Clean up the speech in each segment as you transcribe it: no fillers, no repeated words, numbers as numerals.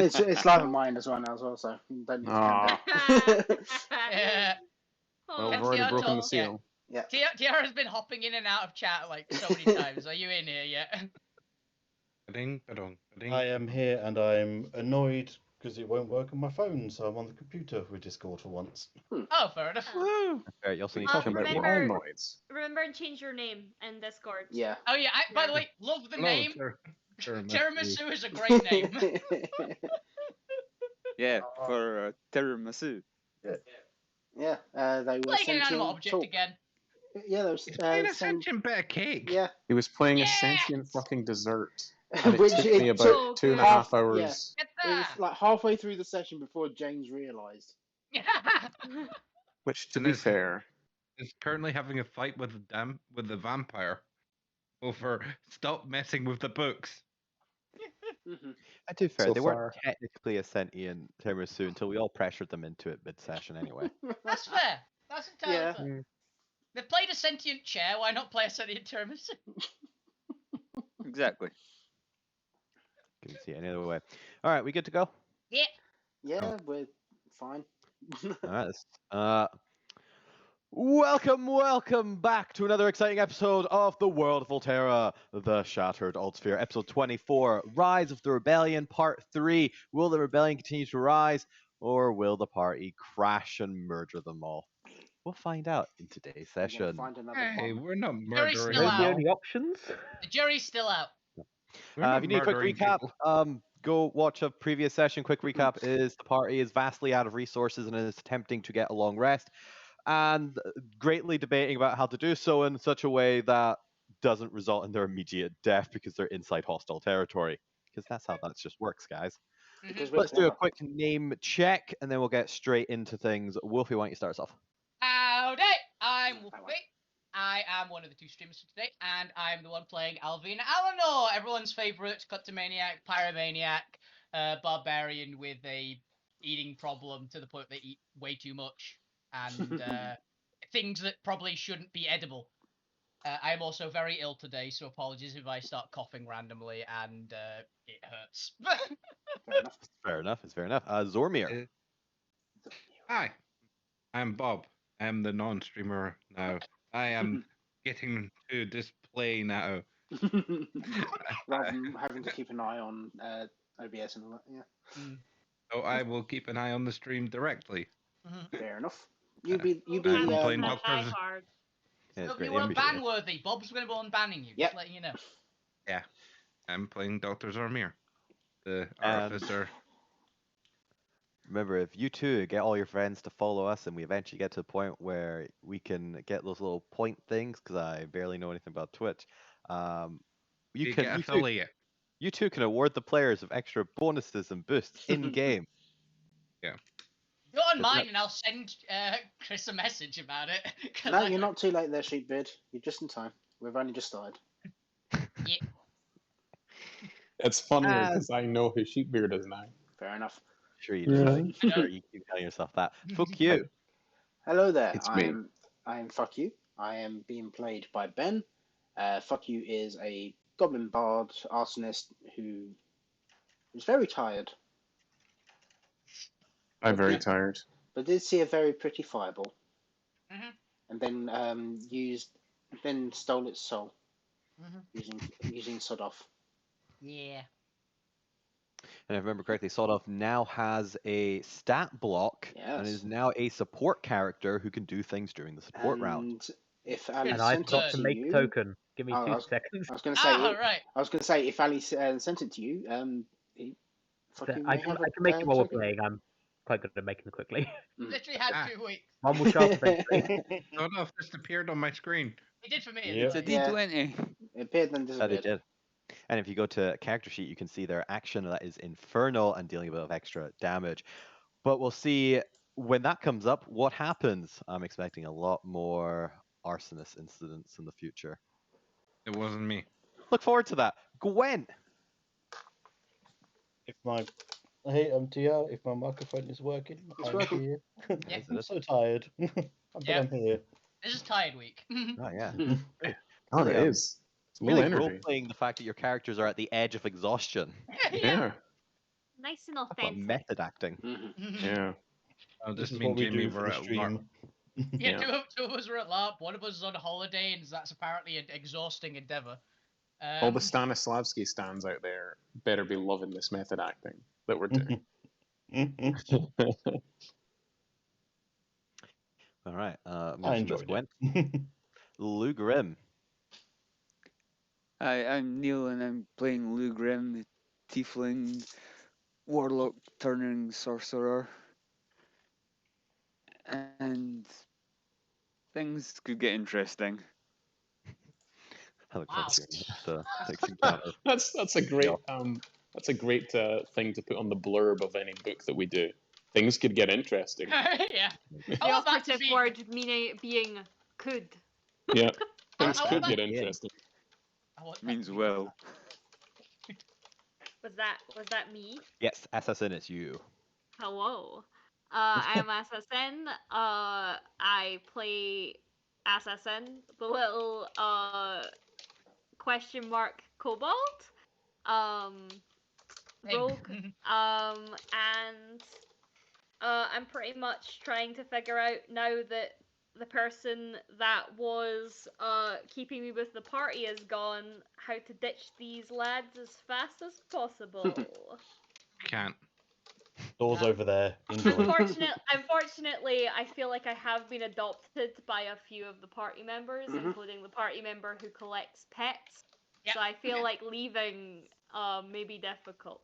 It's live on mine as well now, so don't need to count down. Yeah. Well, we've Yes, already yeah, broken the told- seal. Yeah. Tiara's been hopping in and out of chat like so many times. Are you in here yet? Ba-ding, ba-dong, ba-ding. I am here and I'm annoyed because it won't work on my phone, so I'm on the computer with Discord for once. Oh, fair enough. Woo! Alright, you also need We're to talking about remember... wall noise. Remember and change your name in Discord. Yeah. Oh yeah. By the way, love the Hello, name. Tiramisu. Tiramisu is a great name. Yeah, for tiramisu. Yeah. They were Playing an animal sentient object talk. again. Yeah, there was It's playing a sentient bit of cake. Yeah. He was playing a Yes! sentient fucking dessert. And it Which took it me took about 2.5 hours. Get It was that. like halfway through the session before James realised. Which, to And be it's- fair, Is currently having a fight with the vampire over stop messing with the books. Mhm. To be fair, So they far. weren't technically a sentient tiramisu until we all pressured them into it mid-session anyway. That's fair. That's entirely Yeah. fair. They've played a sentient chair. Why not play a sentient tiramisu? Exactly. Couldn't see it any other way. Alright, we good to go? Yeah. Yeah, we're fine. Alright, welcome back to another exciting episode of the World of Alterra, the Shattered Altsphere, episode 24, Rise of the Rebellion, part 3. Will the rebellion continue to rise, or will the party crash and murder them all? We'll find out in today's We're gonna session. find another Hey, bomb. we're not Jury's murdering still people. out. only options? The jury's still out. We're not If you need a quick murdering recap, people. go watch a previous session. Quick recap is the party is vastly out of resources and is attempting to get a long rest, and greatly debating about how to do so in such a way that doesn't result in their immediate death because they're inside hostile territory. Because that's how that just works, guys. Because we're Let's do a clever. quick name check, and then we'll get straight into things. Wolfie, why don't you start us off? Howdy! I'm Wolfie. I am one of the two streamers for today, and I'm the one playing Alvina Alanor, everyone's favourite kleptomaniac, pyromaniac, barbarian with a eating problem to the point they eat way too much, and things that probably shouldn't be edible. I am also very ill today, so apologies if I start coughing randomly and it hurts. Fair enough. It's fair enough. Zormir. Hi, I'm Bob. I'm the non-streamer now. I am getting to display now. Rather than having to keep an eye on OBS and all that. Yeah. So I will keep an eye on the stream directly. Fair enough. You be I'm playing Not Doctors. die hard. Yeah, it's Look, great. you were appreciate it. ban worthy. Bob's going to be unbanning you. Yep. Just letting you know. I'm playing Dr. Zormir, the And- artificer. Remember, if you two get all your friends to follow us and we eventually get to the point where we can get those little point things, because I barely know anything about Twitch, You get affiliate. you two can award the players of extra bonuses and boosts in-game. Go on Isn't mine that- and I'll send Chris a message about it. 'cause No, I- you're not too late there, Sheepbeard. You're just in time. We've only just started. it's funnier because I know who Sheepbeard is now. Fair enough. Sure you do. Really? Sure you keep telling yourself that. Fuck you. Hello there. It's me. I'm Fuck You. I am being played by Ben. Fuck You is a goblin bard arsonist who is very tired, I'm very Yeah. tired. but did see a very pretty fireball, Mhm. and then stole its soul Mhm. using sod off. Yeah. And if I remember correctly, Sawdoff now has a stat block and Yes. is now a support character who can do things during the support round. And if Ali And And I sent forgot it to to make you, a token. Give me Oh, 2 seconds. I was going to say, Right. if Ali sent it to you, Fuck You I may can have make it while we're token. playing. I'm quite good at making them quickly. Literally had Ah. 2 weeks. One will show up eventually. Sort of just appeared on my screen. It did for me. Yep. It's a anyway. Yeah. D20. It appeared then That it disappeared. did. And if you go to character sheet, you can see their action that is infernal and dealing a bit of extra damage. But we'll see when that comes up, what happens. I'm expecting a lot more arsonist incidents in the future. It wasn't me. Look forward to that. Gwen! Hey, Tia, if my microphone is working, It's I'm working. here. Yeah. I'm so tired. But Yeah. I'm here. This is tired week. Oh, yeah. Oh, it Yeah. is. It's low Really energy. role-playing the fact that your characters are at the edge of exhaustion. Yeah. Nice and I've got authentic. method acting. Yeah. This Just is me what and we Jamie do for were the at LARP. stream. Yeah, Yeah. two of us were at LARP. One of us is on holiday, and that's apparently an exhausting endeavor. All the Stanislavski stands out there better be loving this method acting that we're doing. All right. I Mention this enjoyed went. it. Lou Grimm. Hi, I'm Neil, and I'm playing Lou Grimm, the tiefling warlock turning sorcerer. And things could get interesting. I look Wow. forward to hearing the next encounter. That's a great thing to put on the blurb of any book that we do. Things could get interesting. Yeah. The I want that to operative be. word being could. Yeah, things I could want get that- interesting. I want that Means to be- well. Was that me? Yes, assassin, it's you. Hello. I'm Assassin. I play Assassin, the little question mark kobold. Rogue. And I'm pretty much trying to figure out now that the person that was keeping me with the party is gone, how to ditch these lads as fast as possible. Can't. Doors over there. Enjoy. Unfortunately, I feel like I have been adopted by a few of the party members, including the party member who collects pets. Yep. So I feel like leaving may be difficult.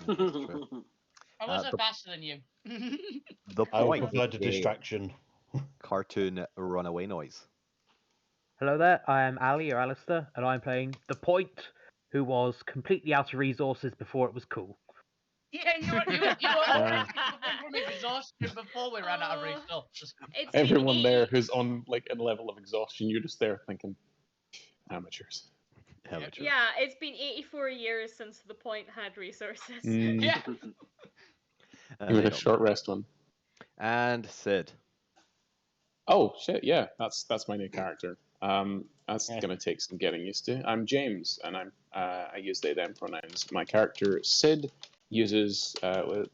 I was the- faster than you. The I will point. provide a is distraction. Cartoon runaway noise. Hello there, I am Ali or Alistair, and I'm playing The Point, who was completely out of resources before it was cool. Yeah, you were already suffering from exhaustion before we ran out of resources. It's been Everyone there 80 who's on like a level of exhaustion, you're just there thinking, amateurs. Amateur. Yeah, it's been 84 years since the point had resources. Yeah. You had a short rest one. And Sid. Oh shit! Yeah, that's my new character. That's gonna take some getting used to. I'm James, and I use they them pronouns. My character Sid uses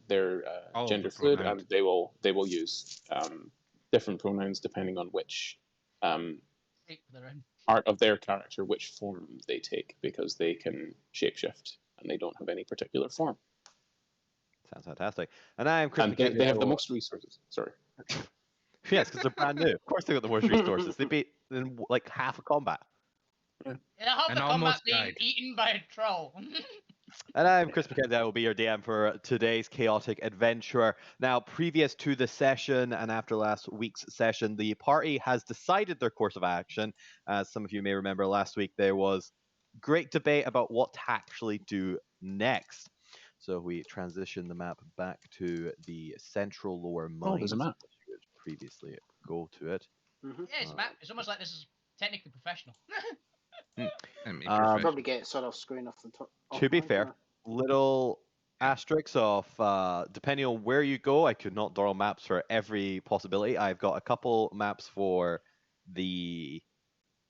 their All gender the fluid, pronouns. and they will use different pronouns depending on which part of their character, which form they take, because they can shapeshift and they don't have any particular form. Sounds fantastic. And I'm Chris And McKenzie. they have the most resources. Sorry. Yes, because they're brand new. Of course they got the most resources. They beat in like half a combat. Yeah, half And the combat almost being died. eaten by a troll. And I'm Chris McKenzie. I will be your DM for today's chaotic adventure. Now, previous to the session and after last week's session, the party has decided their course of action. As some of you may remember, last week there was great debate about what to actually do next. So we transition the map back to the central lower mines. Oh, there's a map. You would previously go to it. Yeah, it's almost like this is technically professional. Probably get it sort of screen off the top. To be fair, little asterisks of depending on where you go, I could not draw maps for every possibility. I've got a couple maps for the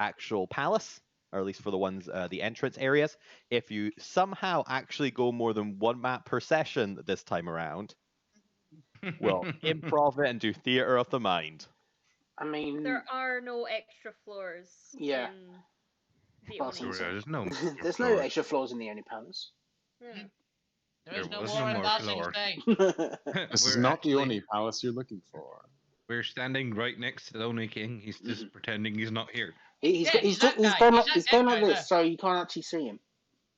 actual palace, or at least for the ones the entrance areas. If you somehow actually go more than one map per session this time around, well, improv it and do theater of the mind. I mean, There are no extra floors Yeah. in the Well, Oni. There's no there's no extra floors in the Oni Palace. Hmm. There is There no was more no in more Larsing's floor. day. This is We're not the actually- only palace you're looking for. We're standing right next to the Oni King. He's just pretending he's not here. He's Yeah, he's that guy. he's He's going that like guy this, there. so you can't actually see him.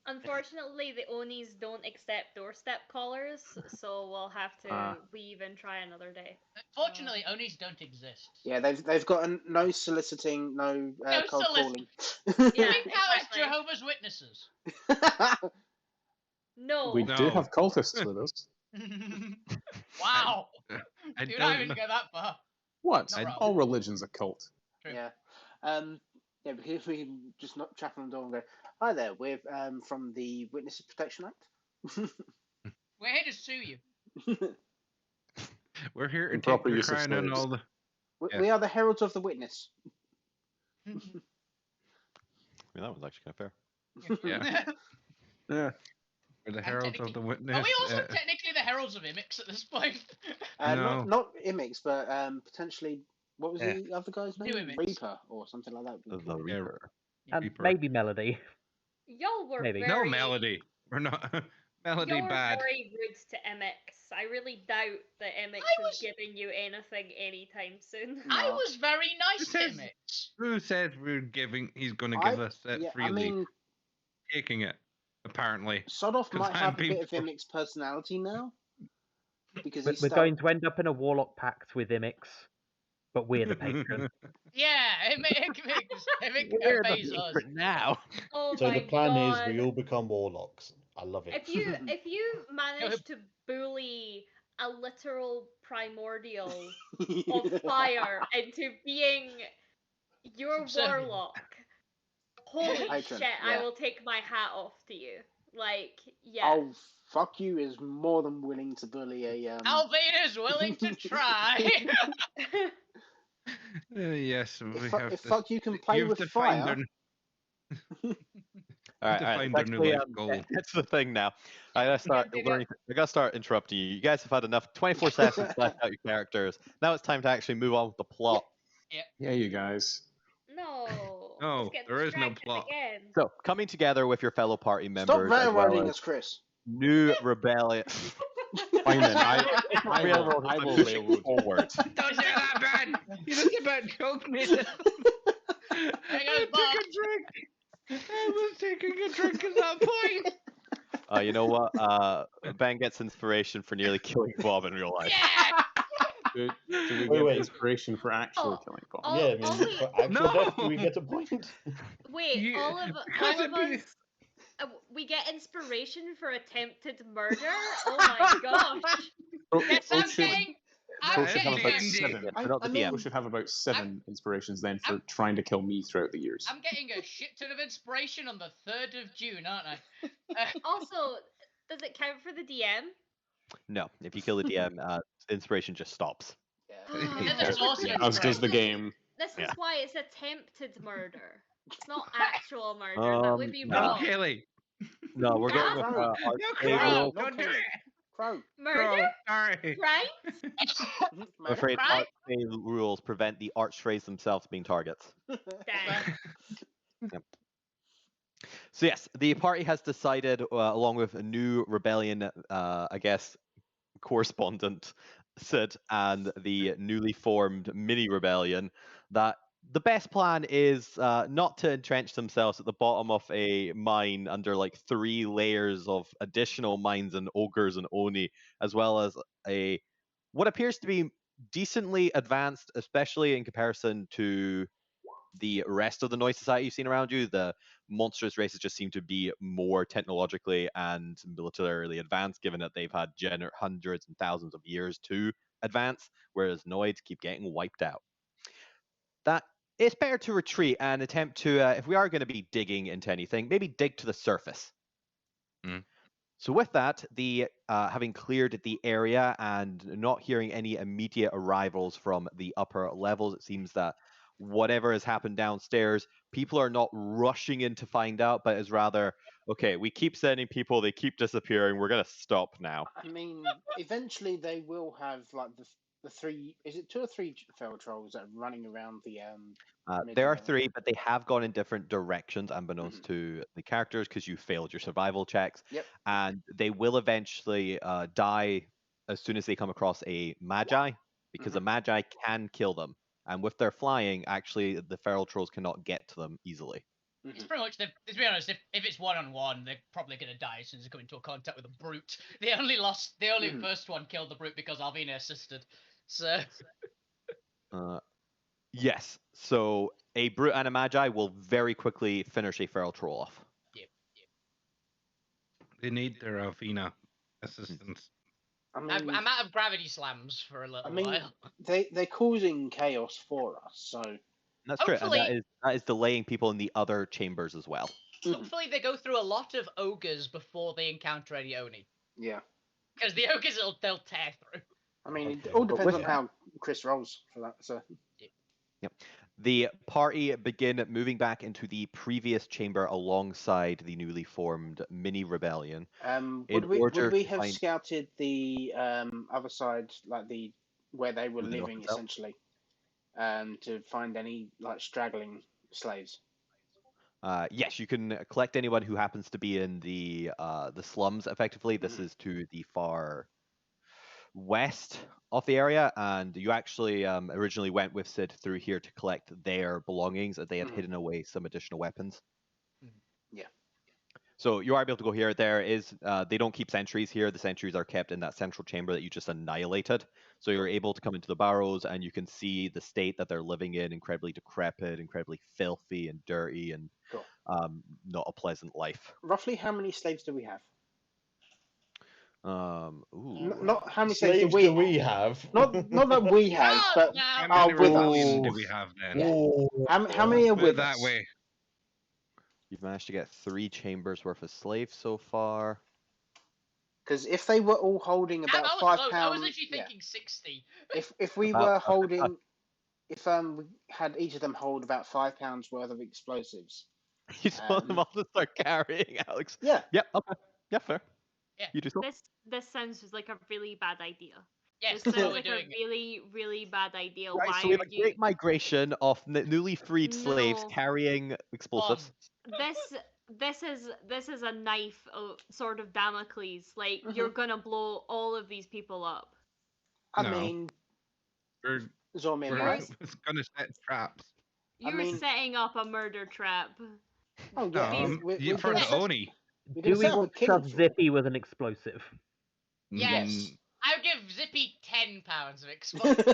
Unfortunately, the Onis don't accept doorstep callers, so we'll have to leave and try another day. Fortunately, Onis don't exist. Yeah, they've got no soliciting, no No cold soliciting. calling. Yeah, Think how is exactly. Jehovah's Witnesses? No. We No. do have cultists with us. Wow. I Dude, I don't didn't know. go that far. What? Not wrong. All religion's a cult. True. Yeah. Yeah, because we can just not tap on the door and go, "Hi there, we're from the Witnesses Protection Act." We're here to sue you. We're here to Improper take the use of crown and slaves. all the. We are the heralds of the witness. I mean, that was actually kind of fair. Yeah. Yeah. We're the And heralds of technically- the witness. Are we also technically the heralds of Imix at this point? No. Not Imix, but potentially, what was Yeah. the other guy's New name? Imix. Reaper or something like that. The Reaper. And Reaper. maybe Melody. Y'all were Maybe. very No, Melody. We're not. Melody Y'all were bad. very rude to MX. I really doubt that MX I is was- giving you anything anytime soon. I No. was very nice Who to says- Imix. Who said he's going to I- give us it Yeah, freely? I mean, Taking it, apparently. Sodoff 'Cause might I'm have a being bit of Imix personality now. Because We're he's going to end up in a Warlock pact with Imix, but we're the patron. Yeah, Imix We're obeys the us. patron now. Oh So my the plan god. is we all become warlocks. I love it. If you manage to bully a literal primordial of fire into being your Subservient. warlock, holy Patron, shit, I yeah. will take my hat off to you. Like, yeah. Oh, fuck you is more than willing to bully a Alvina's willing to try. Yes, we If, have if to. fuck you can play You've with defined fire. All right, defined all their right. new Actually, life goal. it's the thing now. I gotta start do that. learning. I gotta start interrupting you. You guys have had enough 24 sessions to flesh out your characters. Now it's time to actually move on with the plot. Yeah, you guys. No. No, let's get there is no distracted plot. Again. So, coming together with your fellow party Stop members as well railroading as us, Chris. new rebellion. Fine then. I will Railroad railroad you. forward. Don't say that, Ben! You just about choked me. I goes took Bob. a drink. I was taking a drink at that point. You know what? Ben gets inspiration for nearly killing Bob in real life. Yeah. Do we Wait, get wait. inspiration for actually Oh, killing Bob? oh, Yeah, I mean, only- for actual No! death, do we get a point? Wait, You- all of because it'd be- us. We get inspiration for attempted murder? Oh my gosh. Yes, I'm should, getting. Pro I'm should have getting. about D&D. 7. You're not the I mean- DM. Pro should have about 7 inspirations then for I'm- trying to kill me throughout the years. I'm getting a shit ton of inspiration on the 3rd of June, aren't I? Also, does it count for the DM? No, if you kill the DM, inspiration just stops. Yeah, that's awesome. As does the game. This is Yeah. why it's attempted murder. It's not actual murder. That would be No. No, wrong. Kelly. No, we're going with Crow. No, arcade Crow. rules. Don't do it. Crow. Murder? Sorry. Crimes? I'm afraid Right? arcade rules prevent the archphrase themselves being targets. Dang. So yes, the party has decided, along with a new rebellion, I guess, correspondent, Sid, and the newly formed mini rebellion, that the best plan is not to entrench themselves at the bottom of a mine under like 3 layers of additional mines and ogres and oni, as well as what appears to be decently advanced, especially in comparison to the rest of the Noise Society you've seen around you. The monstrous races just seem to be more technologically and militarily advanced, given that they've had hundreds and thousands of years to advance, whereas Noids keep getting wiped out. That it's better to retreat and attempt to, if we are going to be digging into anything, maybe dig to the surface. Mm. So with that, the having cleared the area and not hearing any immediate arrivals from the upper levels, it seems that whatever has happened downstairs, people are not rushing in to find out, but is rather, okay, we keep sending people, they keep disappearing, we're going to stop now. I mean, eventually they will have like the 3. Is it 2 or 3 feral trolls that are running around the There are area? 3, but they have gone in different directions, unbeknownst to the characters, because you failed your survival checks. Yep. And they will eventually die as soon as they come across a magi, because a magi can kill them. And with their flying, actually, the feral trolls cannot get to them easily. It's pretty much, to be honest, if it's 1-on-1, they're probably going to die as soon as they come into contact with a brute. The only first one killed the brute because Alvina assisted. So. Yes. So a brute and a magi will very quickly finish a feral troll off. Yep. They need their Alvina assistance. I mean, I'm out of gravity slams for a little while. they're causing chaos for us, so That's true, and Hopefully- that is delaying people in the other chambers as well. Hopefully they go through a lot of ogres before they encounter any oni. yeah. Because the ogres they'll tear through. I mean, it Okay, all but depends with on how Chris rolls for that. So The party begin moving back into the previous chamber alongside the newly formed mini rebellion. Would we order would we to have find- scouted the other side, like where they were The north living and south? essentially, to find any like straggling slaves? Yes, you can collect anyone who happens to be in the slums. Effectively, this Mhm. is to the far west of the area, and you actually originally went with Sid through here to collect their belongings, as they had Mhm. hidden away some additional weapons. Yeah. So you are able to go here. There is they don't keep sentries here. The sentries are kept in that central chamber that you just annihilated. So you're able to come into the barrows, and you can see the state that they're living in: incredibly decrepit, incredibly filthy and dirty, and Cool. not a pleasant life. Roughly how many slaves do we have? Not how many slaves Slaves do we have? Not that we have, Oh, but no. How are many with rebellions us. do we have then? Yeah. Oh. How many are Put it with that us? way. You've managed to get 3 chambers worth of slaves so far. Because if they were all holding Damn, about I was £5, close. I was literally thinking 60. if we About- were holding, if we had each of them hold about £5 worth of explosives. You told them all to start carrying, Alex. Yeah. Yep. Okay. Yeah, fair. Yeah. You do so. This sounds like a really bad idea. Yes, This that's sounds what we're like a doing. really, really bad idea. Right, Why so we have are a you? great migration of newly freed slaves No. carrying explosives. This is a knife, sort of Damocles. Like you're gonna blow all of these people up. I No. mean, We're, Zormi and we're Mike. gonna set traps. You're mean- setting up a murder trap. Oh yeah, These- we're for gonna the set, Oni. we're Do gonna we set up a want to killing trust floor. Zippy with an explosive? Yes. Mm, I would give Zippy £10 of explosives.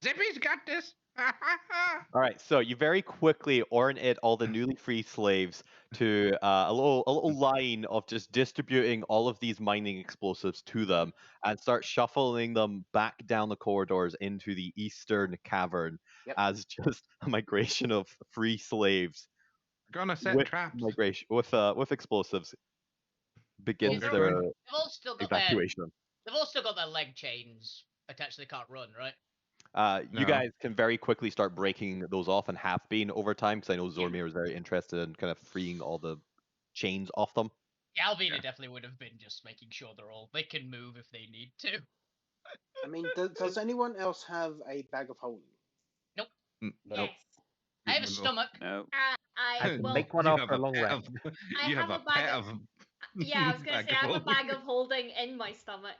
Zippy's got this. All right, so you very quickly oriented all the newly freed slaves to a little line of just distributing all of these mining explosives to them, and start shuffling them back down the corridors into the eastern cavern Yep. as just a migration of free slaves Gonna set with traps. migration with explosives begins They've their all still got evacuation. They've all still got their leg chains attached. They can't run, right? You No. guys can very quickly start breaking those off, and have been over time, because I know Zormir was very interested in kind of freeing all the chains off them. Yeah, Alvina Yeah. definitely would have been just making sure they can move if they need to. I mean, does anyone else have a bag of holding? No. Yes. I have a No. stomach. No. I can Well, make one You after have a a long pet rest. of- I You have have a a bag pet of- of. yeah, I was gonna say I have a bag holding. of holding in my stomach.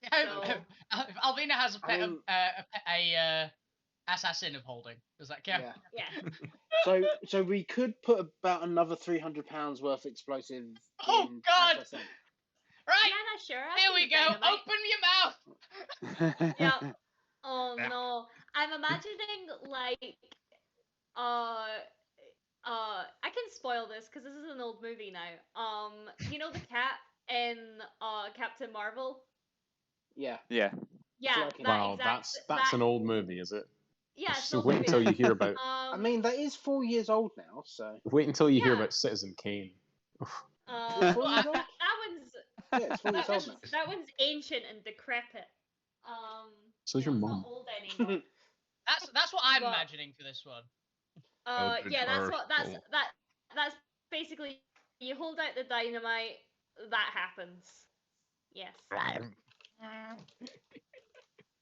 So- Alvina has a I pet mean- of assassin of holding. Does that count? Yeah. Yeah. So we could put about another £300 worth of explosive Oh, in God! SSN. Right. Yeah, no, sure. Here we go. Open your mouth. Yeah. Oh Yeah. no. I'm imagining like I can spoil this because this is an old movie now. You know the cat in Captain Marvel? Yeah. Yeah. Yeah, Floating. that Wow, exact that's that, an old movie, is it? yeah, it's So an old wait movie. until you hear about. I mean, that is 4 years old now, so. Wait until you hear Yeah. about Citizen Kane. Is it 4 years old? that one's Yeah, it's 4 years old now. that one's ancient and decrepit. So's your it's mum. not old anymore. That's what I'm But- imagining for this one. Eldritch Yeah, that's Horror what that's basically, you hold out the dynamite, that happens. Yes.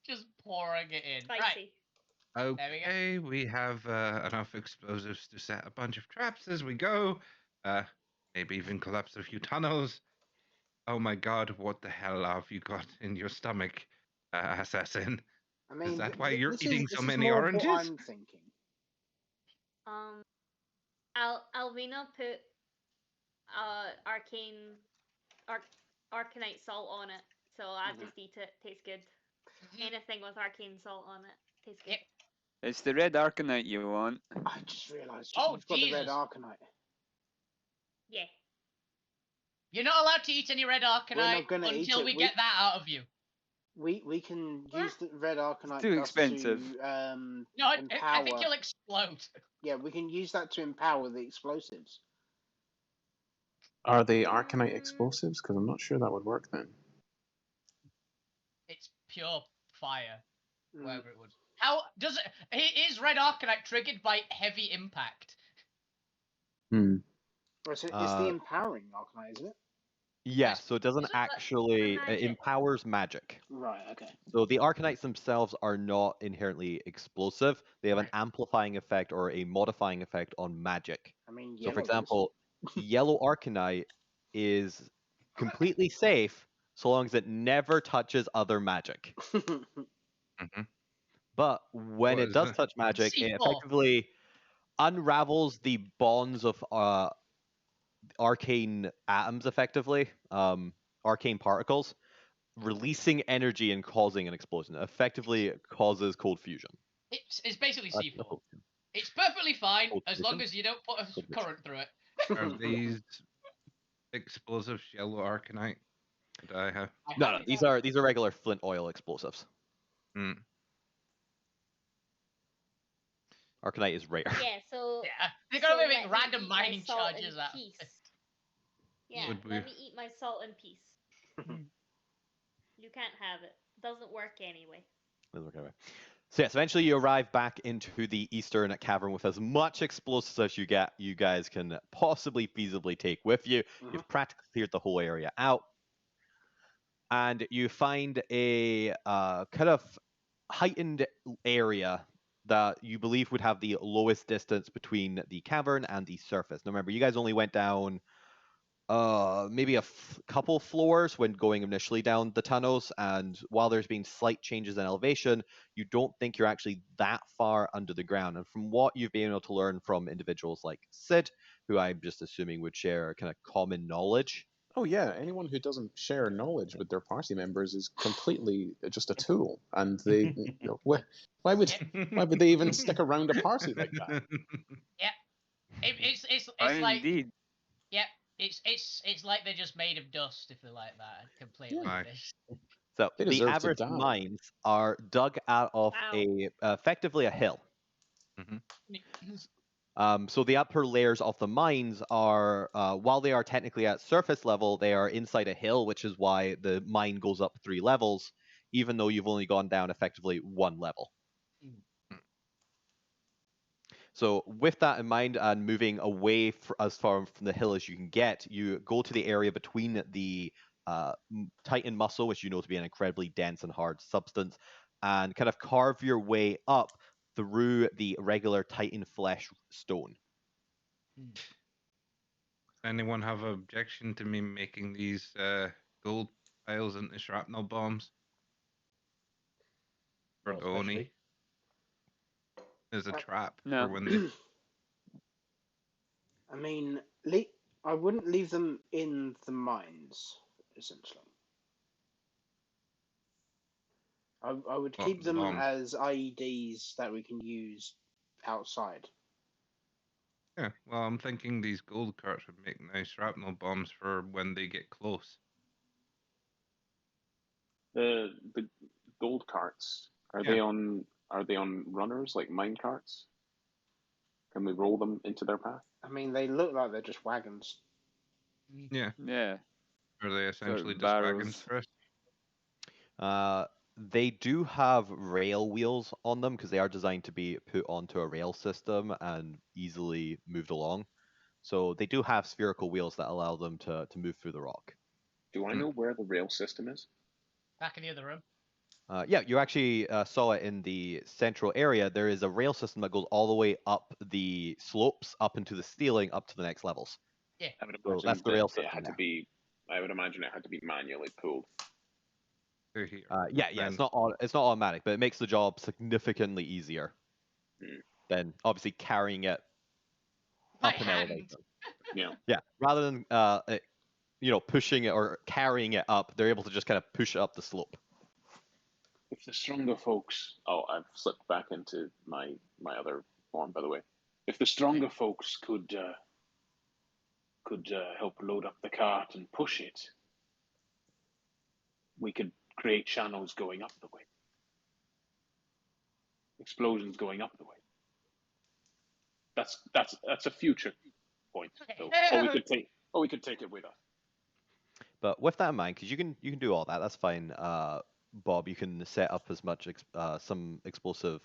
Just pouring it in. Right. Spicy. There we go. Okay, we have enough explosives to set a bunch of traps as we go. Maybe even collapse a few tunnels. Oh my god, what the hell have you got in your stomach, assassin? I mean, that why you're this eating is, so this is many more of oranges? What I'm thinking. Alvina put arcanite salt on it, so I just eat it. Tastes good. Anything with arcane salt on it tastes good. Yep. It's the red arcanite you want. I just realised Oh, you've got the red Jesus. arcanite. Yeah. You're not allowed to eat any red arcanite gonna eat until it. we We- get that out of you. We can use the red arcanite Too dust expensive. to No, I empower. think you'll explode. Yeah, we can use that to empower the explosives. Are they Arcanite explosives? Because I'm not sure that would work then. It's pure fire, Mm. wherever it would. How does it? Is Red Arcanite triggered by heavy impact? It's the empowering Arcanite, isn't it? Yeah, so it doesn't Is it? actually it Magic. empowers magic. Right. Okay. So the Arcanites themselves are not inherently explosive. They have an amplifying effect or a modifying effect on magic. I mean, So, for yellow does. example, yellow Arcanite is completely safe so long as it never touches other magic. Mhm. But when What it is does it? touch magic, it C4. effectively unravels the bonds of arcane atoms, effectively, arcane particles, releasing energy and causing an explosion. It effectively causes cold fusion. It's basically Not C4. cold fusion, It's perfectly fine cold as long fusion? as you don't put a Cold fusion. current through it. Are these explosive yellow arcanite that I have? No, these are regular flint oil explosives. Mm. Arcanite is rare. Yeah, so. Yeah, they're gonna so make let me random eat my mining salt charges in out. peace. Yeah, Would we- let me eat my salt in peace. You can't have it. Doesn't work anyway. Doesn't work that way. So yes, eventually you arrive back into the eastern cavern with as much explosives as you guys can possibly feasibly take with you. You've practically cleared the whole area out, and you find a kind of heightened area that you believe would have the lowest distance between the cavern and the surface. Now remember, you guys only went down maybe a couple floors when going initially down the tunnels, and while there's been slight changes in elevation, you don't think you're actually that far under the ground. And from what you've been able to learn from individuals like Sid, who I'm just assuming would share kind of common knowledge. Oh yeah, anyone who doesn't share knowledge with their party members is completely just a tool, and they why would they even stick around a party like that? Yeah, it's I like indeed. yeah, it's like they're just made of dust if they're like that completely. Right. So They the deserve to average die. mines are dug out of Wow. effectively a hill. Mhm. So the upper layers of the mines are, while they are technically at surface level, they are inside a hill, which is why the mine goes up 3 levels, even though you've only gone down effectively 1 level. So with that in mind, and moving away as far from the hill as you can get, you go to the area between the Titan muscle, which you know to be an incredibly dense and hard substance, and kind of carve your way up through the regular Titan flesh stone. Anyone have an objection to me making these gold piles into shrapnel bombs? For Not Oni? especially. As a trap No. for when they... I mean, I wouldn't leave them in the mines, essentially. I would What, keep the them bomb? as IEDs that we can use outside. Yeah, well, I'm thinking these gold carts would make nice shrapnel bombs for when they get close. The gold carts are Yeah. they on runners like mine carts? Can we roll them into their path? I mean, they look like they're just wagons. Yeah. Yeah. Are they essentially just barrels. wagons for us? They do have rail wheels on them because they are designed to be put onto a rail system and easily moved along. So they do have spherical wheels that allow them to move through the rock. Do I know where the rail system is? Back in the other room. Yeah, you actually saw it in the central area. There is a rail system that goes all the way up the slopes, up into the ceiling, up to the next levels. Yeah. I would So imagine that's the rail it system had to there. be. I would imagine it had to be manually pulled. They're here. Yeah, it's not automatic, but it makes the job significantly easier than obviously carrying it By up an hand. elevator. Yeah. Yeah, rather than pushing it or carrying it up, they're able to just kind of push it up the slope. If the stronger folks, I've slipped back into my other form, by the way. If the stronger folks could help load up the cart and push it, we could create channels going up the way. Explosions going up the way. That's a future point. So, we could take it with us. But with that in mind, because you can do all that, that's fine. Bob, you can set up as much some explosive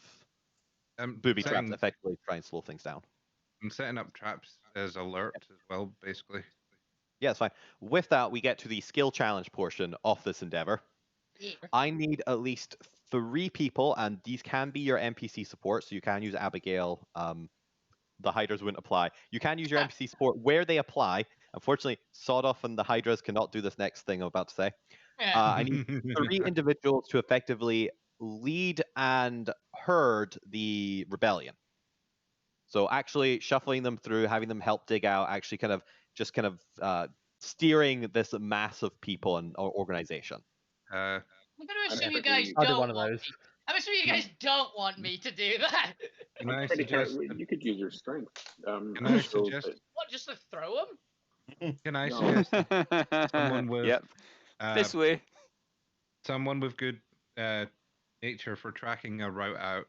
booby traps, saying- effectively try and slow things down. I'm setting up traps as alert as well, basically. Yeah, it's fine. With that, we get to the skill challenge portion of this endeavor. Yeah. I need at least 3 people, and these can be your NPC support, so you can use Abigail. The Hydras wouldn't apply. You can use your NPC support where they apply. Unfortunately, Sawdoff and the Hydras cannot do this next thing I'm about to say. I need 3 individuals to effectively lead and herd the rebellion. So actually shuffling them through, having them help dig out, actually kind of steering this mass of people and organization. Uh, I'm going to assume you pretty- guys I'll do don't one of want those. me. I'm assuming you guys don't want me to do that. can I I'm pretty sure suggest? you could use your strength. Can I so suggest? that- What, just to throw them? Can I No. suggest someone with Yep. This way. someone with good nature for tracking a route out,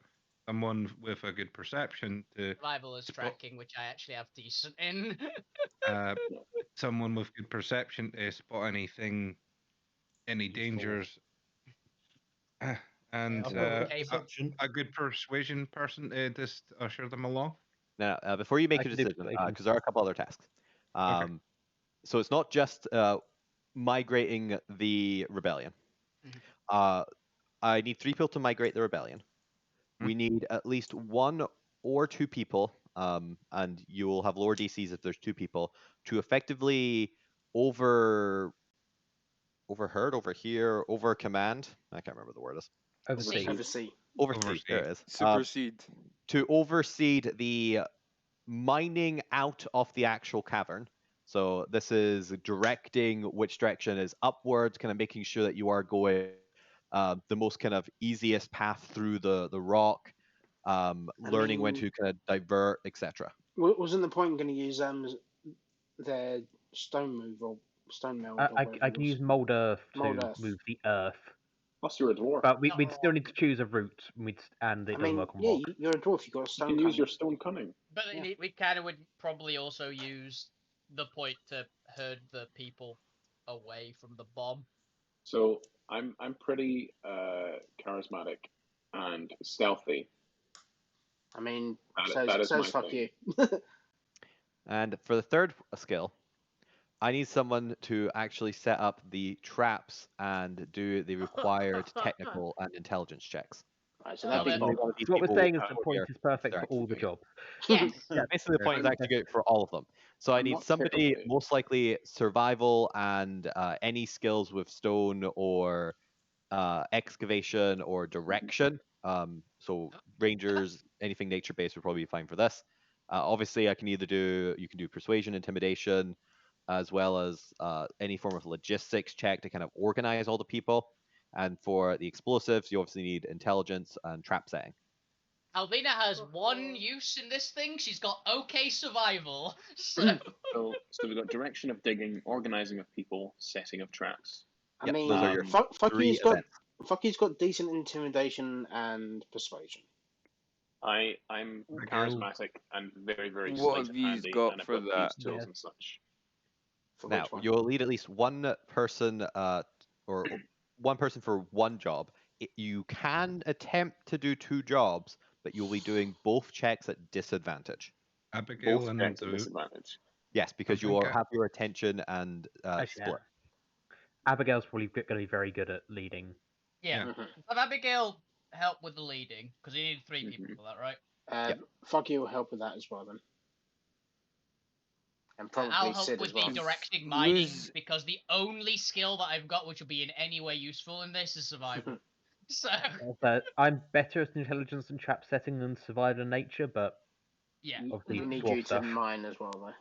someone with a good perception to Survival is tracking, which I actually have decent in. someone with good perception to spot anything, any dangers, and I've got a good Okay, perception. a good persuasion person to just usher them along. Now, before you make I a can do decision, persuasion. because there are a couple other tasks. So it's not just migrating the rebellion. I need 3 people to migrate the rebellion. We need at least 1 or 2 people, and you will have lower DCs if there's 2 people, to effectively overheard, over command. I can't remember what the word is. Oversee. Oversee. There it is. Supersede. To oversee the mining out of the actual cavern. So this is directing which direction is upwards, kind of making sure that you are going the most kind of easiest path through the rock, learning when to kind of divert, etc. Wasn't the point going to use their stone move or stone meld? Or I whatever it can was? use Mold Earth to Mold Earth. move the Earth, Plus, you're a dwarf. but we'd still need to choose a route, and it doesn't work on rock. you're a dwarf. You've got a You stone. can use cunning. your stone cunning. But Yeah. we kind of would probably also use the point to herd the people away from the bomb. So I'm pretty charismatic and stealthy. I mean, That is my fuck thing. you. And for the third skill, I need someone to actually set up the traps and do the required technical and intelligence checks. Right, so Oh, that'd be then- Bob. One of these So what we're people saying is out the point here, is perfect they're for all the actually doing jobs. Yes. Yeah, basically the point is actually good for all of them. So I I'm need not somebody terribly- most likely survival and any skills with stone or excavation or direction. So rangers, anything nature based would probably be fine for this. Obviously, you can do persuasion, intimidation, as well as any form of logistics check to kind of organize all the people. And for the explosives, you obviously need intelligence and trap setting. Alvina has one use in this thing. She's got okay survival. So So we've got direction of digging, organizing of people, setting of traps. I Yep, mean, those are your fuck 3 you's got events. Fucky's got decent intimidation and persuasion. I'm charismatic and very, very What sleight have of yous handy, got and I've for got that? thieves' tools Yeah. and such. For Now which one? you'll lead at least 1 person, or 1 person for 1 job. You can attempt to do 2 jobs, but you'll be doing both checks at disadvantage. Abigail Both and checks at Drew. disadvantage. Yes, because you think will have your attention and Actually, split. Abigail's probably going to be very good at leading. yeah, Mhm. have Abigail help with the leading because you need 3 people Mhm. for that, right? Yep. Fuck you will help with that as well then. And probably I'll help Sid with as well. the directing mining Lose- because the only skill that I've got which will be in any way useful in this is survival. So But I'm better at intelligence and trap setting than survival and nature, but yeah, obviously We need dwarf you to stuff. mine as well though.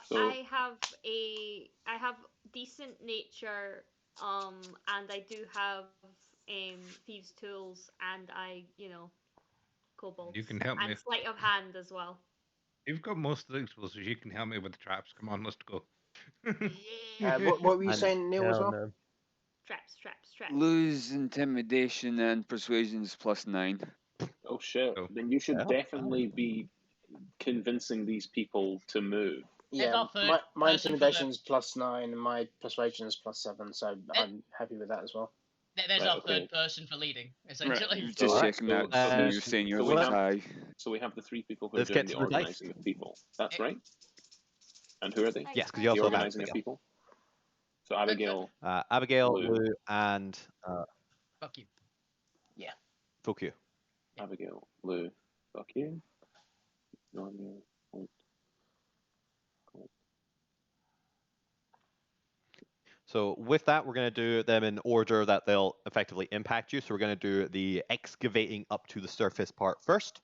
So- I have decent nature, and I do have thieves' tools, and kobolds. You can help me. And sleight of hand as well. You've got most of the explosives. You can help me with the traps. Come on, let's go. What were you And- saying, Neil, as No, well? no. Traps. Lose intimidation and persuasion's +9. Oh shit! Oh. Then you should Yeah. definitely be convincing these people to move. Yeah, our third my person for intimidation is +9 and my persuasion is +7, so I'm happy with that as well. There's Right, our okay. third person for leading, Right, essentially. just So- checking that. so So you this- were saying your so we was have- high. So we have the 3 people who are Let's doing get the to the dice. organising of people. That's right. And who are they? Yes, because you The also have organising of Abigail. people. So Abigail, Abigail, Lou. Lou, and Fuck you. fuck you. Abigail, Lou, fuck you. Normal, point. So with that, we're going to do them in order that they'll effectively impact you. So we're going to do the excavating up to the surface part first.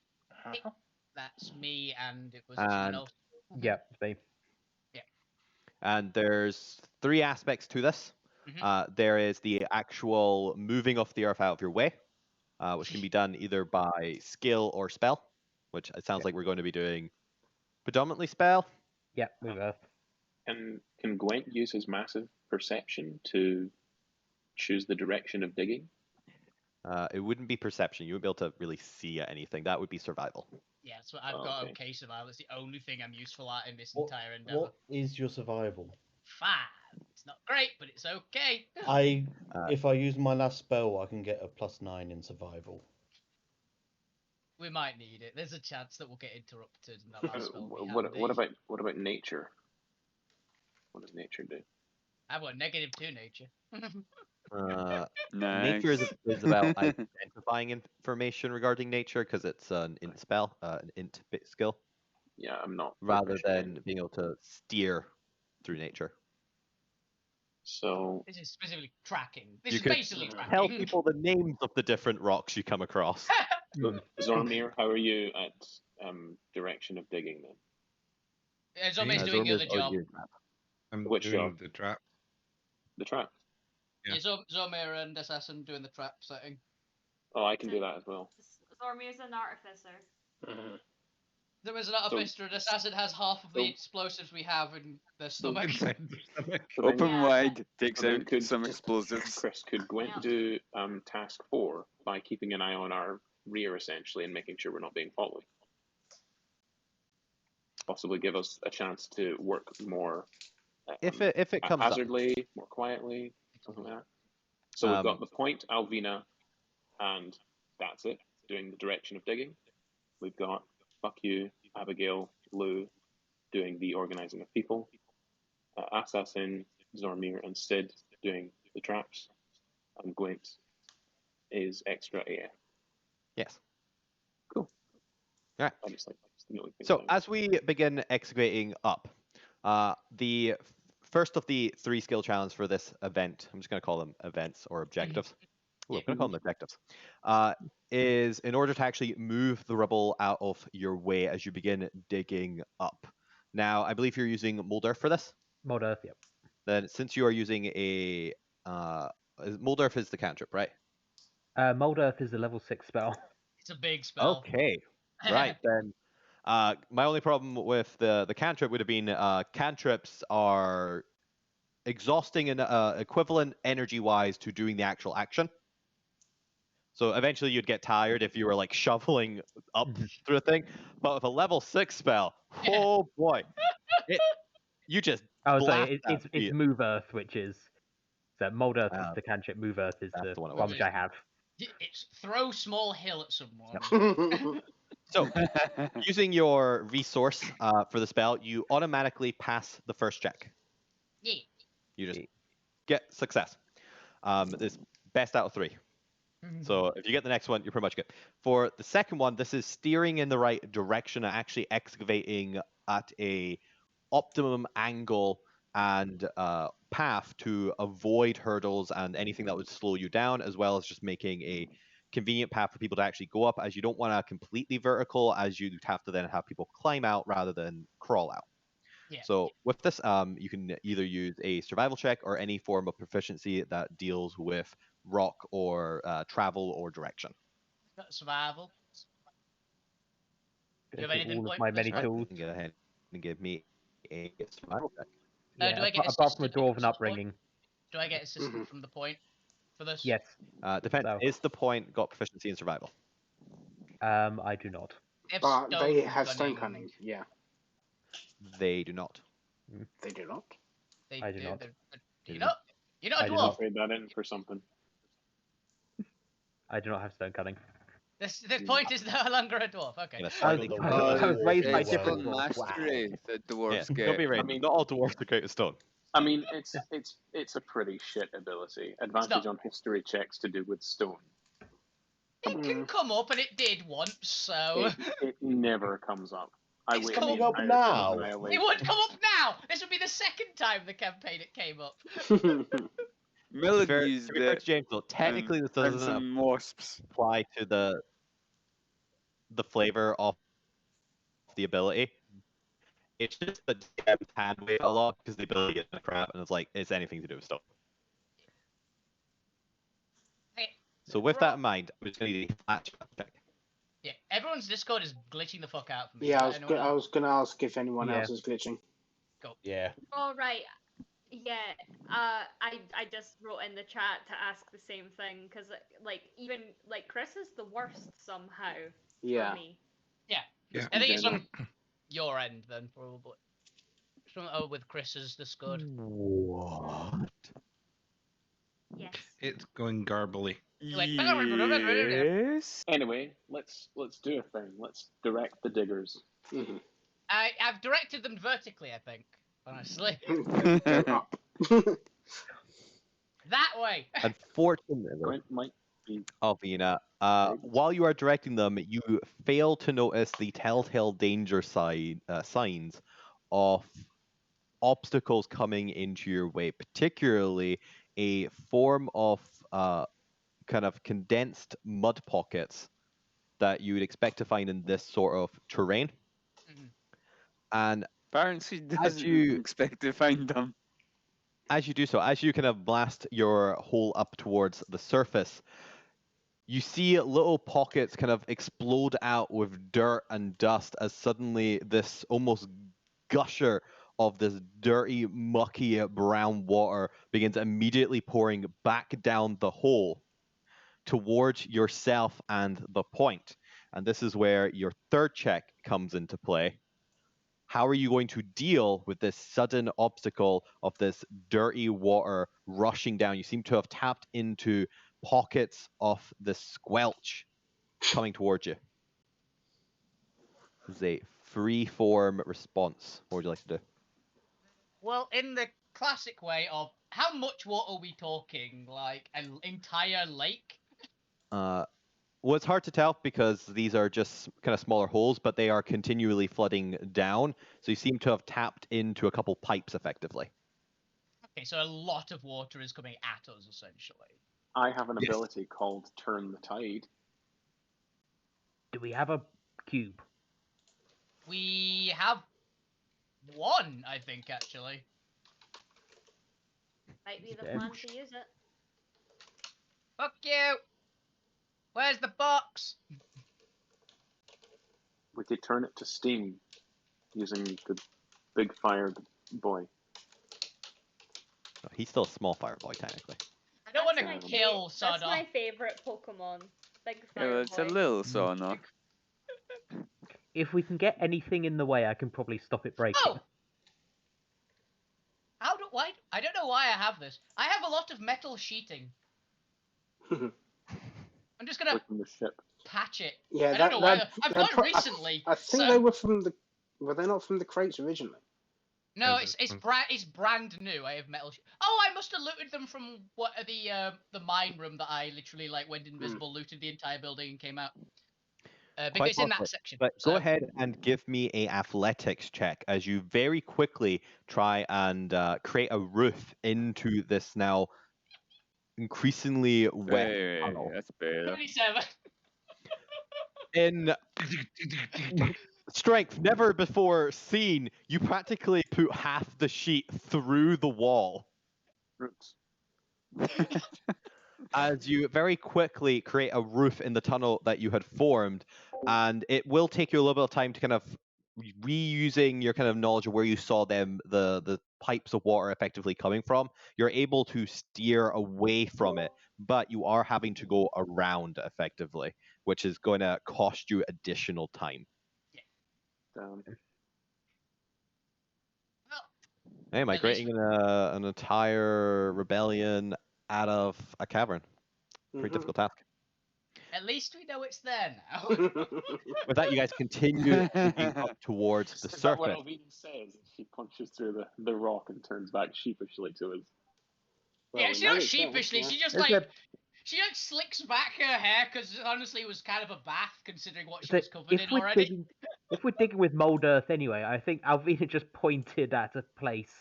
That's me, and it was someone And else. Yep, me. And there's 3 aspects to this. There is the actual moving of the earth out of your way, which can be done either by skill or spell, which it sounds like we're going to be doing predominantly spell. Yep, move earth. Can Gwent use his massive perception to choose the direction of digging? It wouldn't be perception. You wouldn't be able to really see anything. That would be survival. Yeah, so I've Oh, got okay. okay survival. It's the only thing I'm useful at in this What, entire endeavor. what is your survival? 5. It's not great, but it's okay. If I use my last spell, I can get a +9 in survival. We might need it. There's a chance that we'll get interrupted and that last spell will be What handy. about nature? What does nature do? I've got -2 nature. Nice. Nature is about identifying information regarding nature because it's an int spell, an int bit skill, Yeah, I'm not. rather proficient than in- being able to steer through nature. So This is specifically tracking. This You is could basically tracking. Tell people the names of the different rocks you come across. Zormir, how are you at direction of digging then? Zombie's Yeah, doing the other Zormir's job. arguing. I'm Which doing job? the trap. The trap. Yeah. Yeah, Zomir and Assassin doing the trap setting. Oh, I can do that as well. Zormir's an artificer. Mhm. There was an artificer, and Assassin has half of the explosives we have in their stomach. Inside the stomach. So then- Open wide, takes so then out could- some explosives. Chris, could Gwent Yeah. do task 4 by keeping an eye on our rear essentially and making sure we're not being followed? Possibly give us a chance to work more If it comes up, hazardly, more quietly, something like that. So we've got the point, Alvina, and that's it, doing the direction of digging. We've got fuck you, Abigail, Lou, doing the organizing of people. Assassin, Zormir, and Sid doing the traps. And Gwent is extra AF. yes. Cool. Alright. I just like noting things So down. as we begin excavating up, the first of the 3 skill challenges for this event, I'm just going to call them events or objectives. Ooh, I'm going to call them objectives. Is in order to actually move the rubble out of your way as you begin digging up. Now, I believe you're using Mold Earth for this. Mod earth, yep. Then, since you are using a Mold Earth is the cantrip, right? Mold earth is a level 6 spell. It's a big spell. Okay, right then. My only problem with the cantrip would have been cantrips are exhausting and equivalent energy-wise to doing the actual action. So eventually you'd get tired if you were like shoveling up through a thing. But with a level 6 spell, oh boy, you just Oh, blast sorry, that it's feat. move earth, which is so mold earth is Ah, the cantrip, move earth is that's the the one I one wanted. which I have. It's throw small hill at someone. So using your resource for the spell, you automatically pass the first check. Yeah. You just get success. This best out of 3. So if you get the next one, you're pretty much good. For the second one, this is steering in the right direction and actually excavating at a optimum angle and path to avoid hurdles and anything that would slow you down, as well as just making a convenient path for people to actually go up, as you don't want to completely vertical, as you have to then have people climb out rather than crawl out. Yeah. So with this, you can either use a survival check or any form of proficiency that deals with rock or travel or direction. Survival. Do you have Take anything all of point my for this many one? Alright, tools. you can go ahead and give me a survival check. Do I get apart from a assistance dwarven from the point? upbringing. Do I get assistance from the point for this? Yes. Depends. So. Is the point got proficiency in survival? I do not. They have But they stone have stone cunning, yeah. They do not. They do not. I do not. You know? You're not a I do dwarf. not. Trade that in for something. I do not have stone cutting. The point is no longer a dwarf. Okay. In a I slightly the I was world raised by is different Stone dwarves. Wow. mastery that dwarves Yeah, get. don't be right. I mean- Not all dwarves are great at stone. I mean, it's a pretty shit ability. Advantage on history checks to do with stone. It can come up, and it did once, so It never comes up. I It's wait coming the up entire now. time it Annihilation. would come up now. This would be the second time the campaign it came up. Millen To used be fair it. to James, though, technically this And doesn't some wasps. apply to the flavor of the ability. It's just that DMs hand wave a lot because the ability is crap, and it's anything to do with stone. Okay. So with that in mind, I'm just going to need a flat check. Yeah, everyone's Discord is glitching the fuck out for me. Yeah, I Anyone else? was gonna ask if anyone Yeah. else is glitching. Yeah. All right. Yeah. I just wrote in the chat to ask the same thing because even Chris is the worst somehow Yeah. for me. Yeah. Yeah. I think it's on your end then, probably. With Chris's Discord. What? Yes. It's going garbly. Like, Yes. Anyway, let's do a thing. Let's direct the diggers. Mhm. I've directed them vertically, I think. Honestly. Go up. That way. Unfortunately, Gwent might be Alvina, while you are directing them, you fail to notice the telltale danger signs of obstacles coming into your way, particularly a form of kind of condensed mud pockets that you would expect to find in this sort of terrain. Mhm. And Apparently, doesn't you- expect to find them. as you do so, as you kind of blast your hole up towards the surface, you see little pockets kind of explode out with dirt and dust as suddenly this almost gusher of this dirty, mucky brown water begins immediately pouring back down the hole towards yourself and the point. And this is where your third check comes into play. How are you going to deal with this sudden obstacle of this dirty water rushing down? You seem to have tapped into pockets of the squelch coming towards you. This is a free-form response. What would you like to do? Well, in the classic way of how much water are we talking? Like an entire lake? Well, it's hard to tell because these are just kind of smaller holes, but they are continually flooding down. So you seem to have tapped into a couple pipes effectively. Okay, so a lot of water is coming at us, essentially. I have an Yes. ability called Turn the Tide. Do we have a cube? We have one, I think, actually. Might be the Okay. plan to use it. Fuck you! Where's the box? We could turn it to steam using the big fire boy. Oh, he's still a small fireboy, technically. I don't want to That's my kill fa- That's Sodom. my favourite Pokemon. Big Yeah, it's a Fireboy. little sauna. If we can get anything in the way, I can probably stop it breaking. Oh! Why? I don't know why I have this. I have a lot of metal sheeting. I'm just gonna Within the ship. patch it. Yeah, I don't know why. I've that done pro- recently. I think so- they were from the. Were they not from the crates originally? No, Yeah, it's brand new. I have metal. Oh, I must have looted them from the mine room that I literally went invisible, looted the entire building, and came out. Because Quite it's in that possible. section. But so- go ahead and give me a athletics check as you very quickly try and create a roof into this now increasingly wet Hey, tunnel. that's better. 27. In strength never before seen, you practically put half the sheet through the wall Roots. as you very quickly create a roof in the tunnel that you had formed, and it will take you a little bit of time to kind of reusing your kind of knowledge of where you saw the pipes of water effectively coming from. You're able to steer away from it, but you are having to go around effectively, which is going to cost you additional time. Down. Hey, am I creating an entire rebellion out of a cavern? Pretty difficult task. At least we know it's there now. With that, you guys continue moving up towards the Is that what surface. Alvina says? She punches through the rock and turns back sheepishly to us. Yeah, she not sheepishly. She just she just slicks back her hair because honestly it was kind of a bath considering what she was covered in already. If we're digging with mold earth anyway, I think Alvina just pointed at a place,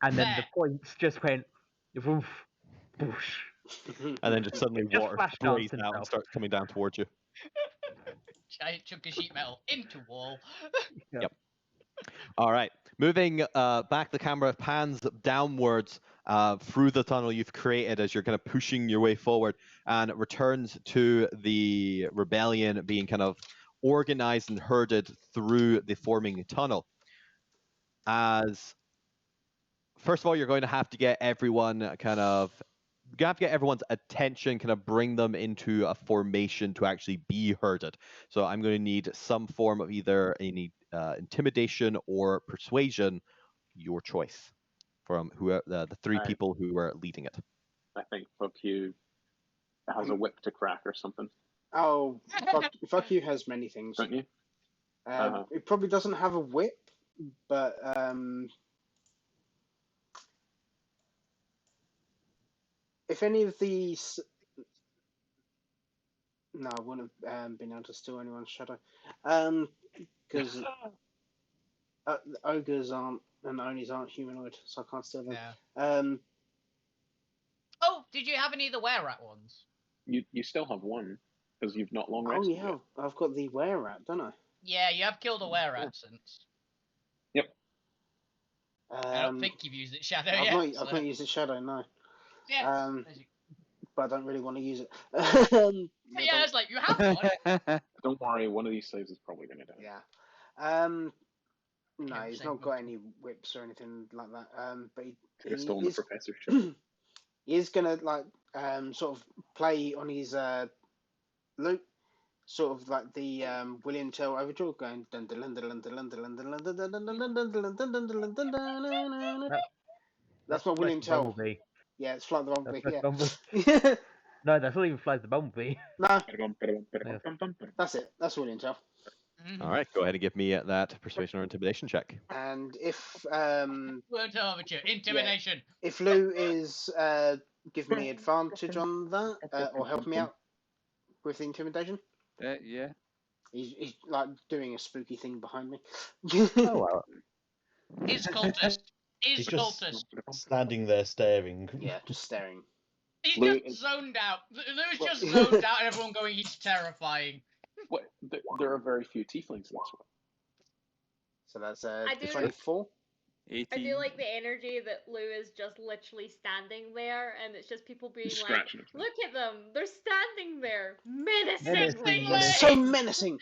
and then the points just went, woof, boosh. And then just suddenly water sprays out and starts coming down towards you. Giant chunk of sheet metal into wall. Yep. All right. Moving back, the camera pans downwards through the tunnel you've created as you're kind of pushing your way forward, and it returns to the rebellion being kind of organized and herded through the forming tunnel. As first of all, you're going to have to get everyone you have to get everyone's attention, kind of bring them into a formation to actually be herded. So I'm going to need some form of either any intimidation or persuasion, your choice, from the three people who were leading it. I think fuck you has a whip to crack or something. Oh, fuck you has many things. Don't you? It probably doesn't have a whip, but if any of these, no, I wouldn't have been able to steal anyone's shadow, because ogres aren't and onis aren't humanoid, so I can't steal them. Yeah. Oh, did you have any of the were-rat ones? You still have one because you've not long rested. Oh yeah, yet. I've got the were-rat, don't I? Yeah, you have killed a were-rat since. Yep. I don't think you've used its shadow I've yet. I've not used its shadow, no. Yeah. But I don't really want to use it. Yeah, it's like you have one. Don't worry, one of these saves is probably going to die. Yeah. No, he's not got any whips or anything like that. But Could have stolen the professor's ship. He is gonna sort of play on his loop, sort of like the William Tell overture, going dun dun dun dun dun dun dun dun dun dun dun dun dun dun dun. That's not William Tell. Yeah, it's Flight the Bumblebee. Yeah. No, that's not even Flight the Bumblebee. No. That's it. That's William Tell. All right, go ahead and give me that persuasion or intimidation check. And if intimidation. Yeah, if Lou is giving me advantage on that, or helping me out with the intimidation. Yeah. He's like doing a spooky thing behind me. Oh well. He's cultist. He's cultist. Just standing there staring. Yeah, just staring. He's just zoned out. Lou's just zoned out, and everyone going, he's terrifying. What? There are very few tieflings in this one. So that's 24. 18. I do like the energy that Lou is just literally standing there, and it's just people being like, look at them, they're standing there, menacingly. So menacing.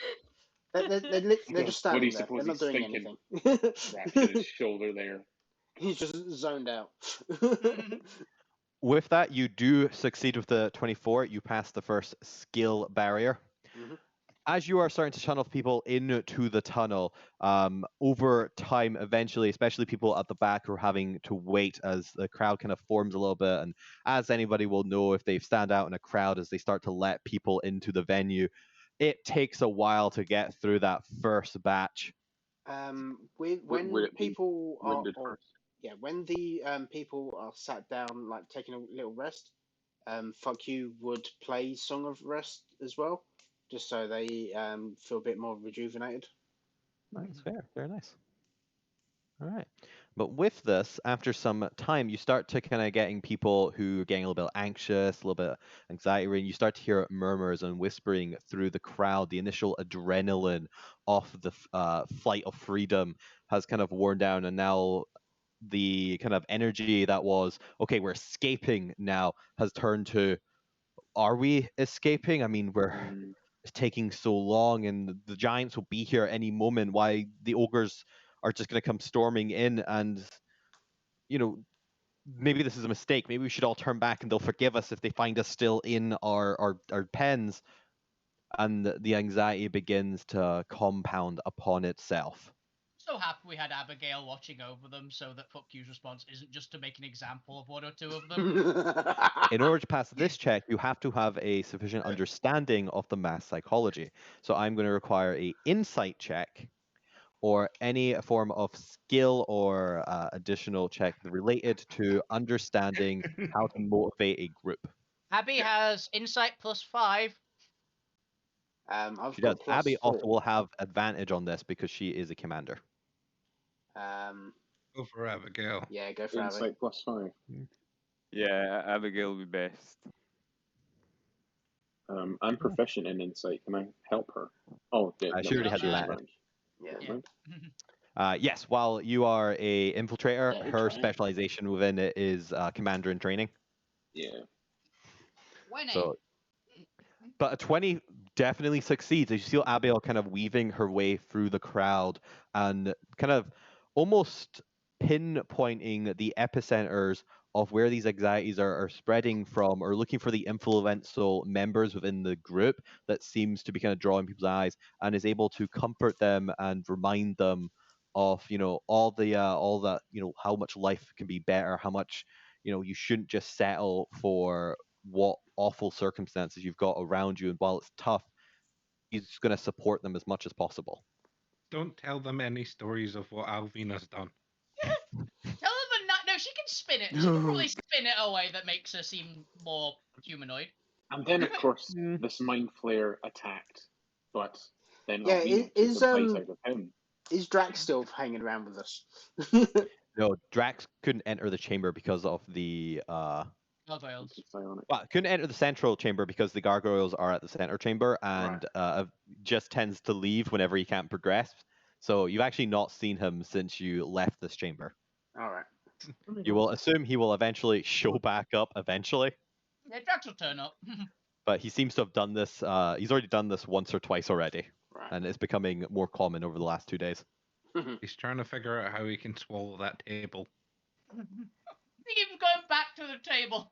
They're just standing there. They're not doing anything. Wrapping his shoulder there. He's just zoned out. With that, you do succeed with the 24. You pass the first skill barrier. Mm-hmm. As you are starting to channel people into the tunnel, over time, eventually, especially people at the back are having to wait as the crowd kind of forms a little bit. And as anybody will know, if they stand out in a crowd, as they start to let people into the venue, takes a while to get through that first batch. When people are, when the people are sat down, like taking a little rest, Fuck You would play Song of Rest as well, just so they feel a bit more rejuvenated. Nice, fair, very nice. All right. But with this, after some time, you start to kind of getting people who are getting a little bit anxious, a little bit anxiety, and you start to hear murmurs and whispering through the crowd. The initial adrenaline of the flight of freedom has kind of worn down, and now the kind of energy that was, okay, we're escaping now, has turned to, are we escaping? I mean, it's taking so long, and the giants will be here any moment. Why the ogres are just going to come storming in, and maybe this is a mistake. Maybe we should all turn back, and they'll forgive us if they find us still in our pens. And the anxiety begins to compound upon itself. So so happy we had Abigail watching over them, so that fuck you's response isn't just to make an example of one or two of them. In order to pass this check, you have to have a sufficient understanding of the mass psychology. So I'm going to require a insight check or any form of skill or additional check related to understanding how to motivate a group. Abby has insight +5. I've She got does. Abby +4. also will have advantage on this because she is a commander. Go for Abigail. Yeah, go for Abby. Insight +5. Yeah, Abigail will be best. I'm proficient in insight. Can I help her? Oh, She already had the advantage. Yeah. Yes, while you are a infiltrator, Yeah, her try it. specialization within it is commander in training. Yeah. So, but a 20 definitely succeeds. As you see Abigail kind of weaving her way through the crowd and kind of almost pinpointing the epicenters of where these anxieties are spreading from, or looking for the influential members within the group that seems to be kind of drawing people's eyes, and is able to comfort them and remind them of all that how much life can be better, how much you shouldn't just settle for what awful circumstances you've got around you, and while it's tough, he's going to support them as much as possible. Don't tell them any stories of what Alvina's done. Tell them no, she can spin it. She can probably spin it away that makes her seem more humanoid. And then, of course, this mind flare attacked, but then Yeah, Alvina took the pies out of him. Is Drax still hanging around with us? No, Drax couldn't enter the chamber because of the gargoyles. Well, couldn't enter the central chamber because the gargoyles are at the center chamber, and just tends to leave whenever he can't progress. So you've actually not seen him since you left this chamber. All right. You will assume he will eventually show back up eventually. Yeah, Drax will turn up. But he seems to have done this. He's already done this once or twice already, and it's becoming more common over the last 2 days. He's trying to figure out how he can swallow that table. He keeps going back to the table.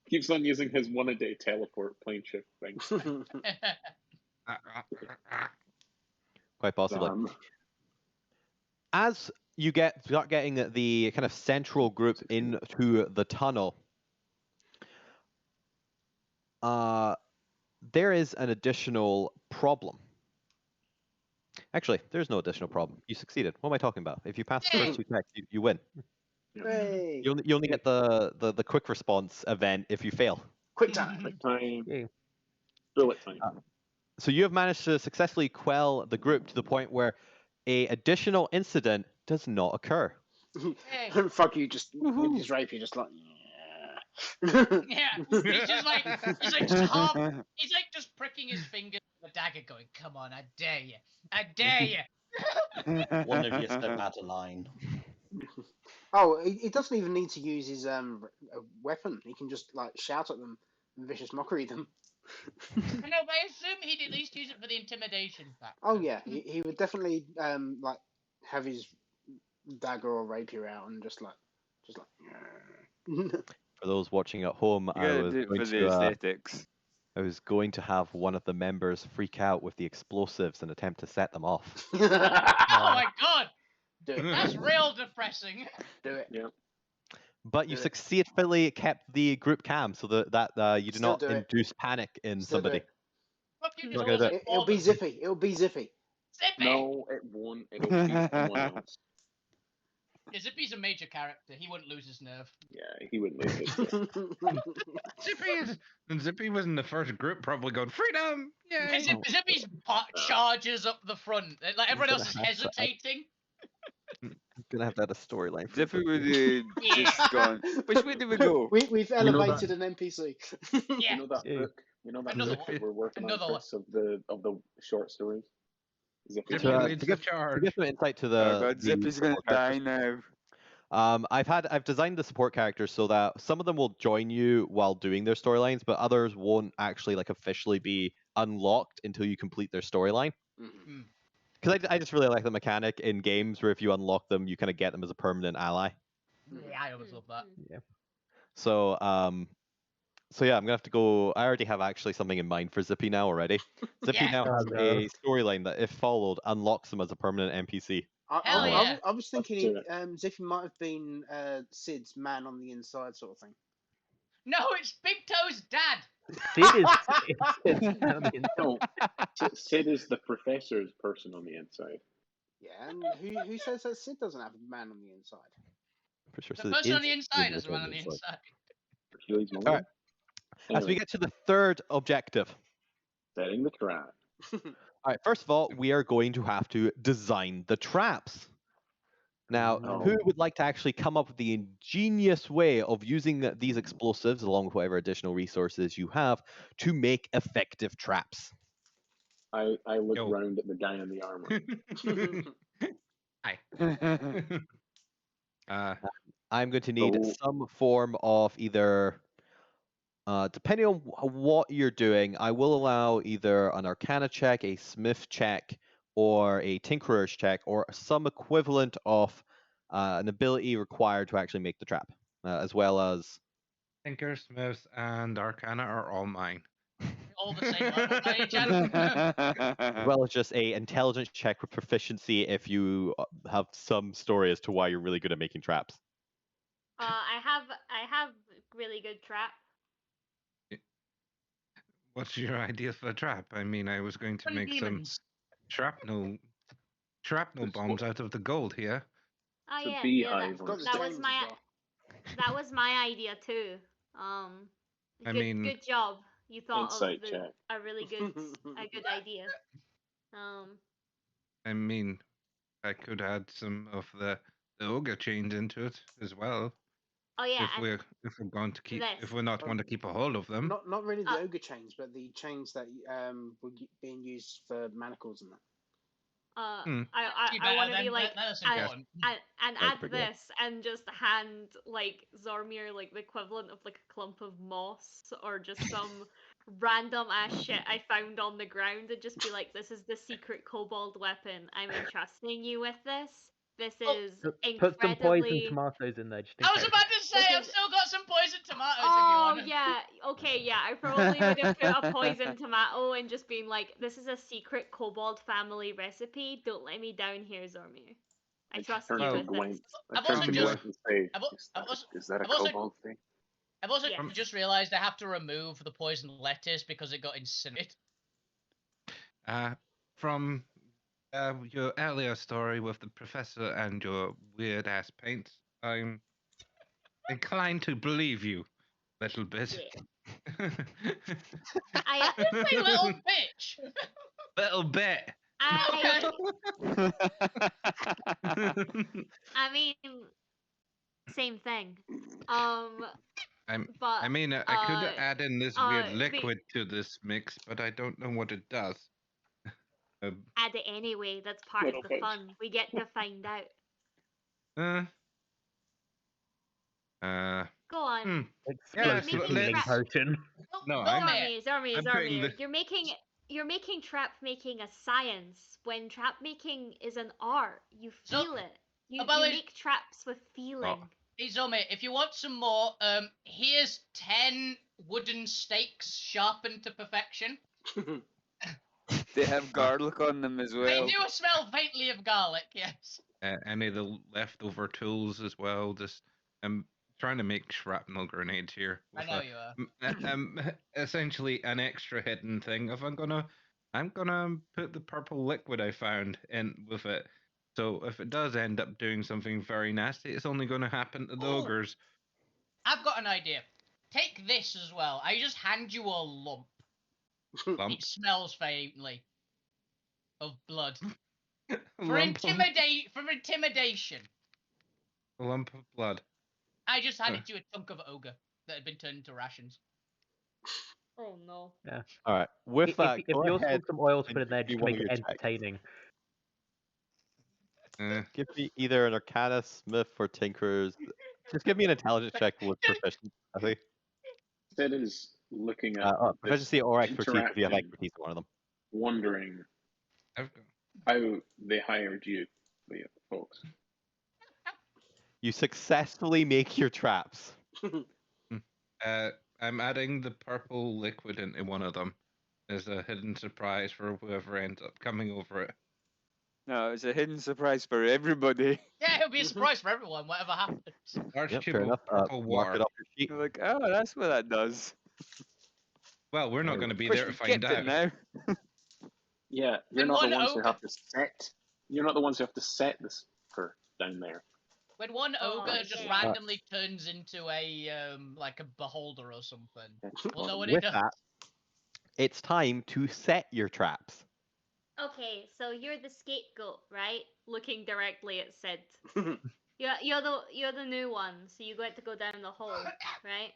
Keeps on using his 1-a-day teleport plane shift thing. Quite possibly. As you start getting the kind of central group into the tunnel, there is an additional problem. Actually, there's no additional problem. You succeeded. What am I talking about? If you pass the first 2 checks, you win. Hey. You only get the quick response event if you fail. Quick time. Quick time. Yeah. Bullet time. So you have managed to successfully quell the group to the point where a additional incident does not occur. Fuck you! Just rape you, just like. Yeah, he's just pricking his fingers with a dagger, going, "Come on, I dare you, I dare you." One of you step out of line. Oh, he doesn't even need to use his weapon. He can just like shout at them and vicious mockery them. No, but I assume he'd at least use it for the intimidation factor. Oh yeah, he would definitely like have his dagger or rapier out and just like. For those watching at home, I was going to have one of the members freak out with the explosives and attempt to set them off. Oh my god! Do it. That's real depressing. Do it. Yeah. But you successfully kept the group calm so that you do not induce panic in somebody. Fuck you, It'll be Zippy. It'll be Zippy. Zippy! No, it won't. It'll be someone else. Yeah, Zippy's a major character. He wouldn't lose his nerve. Yeah, he wouldn't lose his nerve. Zippy was in the first group, probably going freedom. Yeah. Zippy's charges up the front. Like everyone else is hesitating. I'm gonna have that a storyline. Zippy would just gone. Which way do we go? We've elevated an NPC. Yeah. You know that book? You know that book that we're working on, Chris, of the short stories? Zippy leads the charge. To get some insight to the Zippy's gonna die now. I've designed the support characters so that some of them will join you while doing their storylines, but others won't actually like officially be unlocked until you complete their storyline. Because I just really like the mechanic in games where if you unlock them, you kind of get them as a permanent ally. Yeah, I always love that. Yeah. So yeah, I'm gonna have to go. I already have actually something in mind for Zippy now already. Zippy now has a storyline that, if followed, unlocks them as a permanent NPC. Hell yeah. I was thinking do it. Ziffy might have been Sid's man on the inside sort of thing. No, it's Big Toe's dad. Sid is Sid's man on the inside. No, Sid is the professor's person on the inside. Yeah, and who says that Sid doesn't have a man on the inside? For sure. The So person it on the is inside Sid is the man on the inside. inside. Hercules All Mulligan. right. As we get to the third objective. Setting the trap. All right. First of all, we are going to have to design the traps. Now, who would like to actually come up with the ingenious way of using these explosives, along with whatever additional resources you have, to make effective traps? I look Yo. round at the guy in the armor. Hi. I'm going to need So- some form of either, depending on what you're doing, I will allow either an Arcana check, a Smith check, or a Tinkerer's check, or some equivalent of an ability required to actually make the trap, as well as Tinker, Smiths, and Arcana are all mine. All the same level by any chance? as well as just a intelligence check with proficiency if you have some story as to why you're really good at making traps. I have really good trap. What's your idea for a trap? I mean, I was going to Fun make demons. some shrapnel bombs out of the gold here. Oh It's a yeah, beehive Got the that was chains as my well. that was my idea too. I mean- good job. You thought Insight of check. a really good idea. I mean, I could add some of the ogre chains into it as well. Oh yeah, if we're going to keep, this. if we're not going to keep a hold of them. Not really the ogre chains, but the chains that were being used for manacles and that. I want to be like that's and important. add pretty good. this and just hand like Zormir like the equivalent of like a clump of moss or just some random ass shit I found on the ground and just be like, this is the secret kobold weapon. I'm entrusting you with this. This is Put some poison incredibly. tomatoes in there. Just in I was case. about to say, This I've is- still got some poison tomatoes if you Oh want. yeah, okay, yeah. I probably would have put a poison tomato and just been like, "This is a secret kobold family recipe. Don't let me down here, Zormir. I trust you turn to with Gwent. this." I I've turn also to just- Gwent and say, I've al- is I've that, also- is that a I've also- kobold thing? I've also Yes. just realised I have to remove the poison lettuce because it got incinerated. From your earlier story with the professor and your weird ass paints, I'm inclined to believe you a little bit. Yeah. I Say little bitch. Little bit. I mean, same thing. But I mean, I could add in this weird the- liquid to this mix, but I don't know what it does. add it anyway. That's part Little of the bitch. fun. We get to find out. Go on. Explosive Making healing traps. potion. No, Zormir, you're making trap making a science when trap making is an art. You feel it. You make traps with feeling. Hey Zomi, if you want some more, here's 10 wooden stakes sharpened to perfection. They have garlic on them as They well. do smell faintly of garlic, yes. Any of the leftover tools as well. Just I'm trying to make shrapnel grenades here. I know you are. Essentially an extra hidden thing. If I'm gonna put the purple liquid I found in with it. So if it does end up doing something very nasty, it's only going to happen to the ogres. I've got an idea. Take this as well. I just hand you a lump. Lump. It smells faintly of blood. For Lump intimidation. A lump of blood. I just handed you a chunk of ogre that had been turned into rations. Oh no. Yeah. All right. With If that, you go also ahead want some oil to and put in there give me just to one make of it your checks. entertaining. Give me either an Arcana, Smith, or Tinker's. Just give me an intelligence check with proficiency. I think. Sid is looking at Proficiency or expertise if you have interaction, expertise in one of them. wondering I've how they hired you, the folks. You successfully make your traps. I'm adding the purple liquid into one of them as a hidden surprise for whoever ends up coming over it. No, it's a hidden surprise for everybody. Yeah, it'll be a surprise for everyone, whatever happens. Large Yep, tube fair of enough. purple Mark water. it off your sheet. You're like, oh, that's what that does. Well, we're not Oh, going to be Wish there to we find kept it out. now. Yeah, you're When not the one ones who ogre- have to set. You're not the ones who have to set this for down there. When one Oh, ogre just yeah. randomly turns into a like a beholder or something, we'll know what it With does. that, it's time to set your traps. Okay, so you're the scapegoat, right? Looking directly at Sid. You're the new one, so you get to go down the hole, right?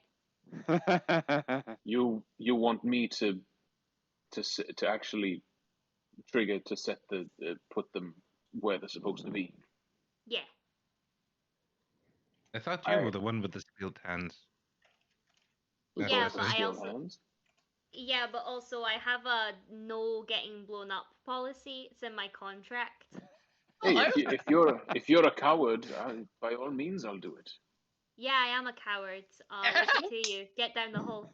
You want me to actually trigger to set put them where they're supposed to be. Yeah. I thought you were the one with the sealed hands. We've Yeah, got but I skilled also- hands. Yeah, but also I have a no getting blown up policy. It's in my contract. Hey, Oh, if you're a coward, by all means, I'll do it. Yeah, I am a coward. Look it to you. Get down the hole.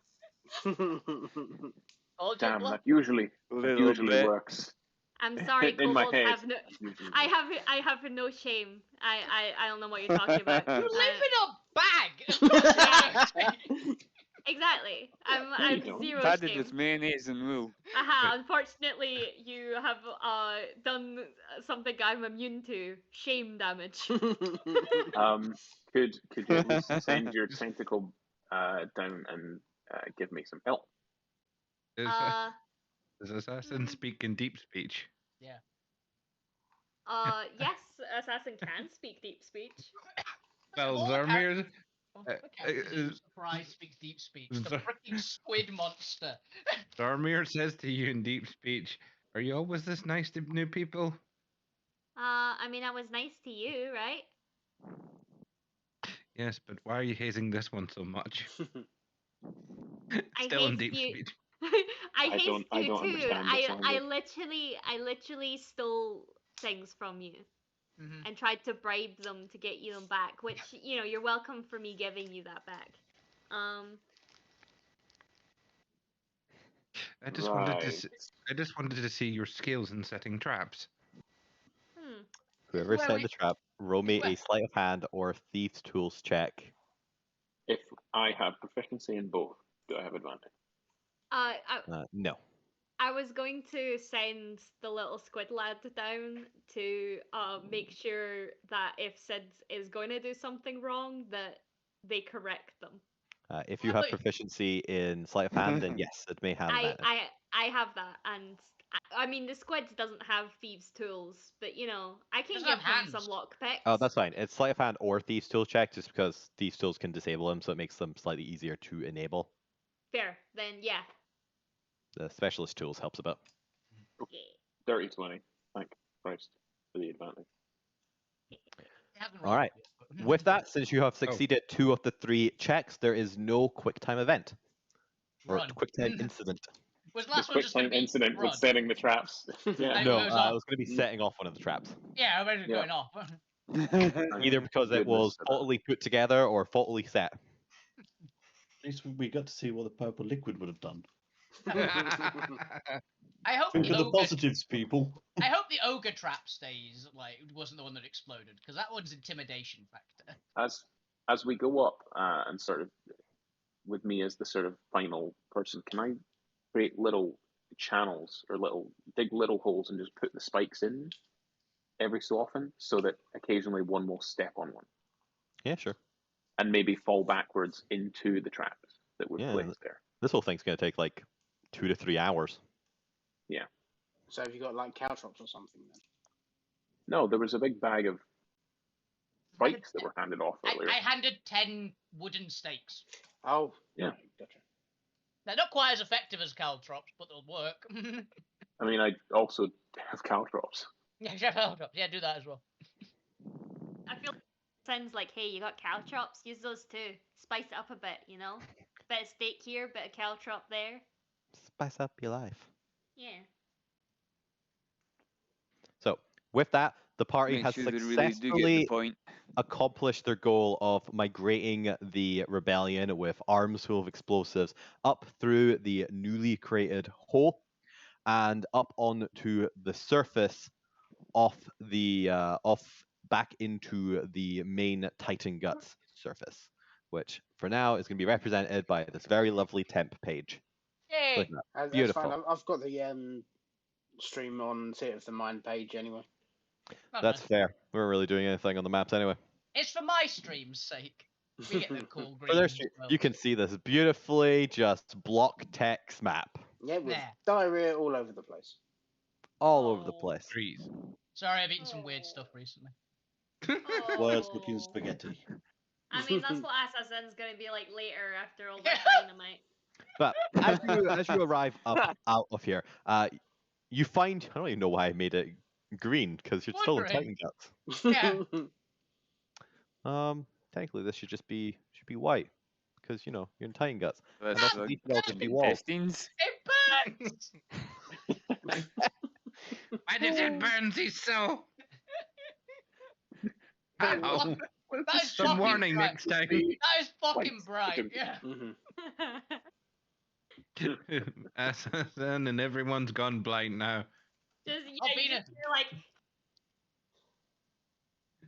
Hold your Damn, bluff. that usually Little bit. works. I'm sorry, In my kobolds head. have no. Usually I have no shame. I don't know what you're talking about. You live in a bag. Exactly. No, you I'm don't. zero Padded shame. with mayonnaise and wool. Aha, unfortunately, you have done something I'm immune to. Shame damage. Could you at least send your tentacle down and give me some help? Does Uh, assassin speak in deep speech? Yeah. yes, assassin can speak deep speech. Well, All Zarmir, surprise speaks deep speech. The Zar- freaking squid monster. Zarmir says to you in deep speech, "Are you always this nice to new people?" I mean, I was nice to you, right? Yes, but why are you hazing this one so much? I Still in hazed deep you. speech. I I hazed don't you too. understand this language. I literally stole things from you Mhm. and tried to bribe them to get you them back. Which you're welcome for me giving you that back. I just wanted to. Right. I just wanted to see your skills in setting traps. Whoever Where set we- the trap, roll me where- a sleight of hand or thieves' tools check. If I have proficiency in both, do I have advantage? No. I was going to send the little squid lad down to make sure that if Sid is going to do something wrong, that they correct them. If you I have thought you- proficiency in sleight of hand, then yes, it may have advantage. I have that, and I mean the squid doesn't have thieves' tools, but I can Doesn't give have him some hands. lockpicks. Oh, that's fine. It's sleight of hand or thieves' tools check, just because thieves' tools can disable them, so it makes them slightly easier to enable. Fair. Then yeah. The specialist tools helps a bit. Yeah. Dirty 20. Thank Christ for the advantage. It hasn't All rolled right. yet, but- With that, since you have succeeded 2 of the 3 checks, there is no quick time event or Run. quick time incident. Was the The last one quick just gonna time be incident run? was setting the traps. yeah. I- No, goes it off. was going to be setting off one of the traps. Yeah, I imagine Yeah. going off. Either because it Goodness was for that. faultily put together or faultily set. At least we got to see what the purple liquid would have done. I hope Think the of the ogre. positives, people. I hope the ogre trap stays like wasn't the one that exploded because that one's intimidation factor. As we go up and sort of with me as the sort of final person, can I create little channels or dig little holes and just put the spikes in every so often so that occasionally one will step on one Yeah, sure. and maybe fall backwards into the traps that we've Yeah, placed there? This whole thing's going to take like 2 to 3 hours. So have you got like caltrops or something then? No, there was a big bag of spikes that were handed off I earlier. handed 10 wooden stakes. Oh, Yeah. right, gotcha. They're not quite as effective as caltrops, but they'll work. I mean, I also have caltrops. Yeah, caltrops. Yeah, do that as well. I feel sounds like, hey, you got caltrops? Use those too. Spice it up a bit, Bit of steak here, bit of caltrop there. Spice up your life. Yeah. So, with that, the party Make has sure they really do get successfully the point. accomplished their goal of migrating the rebellion with arms full of explosives up through the newly created hole and up onto the surface off back into the main Titan Guts surface, which for now is going to be represented by this very lovely temp page. Yay! Look at that. That's Beautiful. fine. I've got the stream on Theatre of the Mind page anyway. Oh, That's nice. fair. We weren't really doing anything on the maps anyway. It's for my stream's sake. We get the cool For their greens. stream, as well. you can see this beautifully just block text map Yeah, with Nah. diarrhea all over the place. all over the Oh. place. Trees. Sorry, I've eaten some weird stuff recently. Words looking Oh. spaghetti. I mean, that's what Assassin's gonna be like later after all Yeah. that dynamite. But as you arrive up out of here, you find, I don't even know why I made it green because you're still in Wondering. Titan Guts. Yeah. Technically this should be white because you're in Titan Guts. That's Unless like these can all just be walls. intestines. It burns! Why does it burn thee so? That Ow. is Some fucking warning bright. next time. That is fucking Lights. bright. Yeah. Assassin and everyone's gone blind now. Just, Oh, you Venus. just hear like,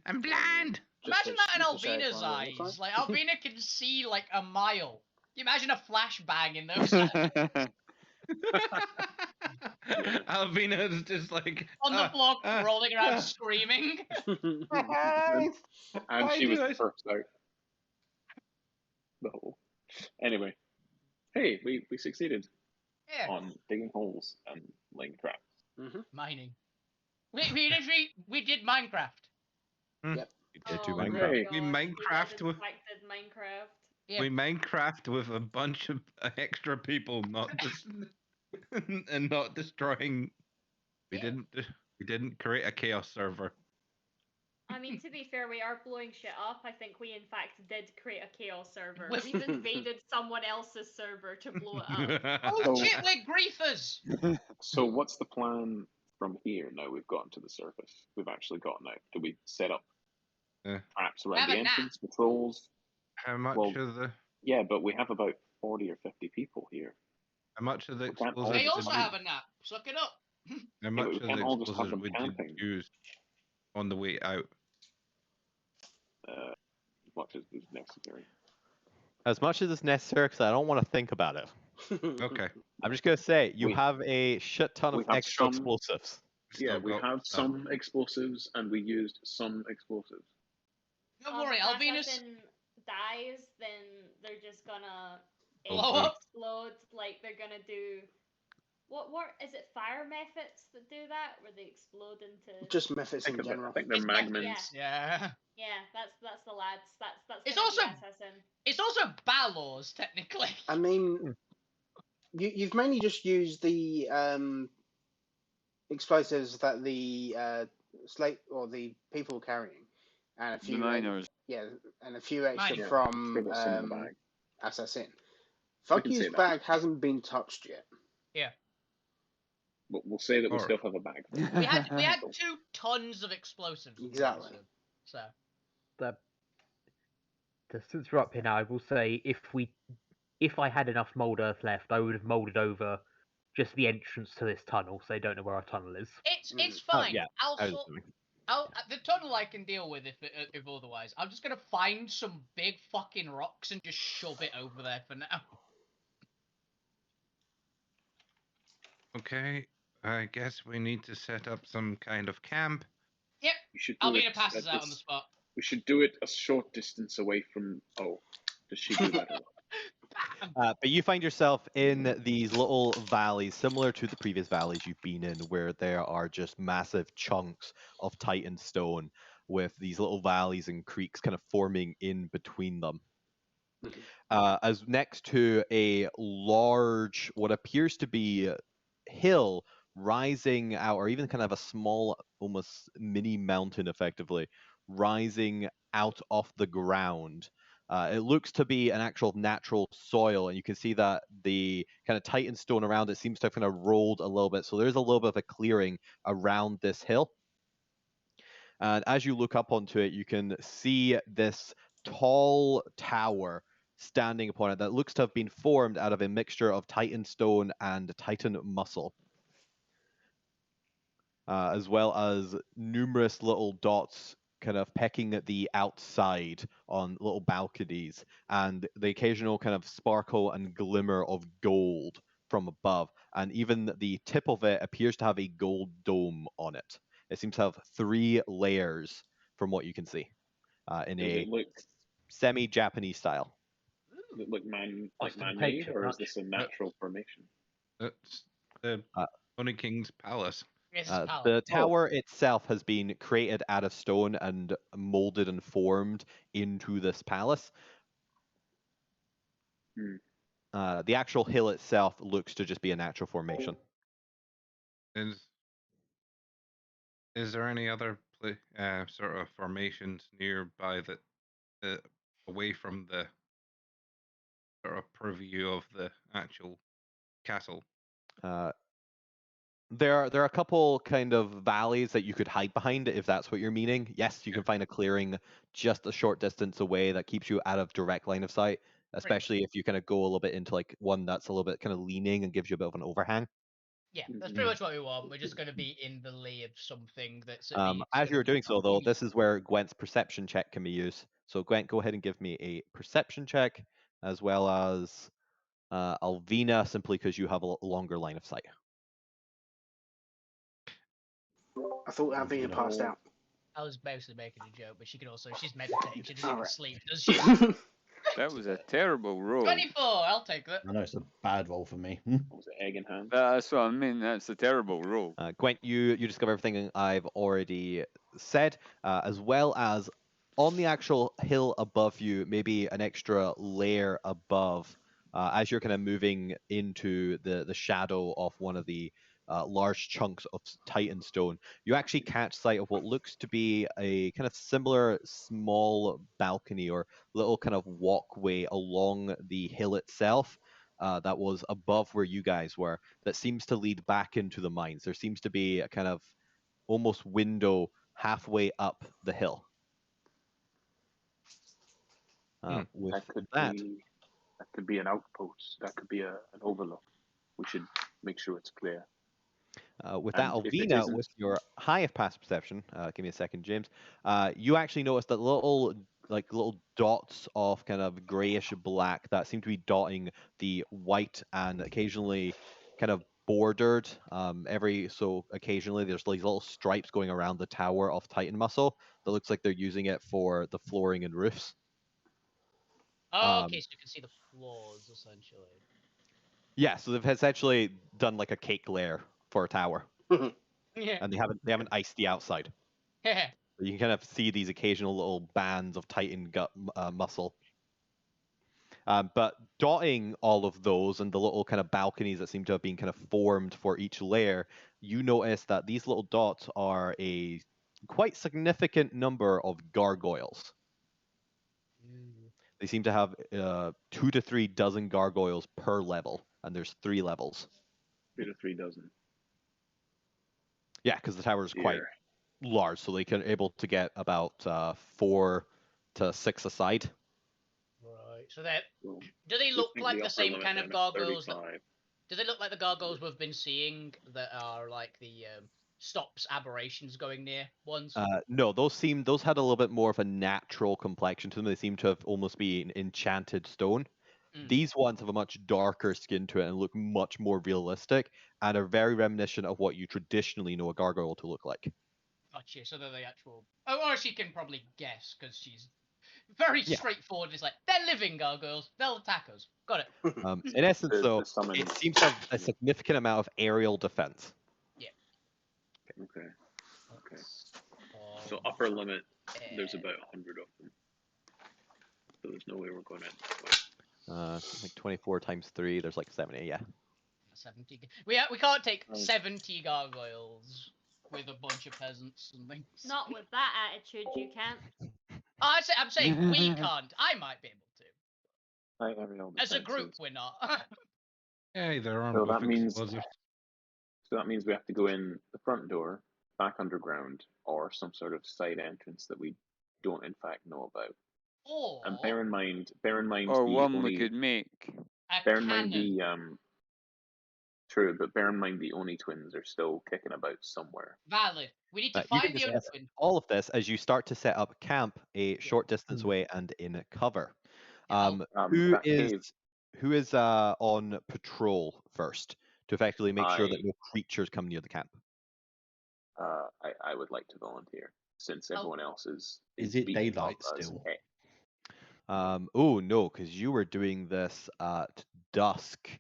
I'm blind. Imagine that in you can say it Alvina's one more eyes. time. Like, Alvina can see like a mile. Can you imagine a flashbang in those Alvina's just like on the block, ah. rolling around screaming? And Why she was do the I- first out. The hole. Anyway, hey, we succeeded Yeah. on digging holes and laying traps. Mining. We did Minecraft. You did do oh Minecraft. my Hooray. gosh, We you guys Minecraft in with- fact did Minecraft. Yeah. We Minecraft with a bunch of extra people, not just and not destroying. We Yeah. didn't create a chaos server. I mean, to be fair, we are blowing shit up. I think we in fact did create a chaos server. With- We've invaded someone else's server to blow it up. Oh So- shit, we're griefers! So what's the plan from here now we've gotten to the surface? We've actually gotten out. Do we set up Yeah. traps We around have the a nap. entrance, patrols? How much Well, of the Yeah, but we have about 40 or 50 people here. how much of the we can't all explosives? They just also did you- have a nap. Suck it up. How much we of the can't all just have explosives them would camping. you use on the way out? As much as is necessary. As much as it's necessary, because I don't want to think about it. Okay. I'm just gonna say you We- have a shit ton we of have extra some- explosives. Yeah, Still we got have stuff. some explosives and we used some explosives. Don't worry, If Alvina's. Assassin dies, then they're just gonna Blow up. explode. Like they're gonna do. What is it? Fire methods that do that, where they explode into. Just methods in I general. think they're It's magmins. Yeah. Yeah, that's the lads. That's. It's gonna be also- Assassin. It's also Balors, technically. I mean, you've mainly just used the explosives that the slate or the people carrying, and a The few miners. and a few extra Mining. from Still got some in the bag. Assassin. We can Fucky's say that. bag hasn't been touched yet. But we'll say that we Or- still have a bag. We had 2 tons of explosives. Exactly. So Since we're up here now, I will say if I had enough mold earth left, I would have molded over just the entrance to this tunnel, so they don't know where our tunnel is. it's Oh, fine. yeah, I'll I was sort. doing. The tunnel I can deal with if otherwise. I'm just gonna find some big fucking rocks and just shove it over there for now. Okay. I guess we need to set up some kind of camp. We should do Alvina it passes at out on the this- spot. We should do it a short distance away from. Oh, does she do that? But you find yourself in these little valleys, similar to the previous valleys you've been in, where there are just massive chunks of Titan stone with these little valleys and creeks kind of forming in between them. As next to a large, what appears to be hill rising out, or even kind of a small, almost mini mountain effectively, rising out of the ground. It looks to be an actual natural soil, and you can see that the kind of Titan stone around it seems to have kind of rolled a little bit. So there's a little bit of a clearing around this hill. And as you look up onto it, you can see this tall tower standing upon it that looks to have been formed out of a mixture of Titan stone and Titan muscle. as well as numerous little dots kind of pecking at the outside on little balconies, and the occasional kind of sparkle and glimmer of gold from above. And even the tip of it appears to have a gold dome on it. It seems to have 3 layers from what you can see in Does a it look semi-Japanese style. like man-made, picture, or is not- this a natural formation? It's the Bunny King's palace. Yes, it's a palace. The tower itself has been created out of stone and molded and formed into this palace. The actual hill itself looks to just be a natural formation. Is there any other sort of formations nearby that away from the sort of purview of the actual castle? There are a couple kind of valleys that you could hide behind if that's what you're meaning. Yes, you can find a clearing just a short distance away that keeps you out of direct line of sight, especially if you kind of go a little bit into like one that's a little bit kind of leaning and gives you a bit of an overhang. Yeah, that's pretty much what we want. We're just going to be in the lee of something that's at the As you're doing so, though, this is where Gwent's perception check can be used. So, Gwent, go ahead and give me a perception check, as well as Alvina, simply because you have a longer line of sight. I thought Alvina passed out. I was mostly making a joke, but she can also, she's meditating. She doesn't even sleep, does she? That was a terrible roll. 24, I'll take that. I know it's a bad roll for me. What was it, egg in hand? That's what I mean. That's a terrible roll. Gwent, you discover everything I've already said, as well as on the actual hill above you, maybe an extra layer above, as you're kind of moving into the shadow of one of the large chunks of Titan stone, you actually catch sight of what looks to be a kind of similar small balcony or little kind of walkway along the hill itself. That was above where you guys were, that seems to lead back into the mines. There seems to be a kind of almost window halfway up the hill. With that could be an outpost. That could be an overlook. We should make sure it's clear. With that, Alvina, with your highest passive perception, give me a second, James. You actually notice that little dots of kind of grayish black that seem to be dotting the white and occasionally kind of bordered. Every so occasionally, there's these little stripes going around the tower of Titan muscle that looks like they're using it for the flooring and roofs. Oh, okay, so you can see the floors essentially. Yeah, so they've essentially done like a cake layer for a tower. Yeah. And they haven't iced the outside. You can kind of see these occasional little bands of Titan gut muscle. But dotting all of those and the little kind of balconies that seem to have been kind of formed for each layer, you notice that these little dots are a quite significant number of gargoyles. They seem to have 2 to 3 dozen gargoyles per level, and there's 3 levels. 2 to 3 dozen. Yeah, because the tower is quite large, so they can able to get about 4 to 6 aside. Right. So do they look like the same kind of gargoyles? Do they look like the gargoyles we've been seeing that are like the stops aberrations going near ones? No, those had a little bit more of a natural complexion to them. They seem to have almost been enchanted stone. These ones have a much darker skin to it and look much more realistic and are very reminiscent of what you traditionally know a gargoyle to look like. Gotcha. So they're the actual. Oh, or she can probably guess because she's very straightforward. It's like they're living gargoyles. They'll attack us. Got it. In essence, though, it seems to have a significant amount of aerial defense. Yeah. Okay. So upper limit, there's about 100 of them. So there's no way we're going out. Like 24 times 3, there's like 70, yeah. 70. We can't take 70 gargoyles with a bunch of peasants and things. Not with that attitude, you can't. I'm saying we can't. I might be able to. As a group, we're not. Hey, there aren't. So that means we have to go in the front door, back underground, or some sort of side entrance that we don't in fact know about. And bear in mind, or one we could make. Bear in mind True, but bear in mind the Oni twins are still kicking about somewhere. Valid. We need to You can find the discuss Oni twin. all of this as you start to set up camp a short distance away and in cover. Who is on patrol first to effectively make sure that no creatures come near the camp? I would like to volunteer since everyone else is it beating daylight up as still? heck. Oh no, because you were doing this at dusk,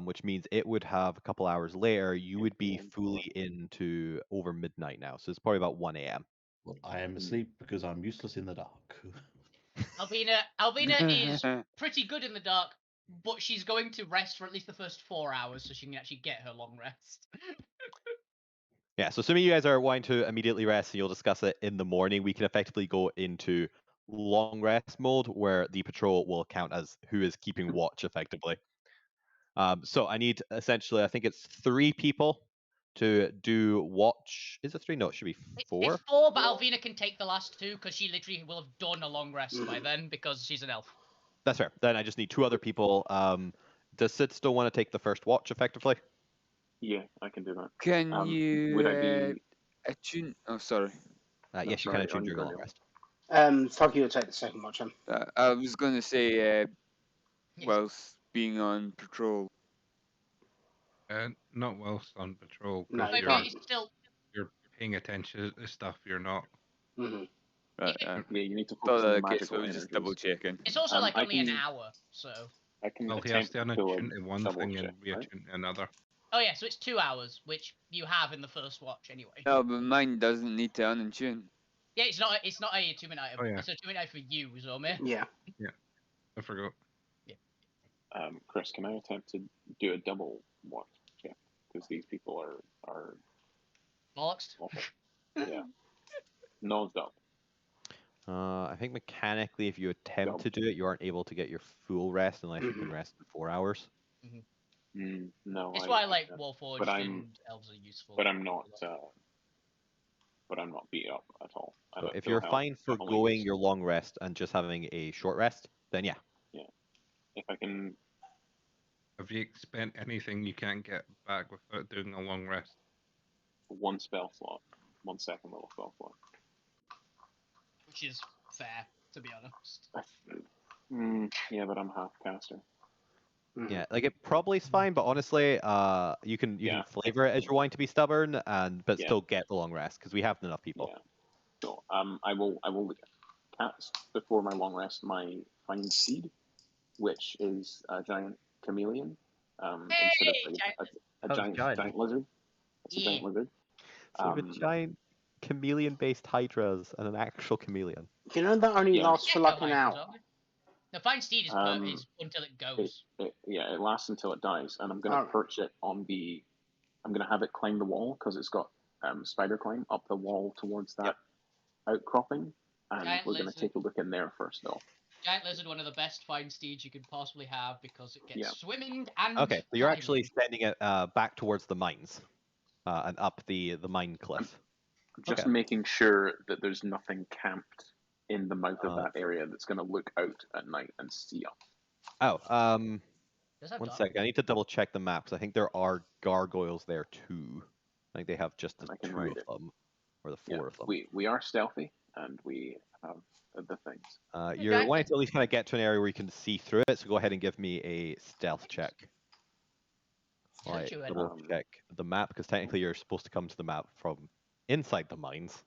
which means it would have a couple hours later. You would be fully into over midnight now, so it's probably about 1 a.m. Well, I am asleep because I'm useless in the dark. Albina is pretty good in the dark, but she's going to rest for at least the first 4 hours so she can actually get her long rest. Yeah, so assuming you guys are wanting to immediately rest and you'll discuss it in the morning, we can effectively go into long rest mode where the patrol will count as who is keeping watch effectively. So I need essentially, I think it's 3 people to do watch. Is it 3? No, it should be 4. It's 4, but Alvina can take the last 2 because she literally will have done a long rest by then because she's an elf. That's fair. Then I just need 2 other people. Does Sid still want to take the first watch effectively? Yeah, I can do that. Can you would I be... attune? Oh, sorry. Yes, you can attune during a long rest. Foggy will take the second watch then. I was going to say, whilst being on patrol. Not whilst on patrol. No, But you're You're paying attention to stuff. You're not. Mm-hmm. Right, Yeah, you need to focus on magical I was just double checking. It's also like only an hour, so. I can Well, he has attempt to to unattune to one double thing check, and reattune to another. Oh yeah, so it's 2 hours, which you have in the first watch anyway. No, but mine doesn't need to unattune. Yeah, it's not a 2-minute item. Oh, yeah. It's a 2-minute item for you, Zomir. Yeah. Yeah, I forgot. Yeah. Chris, can I attempt to do a double watch check? Because these people are Bollocks. awful. Yeah. Nosed up. I think mechanically, if you attempt to do it, you aren't able to get your full rest unless you can rest in 4 hours. No. It's why like Warforged and elves are useful. But I'm not. But I'm not beat up at all. So if you're fine for going your long rest and just having a short rest, then yeah. Yeah. If I can. Have you spent anything you can't get back without doing a long rest? 1 spell slot. 1 second level spell slot. Which is fair, to be honest. Yeah, but I'm half caster. Yeah, like it probably is fine, but honestly, you can flavor it as you're wanting to be stubborn but still get the long rest because we have enough people. Yeah. So I will cast before my long rest my find seed, which is a giant chameleon. Instead of a giant lizard. It's a giant lizard. So a giant chameleon-based hydras and an actual chameleon. You know that only lasts for like an hour. The Find Steed is until it goes. It lasts until it dies, and I'm going to perch it on the... I'm going to have it climb the wall, because it's got spider climb up the wall towards that outcropping, and we're going to take a look in there first, though. Giant lizard, one of the best Find Steeds you could possibly have, because it gets swimming and... Okay, so you're actually sending it back towards the mines, and up the mine cliff. Just making sure that there's nothing camped in the mouth of that area that's going to look out at night and see us. One second. I need to double check the map because I think there are gargoyles there too. I think they have just the 2 of them, or the 4 of them. We are stealthy, and we have the things. You're wanting to at least kind of get to an area where you can see through it, so go ahead and give me a stealth check. Right, double check the map, because technically you're supposed to come to the map from inside the mines.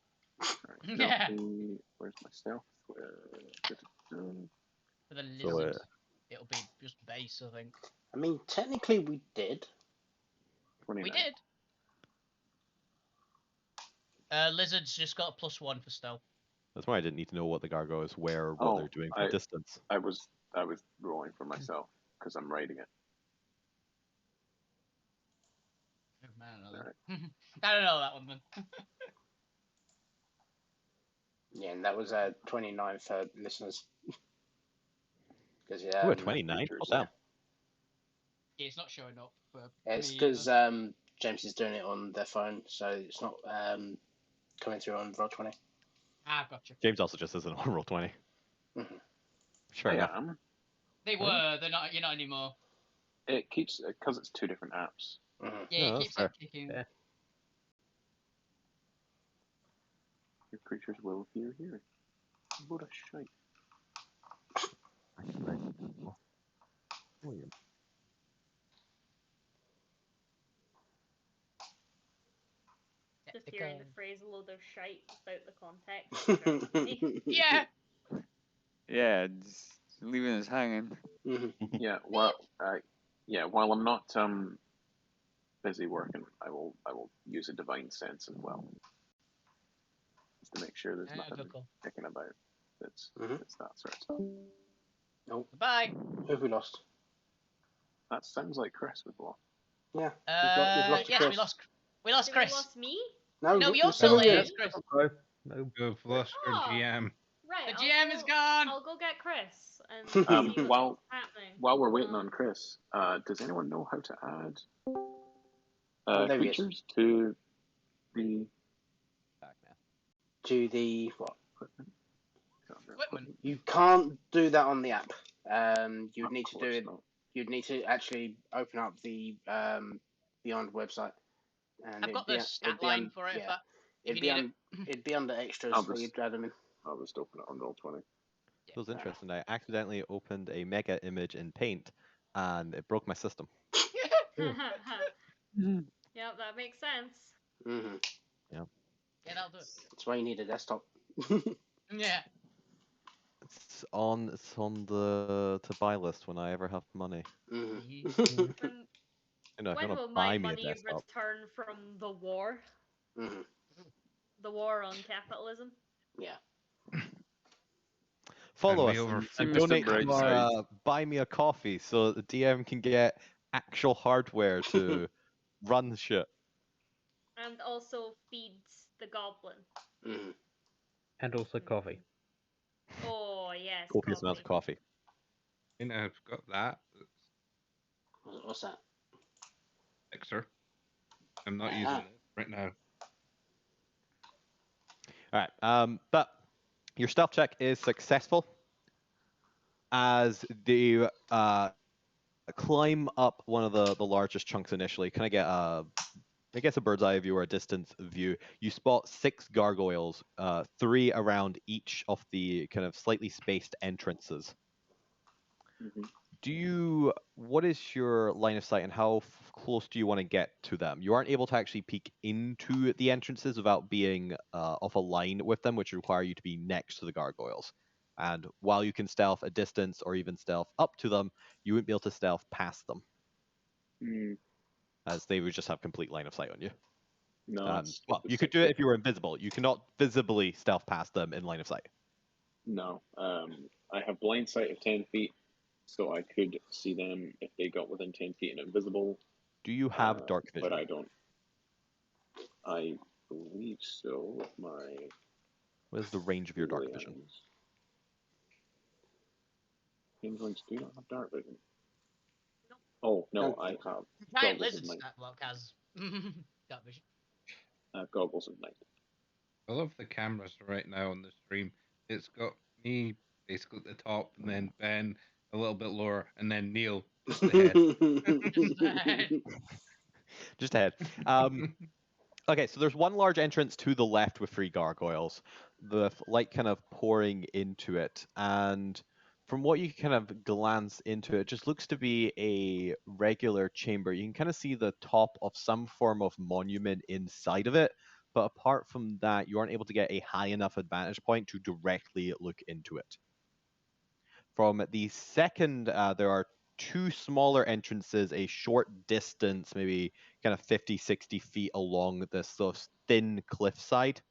Yeah. Where's my stealth? For the lizard, it'll be just base, I think. I mean, technically we did. 29. We did. Lizard's just got a +1 for stealth. That's why I didn't need to know what the gargoyles were or what they're doing from distance. I was rolling for myself because I'm writing it. I don't know that one then. Yeah, and that was 29 for listeners. Because Ooh, 29? What's that? Yeah, it's not showing up. It's because James is doing it on their phone, so it's not coming through on Roll20. Ah, gotcha. James also just isn't on Roll20. Sure, I yeah. am. They were. They're not. You're not anymore. It keeps because it's 2 different apps. Yeah, No, he that's keeps on fair. kicking. Yeah. Your creatures will fear hearing. What a shite. Just hearing the phrase "a load of shite" without the context is very funny. Yeah. Yeah, just leaving us hanging. Yeah, while I'm not busy working, I will use a divine sense as well, just to make sure there's nothing Cool. kicking about. It's that sort of stuff. Nope. Bye. Who have we lost? That sounds like Chris we've lost. Yeah. Yes, Chris. we lost Did Chris. we lost me? No, we also Seven lost minutes. Chris. No. You've lost your Oh. GM. Right. The GM is gone. I'll go get Chris and see what's While happening. we're waiting on Chris, does anyone know how to add There he is. creatures to the what? Equipment. You can't do that on the app. You'd Of need to do course it. not. You'd need to actually open up the Beyond website. And I've got the stat line for it. Yeah. If you need It'd be under extras where you'd add them in. I'll just open it on Roll20. It was interesting. I accidentally opened a mega image in Paint, and it broke my system. Yep, that makes sense. Mm-hmm. Yeah. Yeah, that'll do it. That's why you need a desktop. Yeah. It's on the to buy list when I ever have money. Mm-hmm. You know, if you When want will to my buy me a money desktop. return from the war? Mm-hmm. The war on capitalism? Yeah. Follow Send us me over and 50 donate to brightside. our Buy Me a Coffee so the DM can get actual hardware to run shit. And also feeds the goblin. Mm-hmm. And also coffee. Oh, yes. Copious amounts of coffee. You know, I've got that. What's that? Mixer. I'm not using it right now. Alright, but your stealth check is successful as they climb up one of the largest chunks initially. Kind of get I guess a bird's eye view or a distance view. You spot 6 gargoyles, 3 around each of the kind of slightly spaced entrances. What is your line of sight and how close do you want to get to them? You aren't able to actually peek into the entrances without being off a line with them, which require you to be next to the gargoyles. And while you can stealth a distance or even stealth up to them, you wouldn't be able to stealth past them. As they would just have complete line of sight on you. No. Well, you could do it if you were invisible. You cannot visibly stealth past them in line of sight. No. I have blind sight of 10 feet, so I could see them if they got within 10 feet and invisible. Do you have dark vision? But I don't. I believe so with my... What is the range of your dark vision? Changelings do not have dark vision. Oh, no, I have Giant goggles of lizards night. has dark vision. Goggles of night. I love the cameras right now on the stream. It's got me basically at the top, and then Ben a little bit lower, and then Neil just ahead. Just ahead. Okay, so there's one large entrance to the left with 3 gargoyles. The light kind of pouring into it, and from what you kind of glance into, it just looks to be a regular chamber. You can kind of see the top of some form of monument inside of it, but apart from that, you aren't able to get a high enough advantage point to directly look into it. From the second, there are 2 smaller entrances, a short distance, maybe kind of 50, 60 feet along this thin cliffside,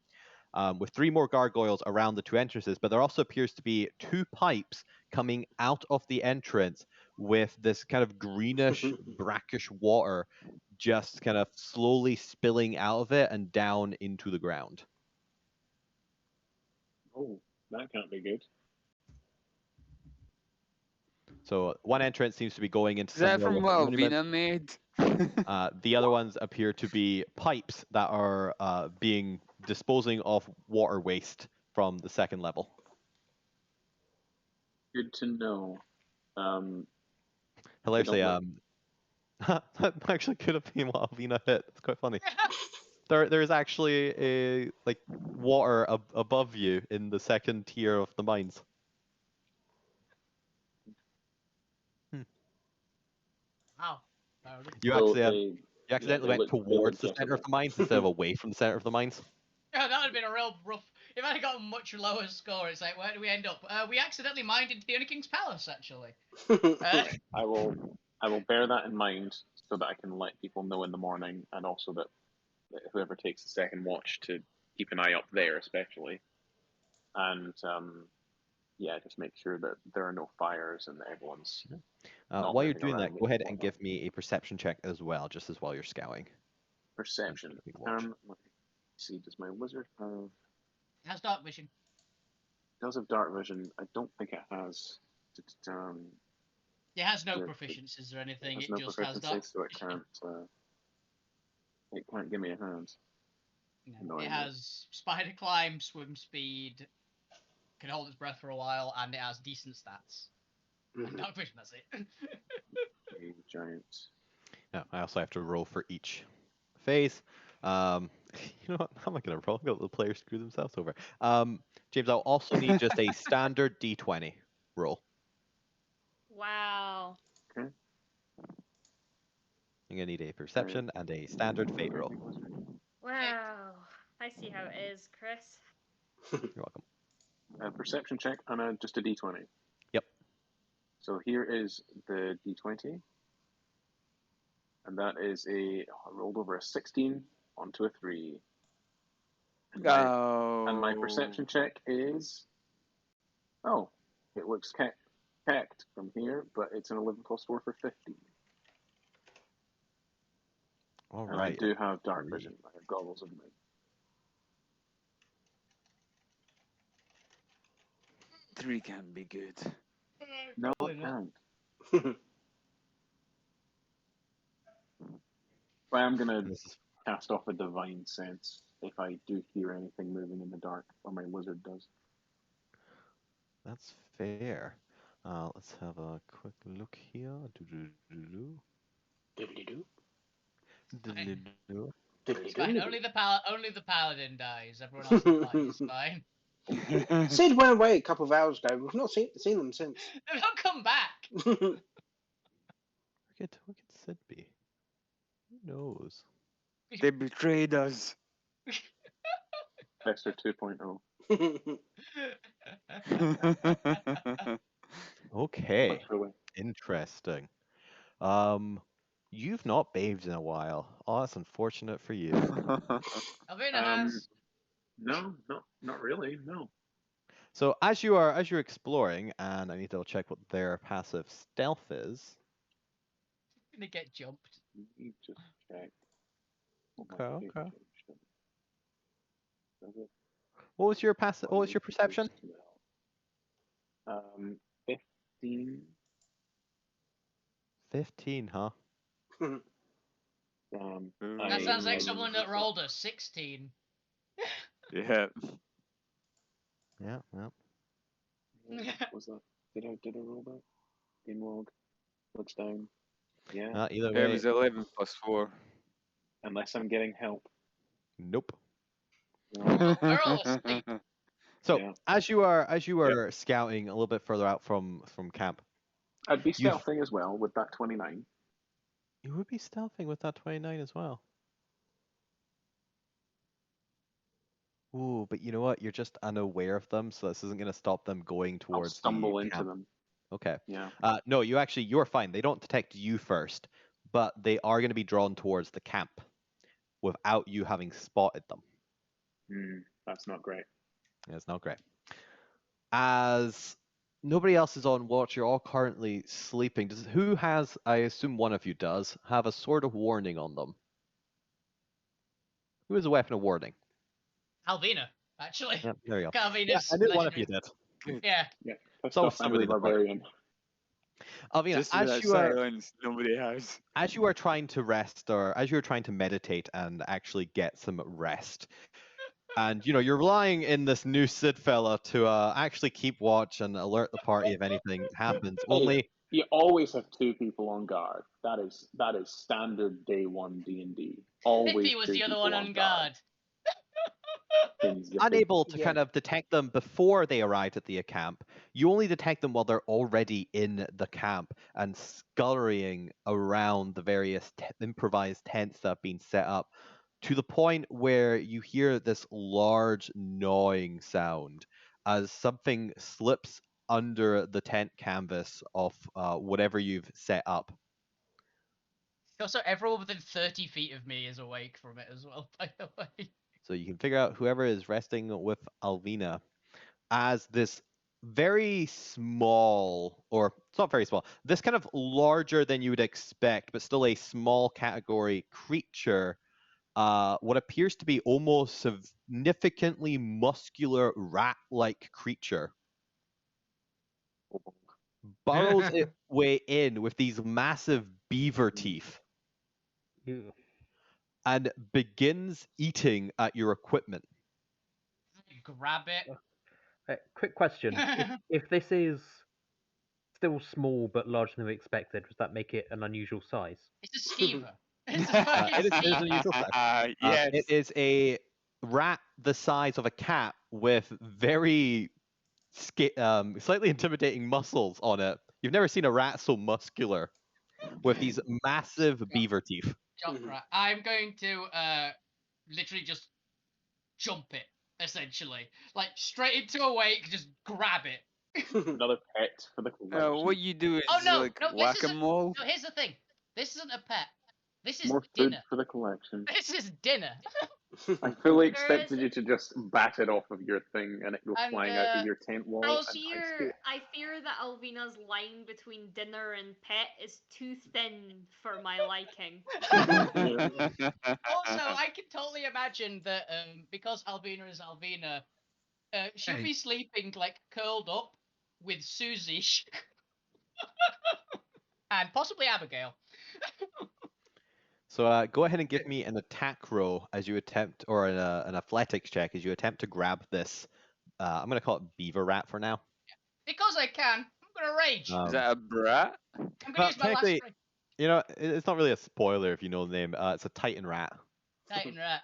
with 3 more gargoyles around the 2 entrances, but there also appears to be 2 pipes coming out of the entrance with this kind of greenish, brackish water just kind of slowly spilling out of it and down into the ground. Oh, that can't be good. So one entrance seems to be going into Is that somewhere from with a what monument. Alvina made? The other ones appear to be pipes that are being disposing of water waste from the second level. Good to know. Hilariously, That actually could have been what Alvina hit. It's quite funny. There's actually a water above you in the second tier of the mines. Wow. You So accidentally they went look towards the just center of okay. the mines instead of away from the center of the mines. Yeah, that would have been a real rough. If I had got a much lower score, it's like, where do we end up? We accidentally mined into the Only King's Palace, actually. I will bear that in mind so that I can let people know in the morning, and also that whoever takes the second watch to keep an eye up there, especially, and just make sure that there are no fires and that everyone's. While you're doing that, go ahead and give me a perception check as well, just as while you're scouting. Perception. Let me see. Does my wizard have? It has dark vision. It does have dark vision. I don't think it has. It has no proficiencies or anything. It just has dark. So it can't. It can't give me a hand. No, it has spider climb, swim speed, can hold its breath for a while, and it has decent stats. And dark vision. That's it. Giant. Yeah, I also have to roll for each phase. You know what? How am I going to roll? The players screw themselves over. James, I'll also need just a standard D20 roll. Wow. Okay. I'm going to need a perception and a standard fate roll. Wow. I see how it is, Chris. You're welcome. A perception check and just a D20. Yep. So here is the D20. And that is I rolled over a 16 onto a 3. And my perception check is... Oh, it looks cacked from here, but it's an 11 plus 4 for 15. All and right. I do have dark vision. I have goggles of night. 3 can be good. No, it can't. But I'm going to cast off a divine sense if I do hear anything moving in the dark, or my wizard does. That's fair. Let's have a quick look here. It's fine. Only the paladin dies. Everyone else in the party is fine. Sid went away a couple of hours ago. We've not seen them since. They've not come back. Where could Sid be? Who knows? They betrayed us. Dexter 2.0. Okay. Interesting. You've not bathed in a while. Oh, that's unfortunate for you. Alvina has. No, not really. No. So as you're exploring, and I need to check what their passive stealth is. Gonna get jumped. You just check. Okay. What was your passive? What was your perception? 15. 15, huh? That sounds like someone that rolled a 16. Yeah. Yeah. Was that? Did I roll that? Game log. Looks down. Yeah. Either way. It was 11 plus 4. Unless I'm getting help. Nope. No. So Yeah. as you are scouting a little bit further out from camp, I'd be stealthing as well with that 29. You would be stealthing with that 29 as well. Ooh, but you know what? You're just unaware of them, so this isn't going to stop them going towards I'll stumble the into camp. them. Okay. Yeah. No, you're fine. They don't detect you first, but they are going to be drawn towards the camp without you having spotted them. That's not great. Yeah, it's not great. As nobody else is on watch, you're all currently sleeping. Who has, I assume one of you does, have a sword of warning on them? Who has a weapon of warning? Alvina, actually. Yeah, there you go. Alvina's I knew one of legendary. you did. Yeah. That's So somebody barbarian. Alvina, Just as silence, nobody has. As you are trying to rest, or as you're trying to meditate and actually get some rest, and you're relying in this new Sid fella to actually keep watch and alert the party if anything happens. Only You always have 2 people on guard. That is standard day 1 D&D. Always Lippy was 2 the other people one on guard. Things get Unable to Yeah. kind of detect them before they arrived at the camp, you only detect them while they're already in the camp and scurrying around the various improvised tents that have been set up, to the point where you hear this large gnawing sound as something slips under the tent canvas of whatever you've set up. Also, everyone within 30 feet of me is awake from it as well, by the way. So you can figure out whoever is resting with Alvina as this very small, or it's not very small, this kind of larger than you would expect, but still a small category creature, what appears to be almost significantly muscular rat-like creature, burrows its way in with these massive beaver teeth Ew. and begins eating at your equipment. Grab it. Quick question: if this is still small but larger than we expected, does that make it an unusual size? It's a skeever. It's a It fucking is an skeever. unusual size. Yes. It is a rat the size of a cat with very slightly intimidating muscles on it. You've never seen a rat so muscular with these massive beaver teeth. Jump rat. I'm going to literally just jump it, essentially. Like, straight into a wake, just grab it. Another pet for the collection. What you do is Oh, no, like no, this whack-a-mole. No, here's the thing. This isn't a pet. This is More food dinner. for the collection. This is dinner. I fully There expected is- you to just bat it off of your thing and it go And, flying out of your tent wall. Girls and here, I fear that Alvina's line between dinner and pet is too thin for my liking. Also, I can totally imagine that because Alvina is Alvina, she'll Hey. be sleeping like curled up with Susie and possibly Abigail. So go ahead and give me an attack roll as you attempt, or an athletics check as you attempt to grab this. I'm going to call it beaver rat for now. Because I can, I'm gonna rage. Um, Is that a brat? I'm gonna well, use my last technically- rage. You know, it's not really a spoiler if you know the name. It's a titan rat. Titan rat.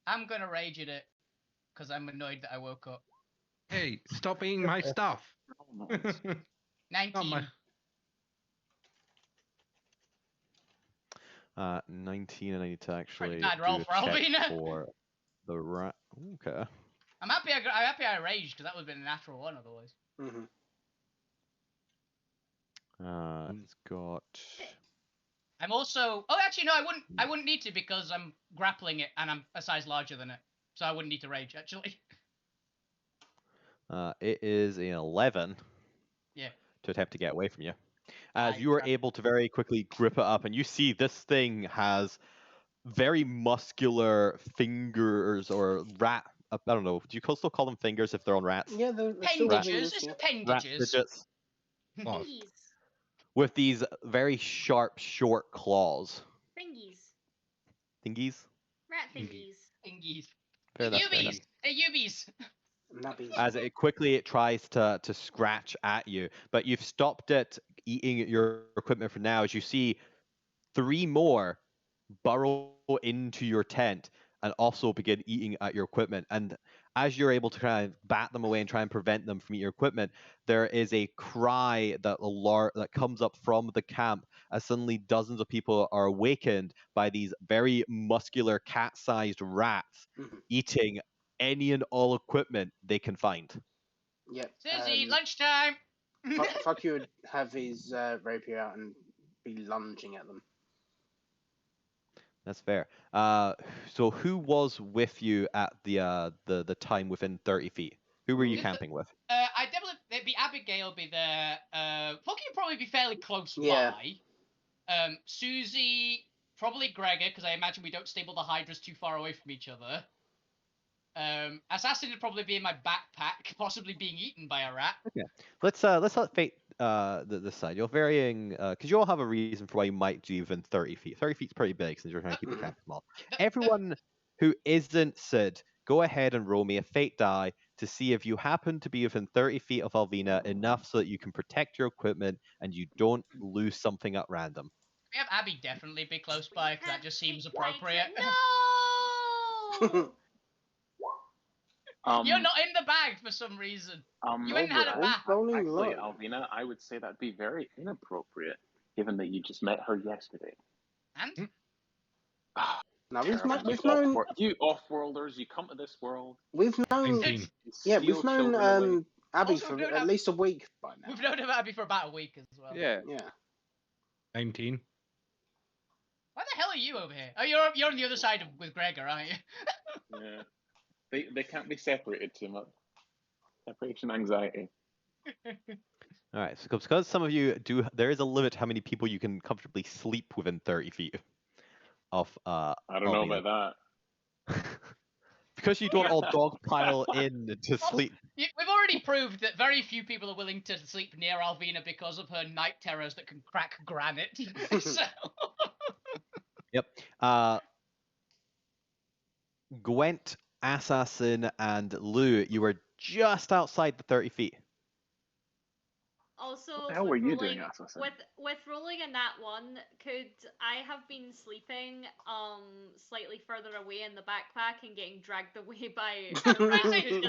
I'm gonna rage at it because I'm annoyed that I woke up. Hey, stop eating my stuff. 19. 19, and I need to actually bad do roll a for check Alvina. for the rat. Okay. I'm happy I raged because that would have been a natural one otherwise. It's got. I'm also. Oh, actually, no. I wouldn't need to because I'm grappling it and I'm a size larger than it, so I wouldn't need to rage actually. It is an 11. Yeah. To attempt to get away from you, as I you are grab- able to very quickly grip it up, and you see this thing has very muscular fingers, or rat. I don't know. Do you still call them fingers if they're on rats? Yeah, they're still Appendages. fingers, It's yeah. Rat appendages. digits What? Thingies. with these very sharp, short claws. Thingies. Thingies. Rat thingies. Thingies. Fair enough, fair enough. Yubies. The yubies. Nubbies. As it quickly tries to scratch at you, but you've stopped it eating your equipment for now, as you see 3 more burrow into your tent and also begin eating at your equipment. And as you're able to kind of bat them away and try and prevent them from eating your equipment, there is a cry that comes up from the camp as suddenly dozens of people are awakened by these very muscular cat-sized rats eating any and all equipment they can find. Yep. Susie, lunchtime. Fuck you would have his rapier out and be lunging at them. That's fair. So who was with you at the time within 30 feet? Who were you Who's camping with? I definitely it'd be Abigail be there. Fucky would probably be fairly close Yeah. by. Susie, probably Gregor, because I imagine we don't stable the hydras too far away from each other. Assassin would probably be in my backpack, possibly being eaten by a rat. Okay. Let's let fate this side. You're varying because you all have a reason for why you might do even 30 feet. 30 feet's pretty big since you're trying to keep the camp small. Everyone who isn't Sid, go ahead and roll me a fate die to see if you happen to be within 30 feet of Alvina enough so that you can protect your equipment and you don't lose something at random. We have Abby definitely be close by, because that just seems appropriate. No! You're not in the bag for some reason. You ain't had a Overall, bath. actually, Alvina, I would say that'd be very inappropriate, given that you just met her yesterday. And? Now You off-worlders, you come to this world. We've known 19. we've known Abby Also, for don't at have- least a week by now. We've known about Abby for about a week as well. Yeah. Yeah. 19. Why the hell are you over here? Oh, you're on the other side with Gregor, aren't you? Yeah. They can't be separated too much. Separation anxiety. All right, so because some of you do, there is a limit to how many people you can comfortably sleep within 30 feet of. I don't know about that. Because you don't all dogpile in to sleep. We've already proved that very few people are willing to sleep near Alvina because of her night terrors that can crack granite. So... Yep. Gwent, Assassin, and Lou, you were just outside the 30 feet. Also, What the hell were you doing, Assassin? with rolling in that one, could I have been sleeping slightly further away in the backpack and getting dragged away by a rat who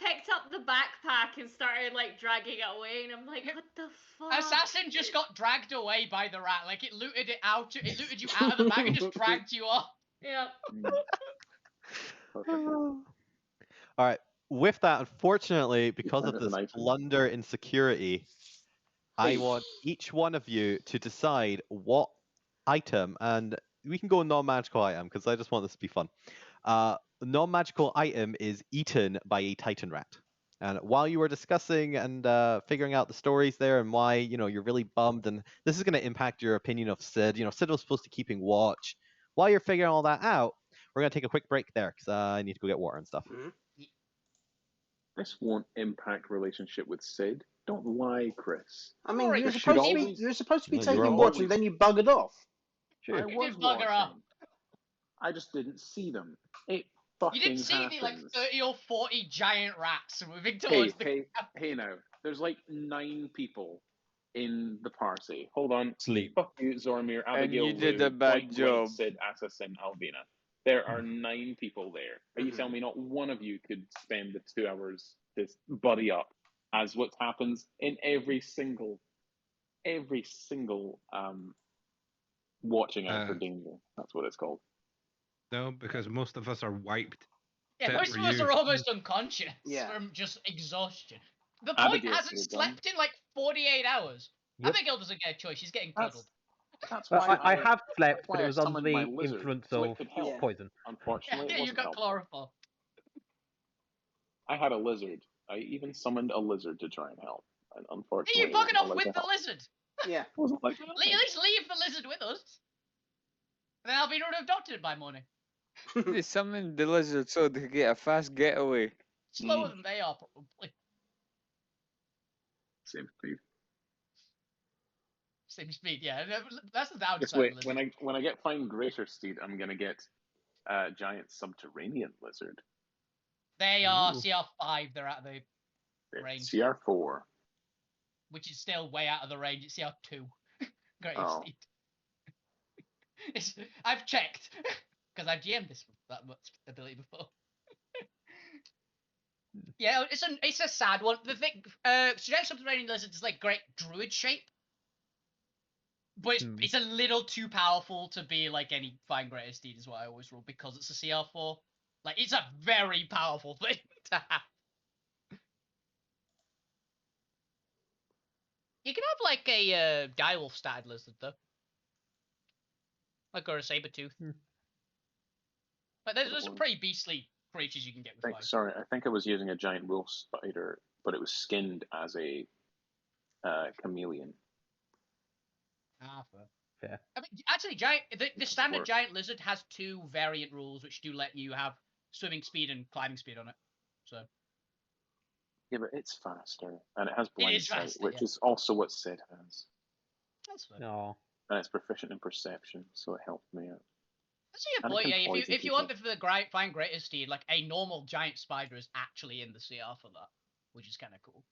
picked up the backpack and started like dragging it away, and I'm like, what the fuck? Assassin just got dragged away by the rat, like it looted you out of the bag and just dragged you off. Yeah. All right. With that, unfortunately, because of this blunder in security, I want each one of you to decide what item, and we can go non-magical item because I just want this to be fun. Non-magical item is eaten by a Titan rat. And while you were discussing and figuring out the stories there and why you're really bummed, and this is going to impact your opinion of Sid. Sid was supposed to keeping watch. While you're figuring all that out, we're going to take a quick break there because I need to go get water and stuff. This won't impact relationship with Sid. Don't lie, Chris. I mean, you're supposed to be taking watch and then you buggered off. Sure. I was bugger off. I just didn't see them. It You didn't see the like 30 or 40 giant rats moving towards the Hey now. There's like 9 people in the party. Hold on. Sleep. Fuck you, Zormir, Abigail, And you did Lou, a bad Boyd, job. Sid, Assassin, Alvina. There are 9 people there. Are you telling me not one of you could spend the 2 hours to buddy up, as what happens in every single watching out for danger? That's what it's called. No, because most of us are wiped. Yeah, most of us are almost unconscious from just exhaustion. The point hasn't slept in like 48 hours. Yep. Abigail doesn't get a choice. She's getting cuddled. That's Well, why I have slept, but why it I was under summoned the my lizard, influence so of it could help. poison. Unfortunately, Yeah, it you wasn't got helpful. chlorophyll. I had a lizard. I even summoned a lizard to try and help. And unfortunately, Hey, you bugging it off wasn't with allowed the to help. lizard. Yeah. It wasn't like At least leave the lizard with us. Then I'll be adopted by morning. They summoned the lizard so they could get a fast getaway. Slower than they are, probably. Same speed. Same speed, yeah. That's the downside. Just wait. When I get fine greater steed, I'm gonna get a giant subterranean lizard. They are CR5. They're out of the range. CR4. Which is still way out of the range. It's CR2. Greater steed. I've checked because I've GM'd this that much ability before. Yeah, it's a sad one. The thing, giant subterranean lizard is like great druid shape. But it's a little too powerful to be like any fine greater steed is what I always rule because it's a CR4. Like it's a very powerful thing to have. You can have like a direwolf stag lizard though. Like or a saber tooth. But there's some pretty beastly creatures you can get with fire. Sorry, I think I was using a giant wolf spider, but it was skinned as a chameleon. Ah, fair. I mean, actually, the standard giant lizard has 2 variant rules which do let you have swimming speed and climbing speed on it. So. Yeah, but it's faster, and it has It blind is sight, faster, which yeah. is also what Sid has. That's fair. No. And it's proficient in perception, so it helped me out. That's a good And it point. can Yeah, poison if you want people. the find greater steed, like a normal giant spider is actually in the CR for that, which is kind of cool.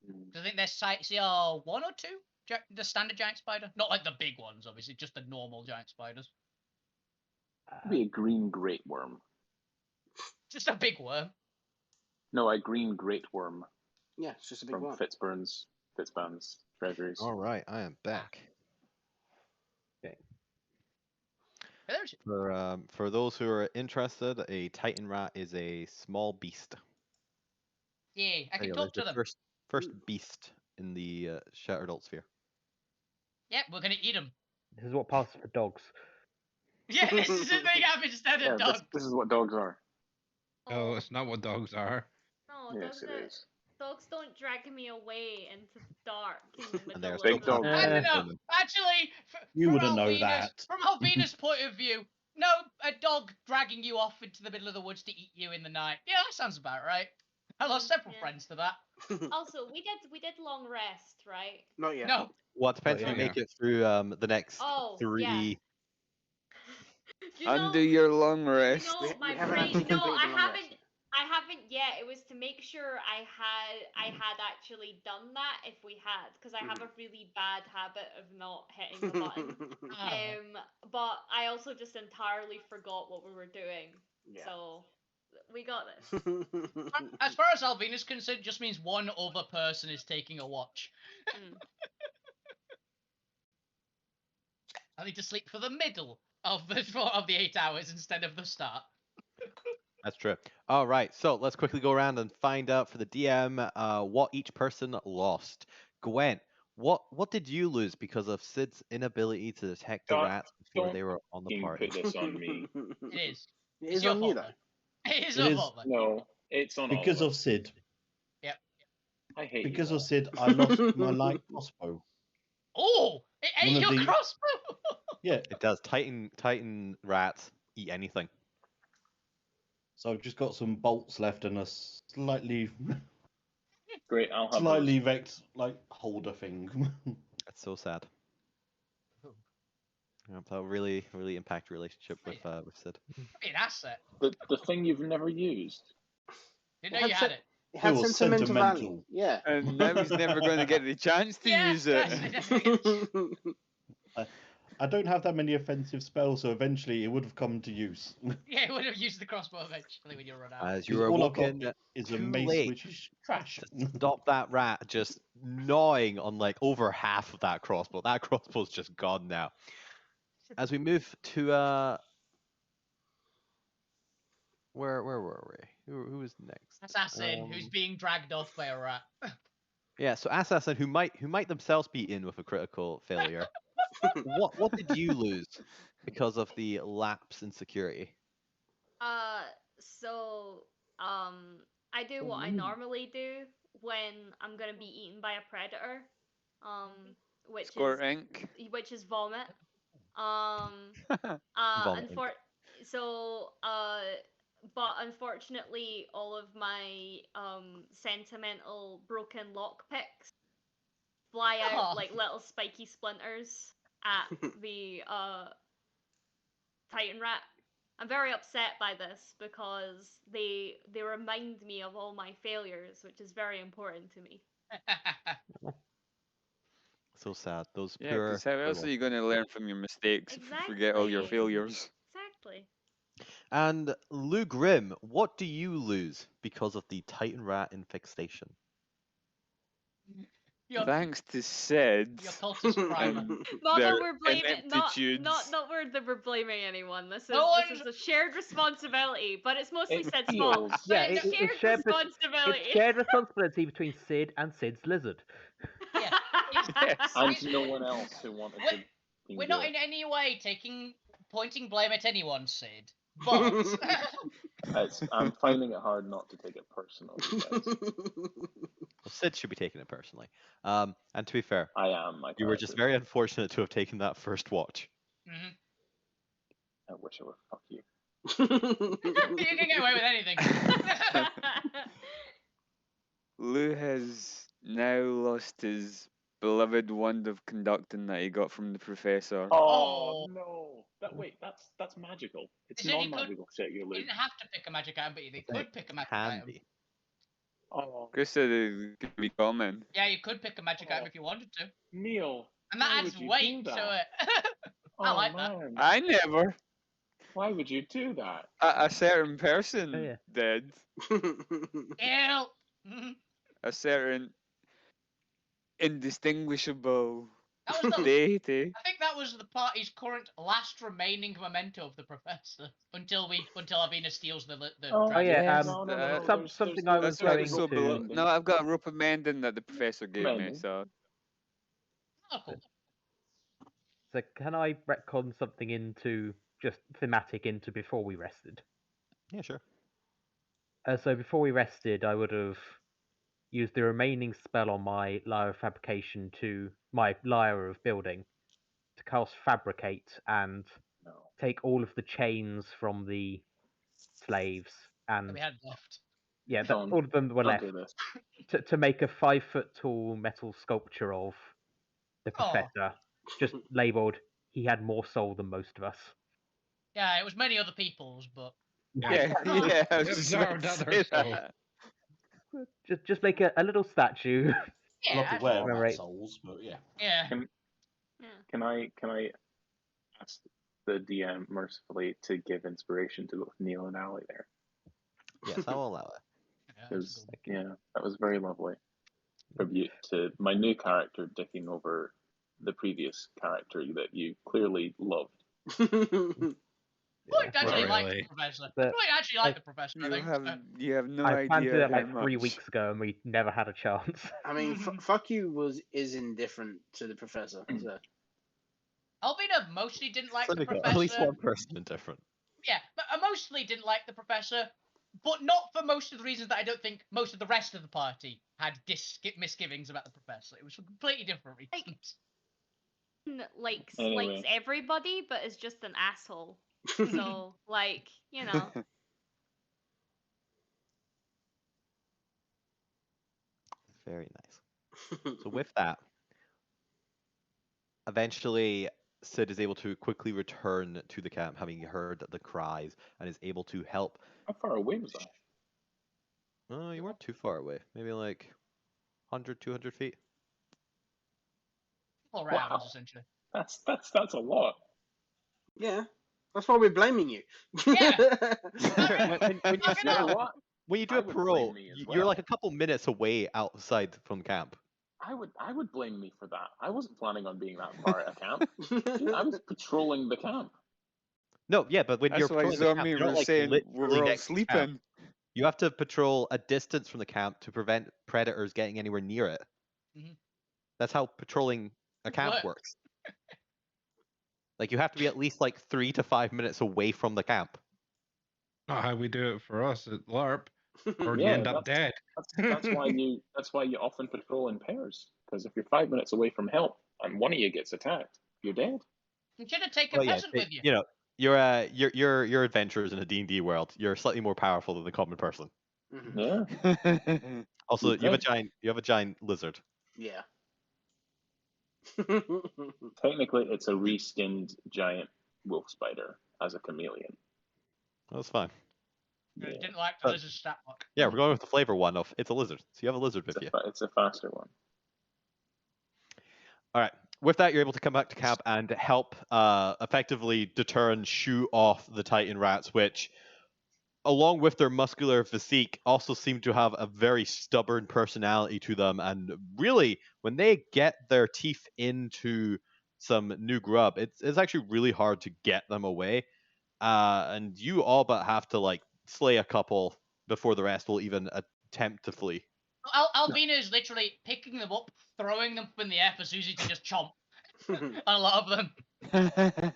Mm. 'Cause I think there's CR 1 or 2, the standard giant spider, not like the big ones, obviously, just the normal giant spiders. Could be a green great worm. Just a big worm. No, a green great worm Yeah, it's just a big from one. Fitzburn's Treasuries. All right, I am back. There's For those who are interested, a Titan rat is a small beast. yeah, I can Yeah, talk the to them. first beast in the Shattered Alt Sphere. Yeah, we're gonna eat them. This is what passes for dogs. Yeah, this is a big average standard dog. This is what dogs are. Oh, it's not what dogs are. No, Yes, it is. dogs don't drag me away into the dark in the middle there's of big the dog. I don't night. know. Actually, You from wouldn't know Alvina's, that. From Alvina's point of view, no, a dog dragging you off into the middle of the woods to eat you in the night. Yeah, that sounds about right. I lost several Yeah. friends to that. Also, we did long rest, right? Not yet. No. Well, it depends if yeah. you make it through the next Oh, three. yeah. You Undo your long rest. You know, We my haven't brain. actually No, completed I the long haven't. rest. I haven't yet. It was to make sure I had actually done that if we had, because I have a really bad habit of not hitting the button. But I also just entirely forgot what we were doing. Yeah. So we got this. As far as Alvina's concerned, it just means one other person is taking a watch. I need to sleep for the middle of the 8 hours instead of the start. That's true. All right, so let's quickly go around and find out for the DM what each person lost. Gwen, what did you lose because of Sid's inability to detect the rats before they were on the You party? put this on me. It is. It It's is your on you, fault, though. It is It your is. fault, though. No, it's on Because all of Sid. Yep. I hate Because you of all. Sid, I lost my light crossbow. Oh, it ate One of your the- crossbow. Yeah, It does. Titan rats eat anything. so I've just got some bolts left and a slightly Great, I'll have slightly wrecked like holder thing. That's so sad. Yep, that will really impact your relationship with Sid. Be an asset. those. The thing you've never used. Didn't know you had it. It had It was sentimental value. sentimental. Yeah. And now he's never going to get the chance to use it. I don't have that many offensive spells, so eventually it would have come to use. Yeah, it would have used the crossbow eventually when you run out. As you Because were all I've got walking is a too mace, late which is trash. to stop that rat just gnawing on like over half of that crossbow. That crossbow's just gone now. As we move to where were we? Who was next? Assassin who's being dragged off by a rat. Yeah, so Assassin who might themselves be in with a critical failure. what did you lose because of the lapse in security? So I do what I normally do when I'm gonna be eaten by a predator. Which Squirt ink. which is vomit. Vomiting. But unfortunately, all of my sentimental broken lockpicks fly out like little spiky splinters at the Titan rat. I'm very upset by this because they remind me of all my failures, which is very important to me. So sad. Those Yeah, poor. because how else are you going to learn from your mistakes if you forget all your Exactly. failures? Exactly. And Lou Grimm, what do you lose because of the Titan rat infestation? Thanks to Sid. Your cultist primer. Not their that we're blaming, not ineptitudes. that we're blaming anyone. This is No this is a shared responsibility, but it's mostly It Sid's feels- fault. Yeah, But it's it's shared shared responsibility. It's shared responsibility between Sid and Sid's lizard. Yeah. Yes. And no one else who wanted to. We're not in any way pointing blame at anyone, Sid. But I'm finding it hard not to take it personally. Guys. Well, Sid should be taking it personally. And to be fair, I am. My you were just character. very unfortunate to have taken that first watch. Mhm. I wish I were. Fuck you. You can get away with anything. Lou has now lost his beloved wand of conducting that he got from the professor. Oh no! Wait, that's magical. It's He said he could- non-magical shit, you You Luke. didn't have to pick a magic item, but they could pick a magic Can item. be. Oh, Chris said it could be common. Yeah, you could pick a magic item if you wanted to. Neil. And that why adds would you weight do to that? it. I like that. Man. I never. Why would you do that? A certain person Oh, yeah. did. Ew. A certain indistinguishable That was the. deity. I think that was the party's current last remaining memento of the professor until Alvina steals the Oh, Oh yeah, Yes, no, something I was That's why going it's so to. No, I've got a rope of mending that the professor gave me, Mending? so Oh, cool. So can I retcon something into just thematic into before we rested? Yeah, sure. So before we rested, I would have used the remaining spell on my Lyre of Fabrication to my Lyre of Building to cast Fabricate and No. take all of the chains from the slaves That and we had left. yeah, Don't- all of them that were Don't left do this. to make a 5-foot tall metal sculpture of the Oh. professor, just labelled "He had more soul than most of us." Yeah, it was many other people's, but yeah, yeah. I was We've just about served to others, say so- that. Just make a little statue. yeah, Not that's- aware Right. about souls, but yeah. yeah. Can I ask the DM mercifully to give inspiration to both Neil and Ali there? Yes, I will allow it. Yeah, that's Because cool. yeah, that was very lovely. Tribute to my new character dicking over the previous character that you clearly loved. Floyd actually liked Really? the professor. But- Floyd actually liked the professor. I You think. have no I planned to do idea that how like 3 much. weeks ago, and we never had a chance. I mean, fuck you is indifferent to the professor. So. Alvina mostly didn't like So the we got professor. at least one person indifferent. Yeah, but I mostly didn't like the professor, but not for most of the reasons that I don't think most of the rest of the party had misgivings about the professor. It was for completely different reasons. Likes Anyway. everybody, but is just an asshole. So, like, you know. Very nice. So with that, eventually Sid is able to quickly return to the camp, having heard the cries, and is able to help. How far away was I? Oh, you weren't too far away. Maybe like 100, 200 feet. All rounds, Wow. essentially. That's a lot. Yeah, that's why we're blaming you. Yeah. When Fucking you, hell. What? when you do I a would parole, blame me as you're well. like a couple minutes away outside from camp. I would blame me for that. I wasn't planning on being that far at a camp. I was patrolling the camp. No, yeah, but when you're That's why patrolling the camp, Zombie you're not, was like, saying literally we're all next to the camp. sleeping. You have to patrol a distance from the camp to prevent predators getting anywhere near it. Mhm. That's how patrolling a camp What? works. Like you have to be at least like 3 to 5 minutes away from the camp. Not how we do it for us at LARP, or you Yeah, end up dead. That's why you often patrol in pairs. Because if you're 5 minutes away from help and one of you gets attacked, you're dead. You should have taken Well, yeah, peasant with you. you know, you're adventurers in a D&D world. You're slightly more powerful than the common person. Mhm. Yeah. Also, you Okay. have a giant lizard. Yeah. Technically, it's a reskinned giant wolf spider as a chameleon. That's fine. I Yeah. didn't like the lizard stat block. Yeah, we're going with the flavor one of it's a lizard. So you have a lizard with you. It's a faster one. All right. With that, you're able to come back to camp and help effectively deter and shoo off the Titan rats, which, along with their muscular physique, also seem to have a very stubborn personality to them. And really, when they get their teeth into some new grub, it's actually really hard to get them away. And you all but have to like slay a couple before the rest will even attempt to flee. Alvina is literally picking them up, throwing them up in the air for Susie to just chomp on a lot of them.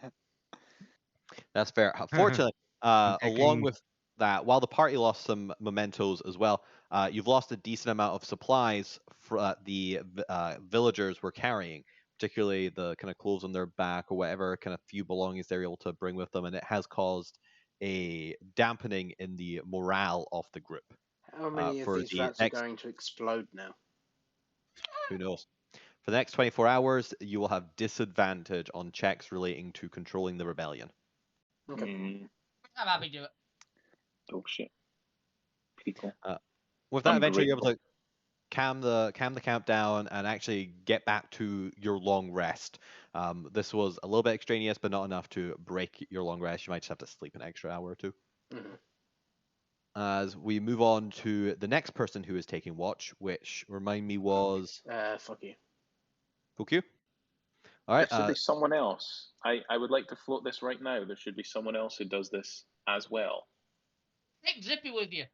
That's fair. Fortunately, along Kicking. with that, while the party lost some mementos as well, you've lost a decent amount of supplies the villagers were carrying, particularly the kind of clothes on their back or whatever kind of few belongings they're able to bring with them, and it has caused a dampening in the morale of the group. How many of for these the rats are next- going to explode now? Who knows? For the next 24 hours, you will have disadvantage on checks relating to controlling the rebellion. Okay. I'm happy to do it. Oh shit. People. With that, eventually you're able Ungrateful. to calm the camp down and actually get back to your long rest. This was a little bit extraneous, but not enough to break your long rest. You might just have to sleep an extra hour or two. Mhm. As we move on to the next person who is taking watch, which remind me was Fuck you. Fuku. All right. There should be someone else. I would like to float this right now. There should be someone else who does this as well. Take Zippy with you.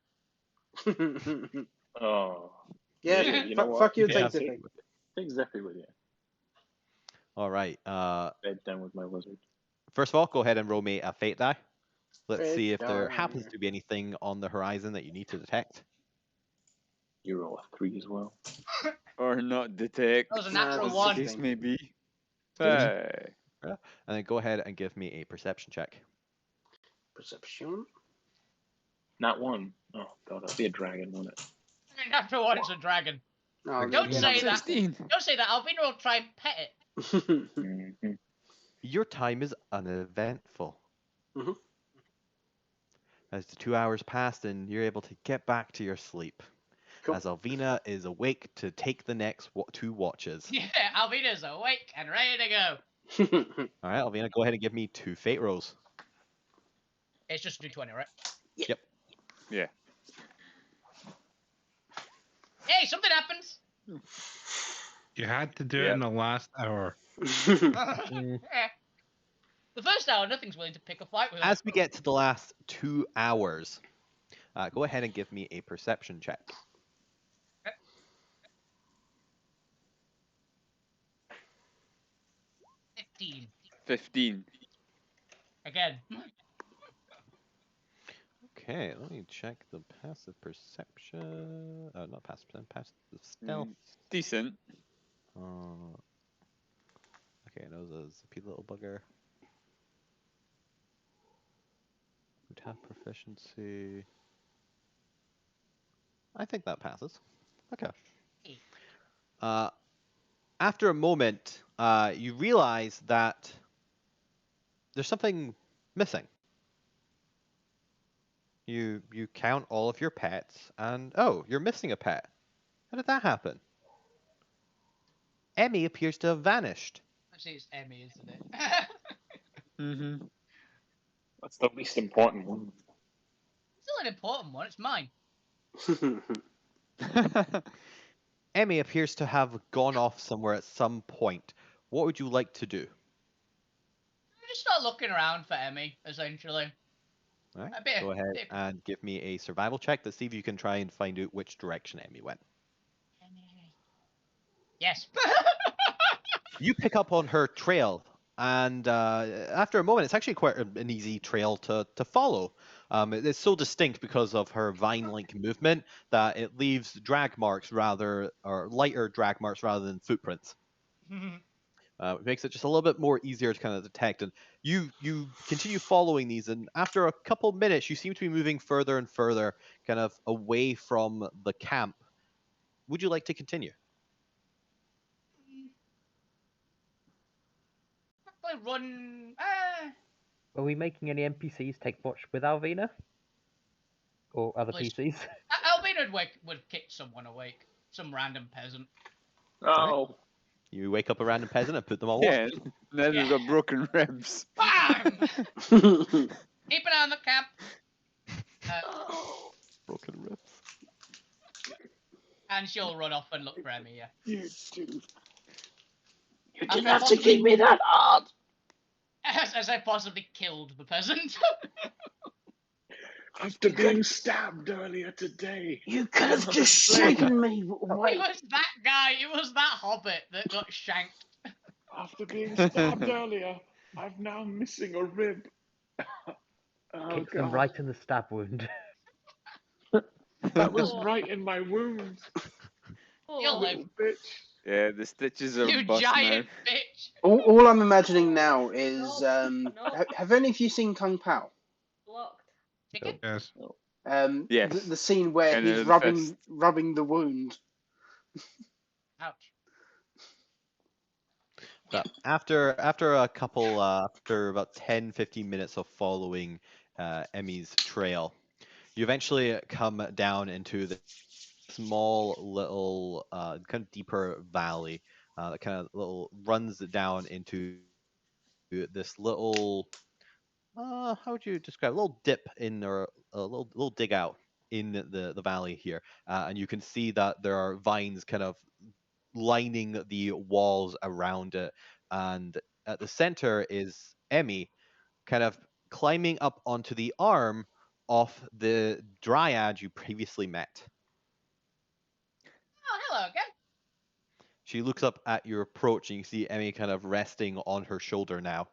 Oh. Yeah, You know what? fuck you, Yeah. take Zippy. Take Zippy with you. All right. Bed down with my lizard. First of all, go ahead and roll me a fate die. Let's Fate see if there die. happens to be anything on the horizon that you need to detect. You roll a 3 as well. Or not detect. That was a Nah, natural that's one. the Case thing. may be. Good. Hey. And then go ahead and give me a perception check. Perception. Not 1. Oh god, that'd be a dragon, wouldn't it? Natural one is a dragon. Oh, Don't yeah, say no. that. 16. Don't say that. Alvina will try and pet it. Mm-hmm. Your time is uneventful. Mhm. As the 2 hours pass, and you're able to get back to your sleep. Cool. As Alvina is awake to take the next 2 watches. Yeah, Alvina's awake and ready to go. All right, Alvina, go ahead and give me 2 fate rolls. It's just a 220, right? Yep. Yeah. Hey, something happens. You had to do it in the last hour. Mm. The first hour, nothing's willing to pick a fight with us. As we get to the last 2 hours, go ahead and give me a perception check. $15. 15. Again. Okay, let me check the passive perception. Not passive, passive stealth. Decent. Okay, no, there's a P little bugger. Would have proficiency. I think that passes. Okay. After a moment, you realize that there's something missing. You count all of your pets, and oh, you're missing a pet. How did that happen? Emmy appears to have vanished. Actually, it's Emmy, isn't it? Mm-hmm. That's the least important one. Still an important one. It's mine. Emmy appears to have gone off somewhere at some point. What would you like to do? Just start looking around for Emmy, essentially. All right, A bit- go ahead bit- and give me a survival check to see if you can try and find out which direction Emmy went. Yes. You pick up on her trail, and after a moment, it's actually quite an easy trail to follow. It's so distinct because of her vine-like movement that it leaves drag marks or lighter drag marks rather than footprints. It makes it just a little bit more easier to kind of detect. And you continue following these, and after a couple minutes, you seem to be moving further and further, kind of away from the camp. Would you like to continue? Probably run. Are we making any NPCs take watch with Alvina? Or other Please. PCs? Albina would kick someone awake. Some random peasant. Oh. You wake up a random peasant and put them all on. Yeah. Now they've got broken ribs. Bam! Keep an eye on the camp. Broken ribs. And she'll run off and look for Emmy, yeah. You do. You didn't have to keep me that hard. As I possibly killed the peasant. After being stabbed earlier today. You could have just shaken me. It Wait. was that guy, it was that hobbit that got shanked. After being stabbed earlier, I'm now missing a rib. Oh, Kicks them God. right in the stab wound. That was right in my wound. You'll live. Little bitch. Yeah, the stitches are You bust giant now. bitch. All I'm imagining now is have any of you seen Kung Pao? Blocked. Chicken? Yes. Yes. The scene where And he's then rubbing the wound. Ouch. But after after about 10, 15 minutes of following Emmy's trail, you eventually come down into the small little kind of deeper valley that kind of little runs down into this little how would you describe a little dip in or a little dig out in the valley here, and you can see that there are vines kind of lining the walls around it, and at the center is Emmy, kind of climbing up onto the arm of the dryad you previously met. Oh, hello again. She looks up at your approach, and you see Emmy kind of resting on her shoulder now.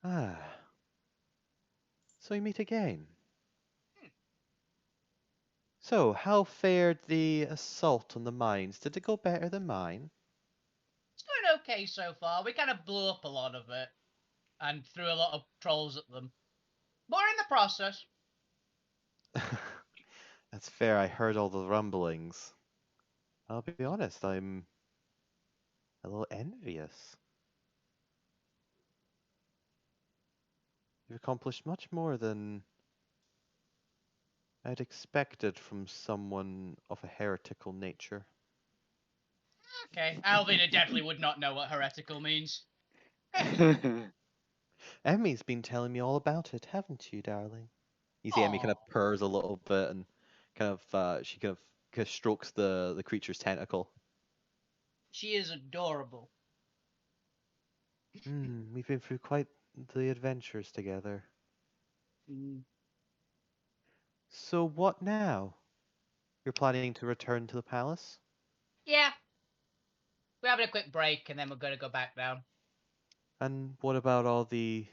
Ah, so we meet again. So, how fared the assault on the mines? Did it go better than mine? It's going okay so far. We kind of blew up a lot of it and threw a lot of trolls at them. But we're in the process. That's fair. I heard all the rumblings. I'll be honest, I'm a little envious. You've accomplished much more than I'd expected from someone of a heretical nature. Okay, Alvina definitely would not know what heretical means. Emmy's been telling me all about it, haven't you, darling? You see Emmy kind of Aw. purrs a little bit and she kind of strokes the creature's tentacle. She is adorable. We've been through quite the adventures together. Mm. So what now? You're planning to return to the palace? Yeah. We're having a quick break and then we're going to go back down. And what about all the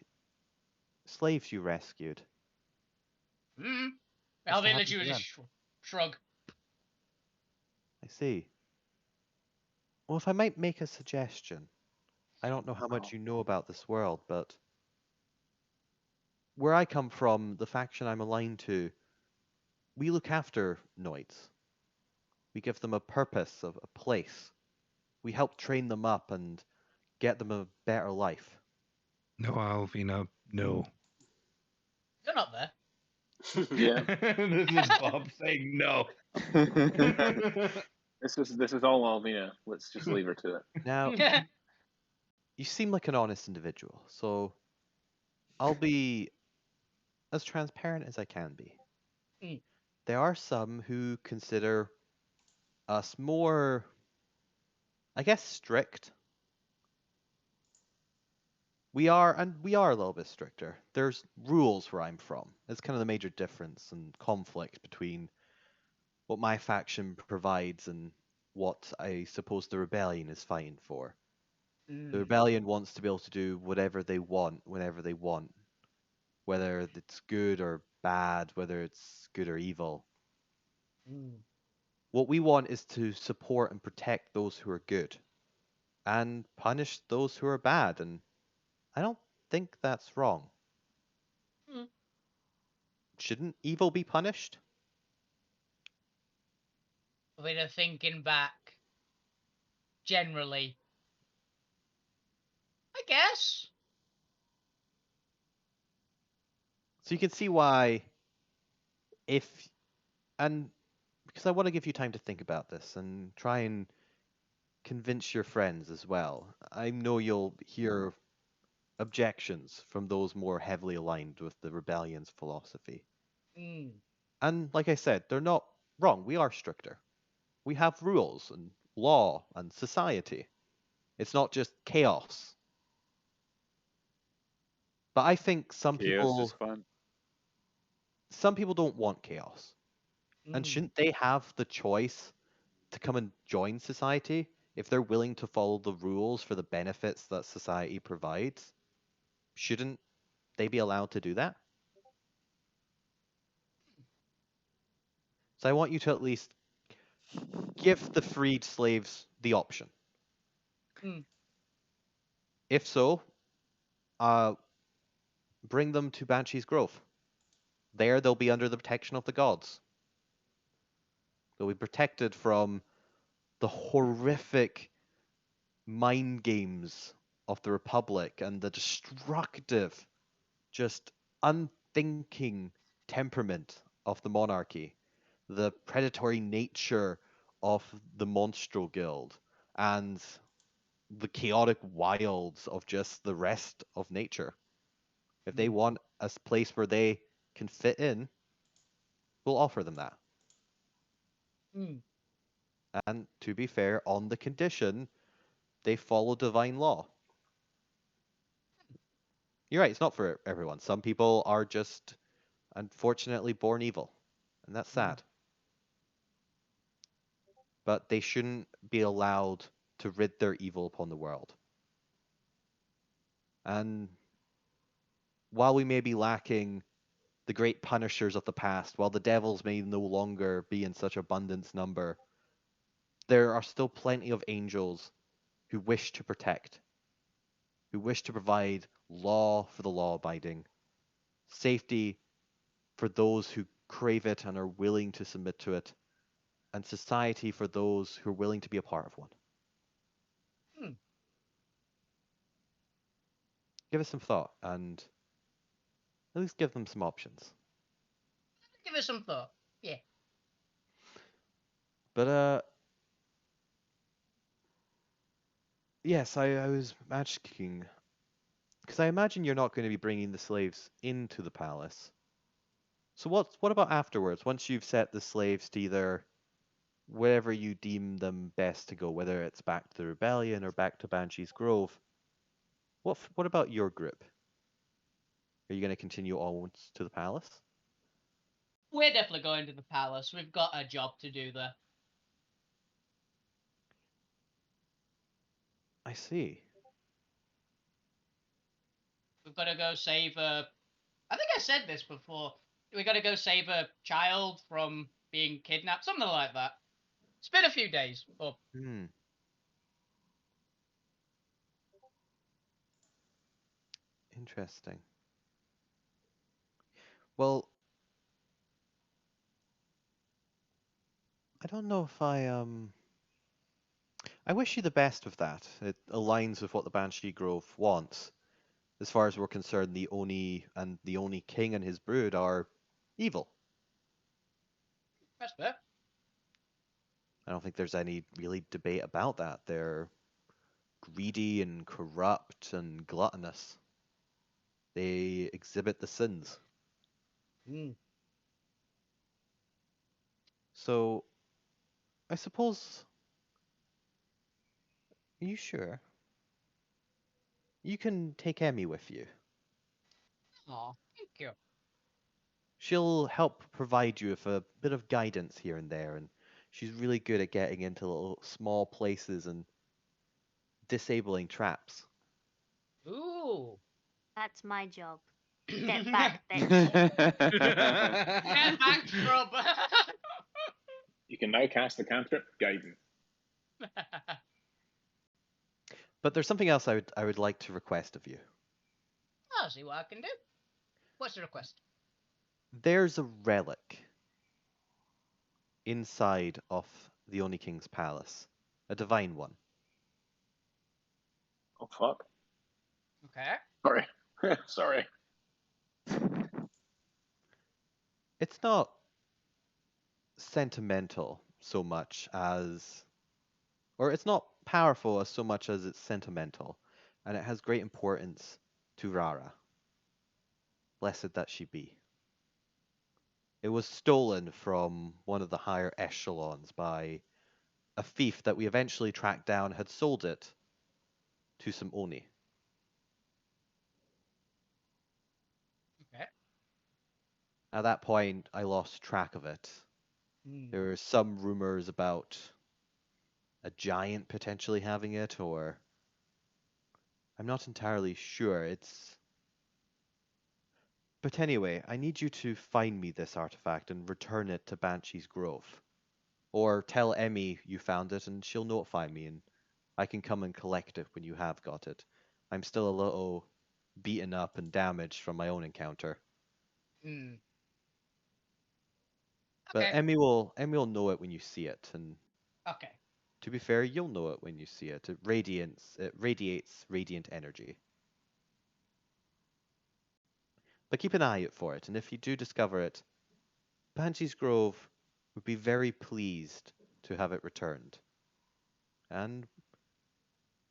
slaves you rescued? Mm. What's to Alvina happen to would them? just shrug. I see. Well, if I might make a suggestion, I don't know how much you know about this world, but where I come from, the faction I'm aligned to, we look after Noids. We give them a purpose, a place. We help train them up and get them a better life. No, Alvina, no. You're not there. Yeah. This is Bob saying no. This is all Alvina. Let's just leave her to it. Now, you seem like an honest individual, so I'll be as transparent as I can be. Mm. There are some who consider us more, I guess, strict. We are a little bit stricter. There's rules where I'm from. That's kind of the major difference and conflict between what my faction provides and what I suppose the rebellion is fighting for. The rebellion wants to be able to do whatever they want whenever they want, whether it's good or bad, whether it's good or evil. What we want is to support and protect those who are good and punish those who are bad, and I don't think that's wrong. Mm. Shouldn't evil be punished? Alvina thinking back. Generally. I guess. So you can see why, because I want to give you time to think about this and try and convince your friends as well. I know you'll hear objections from those more heavily aligned with the rebellion's philosophy. Mm. And like I said, they're not wrong. We are stricter. We have rules and law and society. It's not just chaos. But I think Chaos is fun. some people don't want chaos. And shouldn't they have the choice to come and join society if they're willing to follow the rules for the benefits that society provides? Shouldn't they be allowed to do that? So I want you to at least give the freed slaves the option. Mm. If so, bring them to Banshee's Grove. There they'll be under the protection of the gods. They'll be protected from the horrific mind games of the Republic and the destructive, just unthinking temperament of the monarchy, the predatory nature of the Monstro Guild, and the chaotic wilds of just the rest of nature. If they want a place where they can fit in, we'll offer them that. Hmm. And to be fair, on the condition they follow divine law. You're right, it's not for everyone. Some people are just unfortunately born evil, and that's sad. But they shouldn't be allowed to rid their evil upon the world. And while we may be lacking the great punishers of the past, while the devils may no longer be in such abundance number, there are still plenty of angels who wish to protect, who wish to provide law for the law abiding, safety for those who crave it and are willing to submit to it, and society for those who are willing to be a part of one. Give it some thought and at least give them some options. Give it some thought. Yeah. But yes, I was asking because I imagine you're not going to be bringing the slaves into the palace. So what about afterwards? Once you've set the slaves to either wherever you deem them best to go, whether it's back to the rebellion or back to Banshee's Grove, what about your group? Are you going to continue onwards to the palace? We're definitely going to the palace. We've got a job to do there. I see. We've got to go save a... I think I said this before. We got to go save a child from being kidnapped, something like that. It's been a few days. But... Interesting. Well, I don't know if I wish you the best with that. It aligns with what the Banshee Grove wants. As far as we're concerned, the Oni and the Oni King and his brood are evil. That's fair. I don't think there's any really debate about that. They're greedy and corrupt and gluttonous. They exhibit the sins. So, I suppose... Are you sure? You can take Emmy with you. Aw, thank you. She'll help provide you with a bit of guidance here and there, and she's really good at getting into little small places and disabling traps. Ooh. That's my job. Get back, bitch. Get back, scrub. You can now cast the cantrip Guidance. But there's something else I would like to request of you. I'll see what I can do. What's the request? There's a relic inside of the Oni King's palace, a divine one. Oh fuck! Okay. Sorry, sorry. It's not sentimental so much as, or it's not powerful as so much as it's sentimental, and it has great importance to Rara. Blessed that she be. It was stolen from one of the higher echelons by a thief that we eventually tracked down, had sold it to some Oni. Okay. At that point, I lost track of it. There were some rumors about a giant potentially having it, or I'm not entirely sure. But anyway, I need you to find me this artifact and return it to Banshee's Grove. Or tell Emmy you found it and she'll notify me and I can come and collect it when you have got it. I'm still a little beaten up and damaged from my own encounter. But Okay. Emmy will know it when you see it. And Okay. To be fair, you'll know it when you see it. It radiates radiant energy. But keep an eye out for it, and if you do discover it, Banshee's Grove would be very pleased to have it returned. And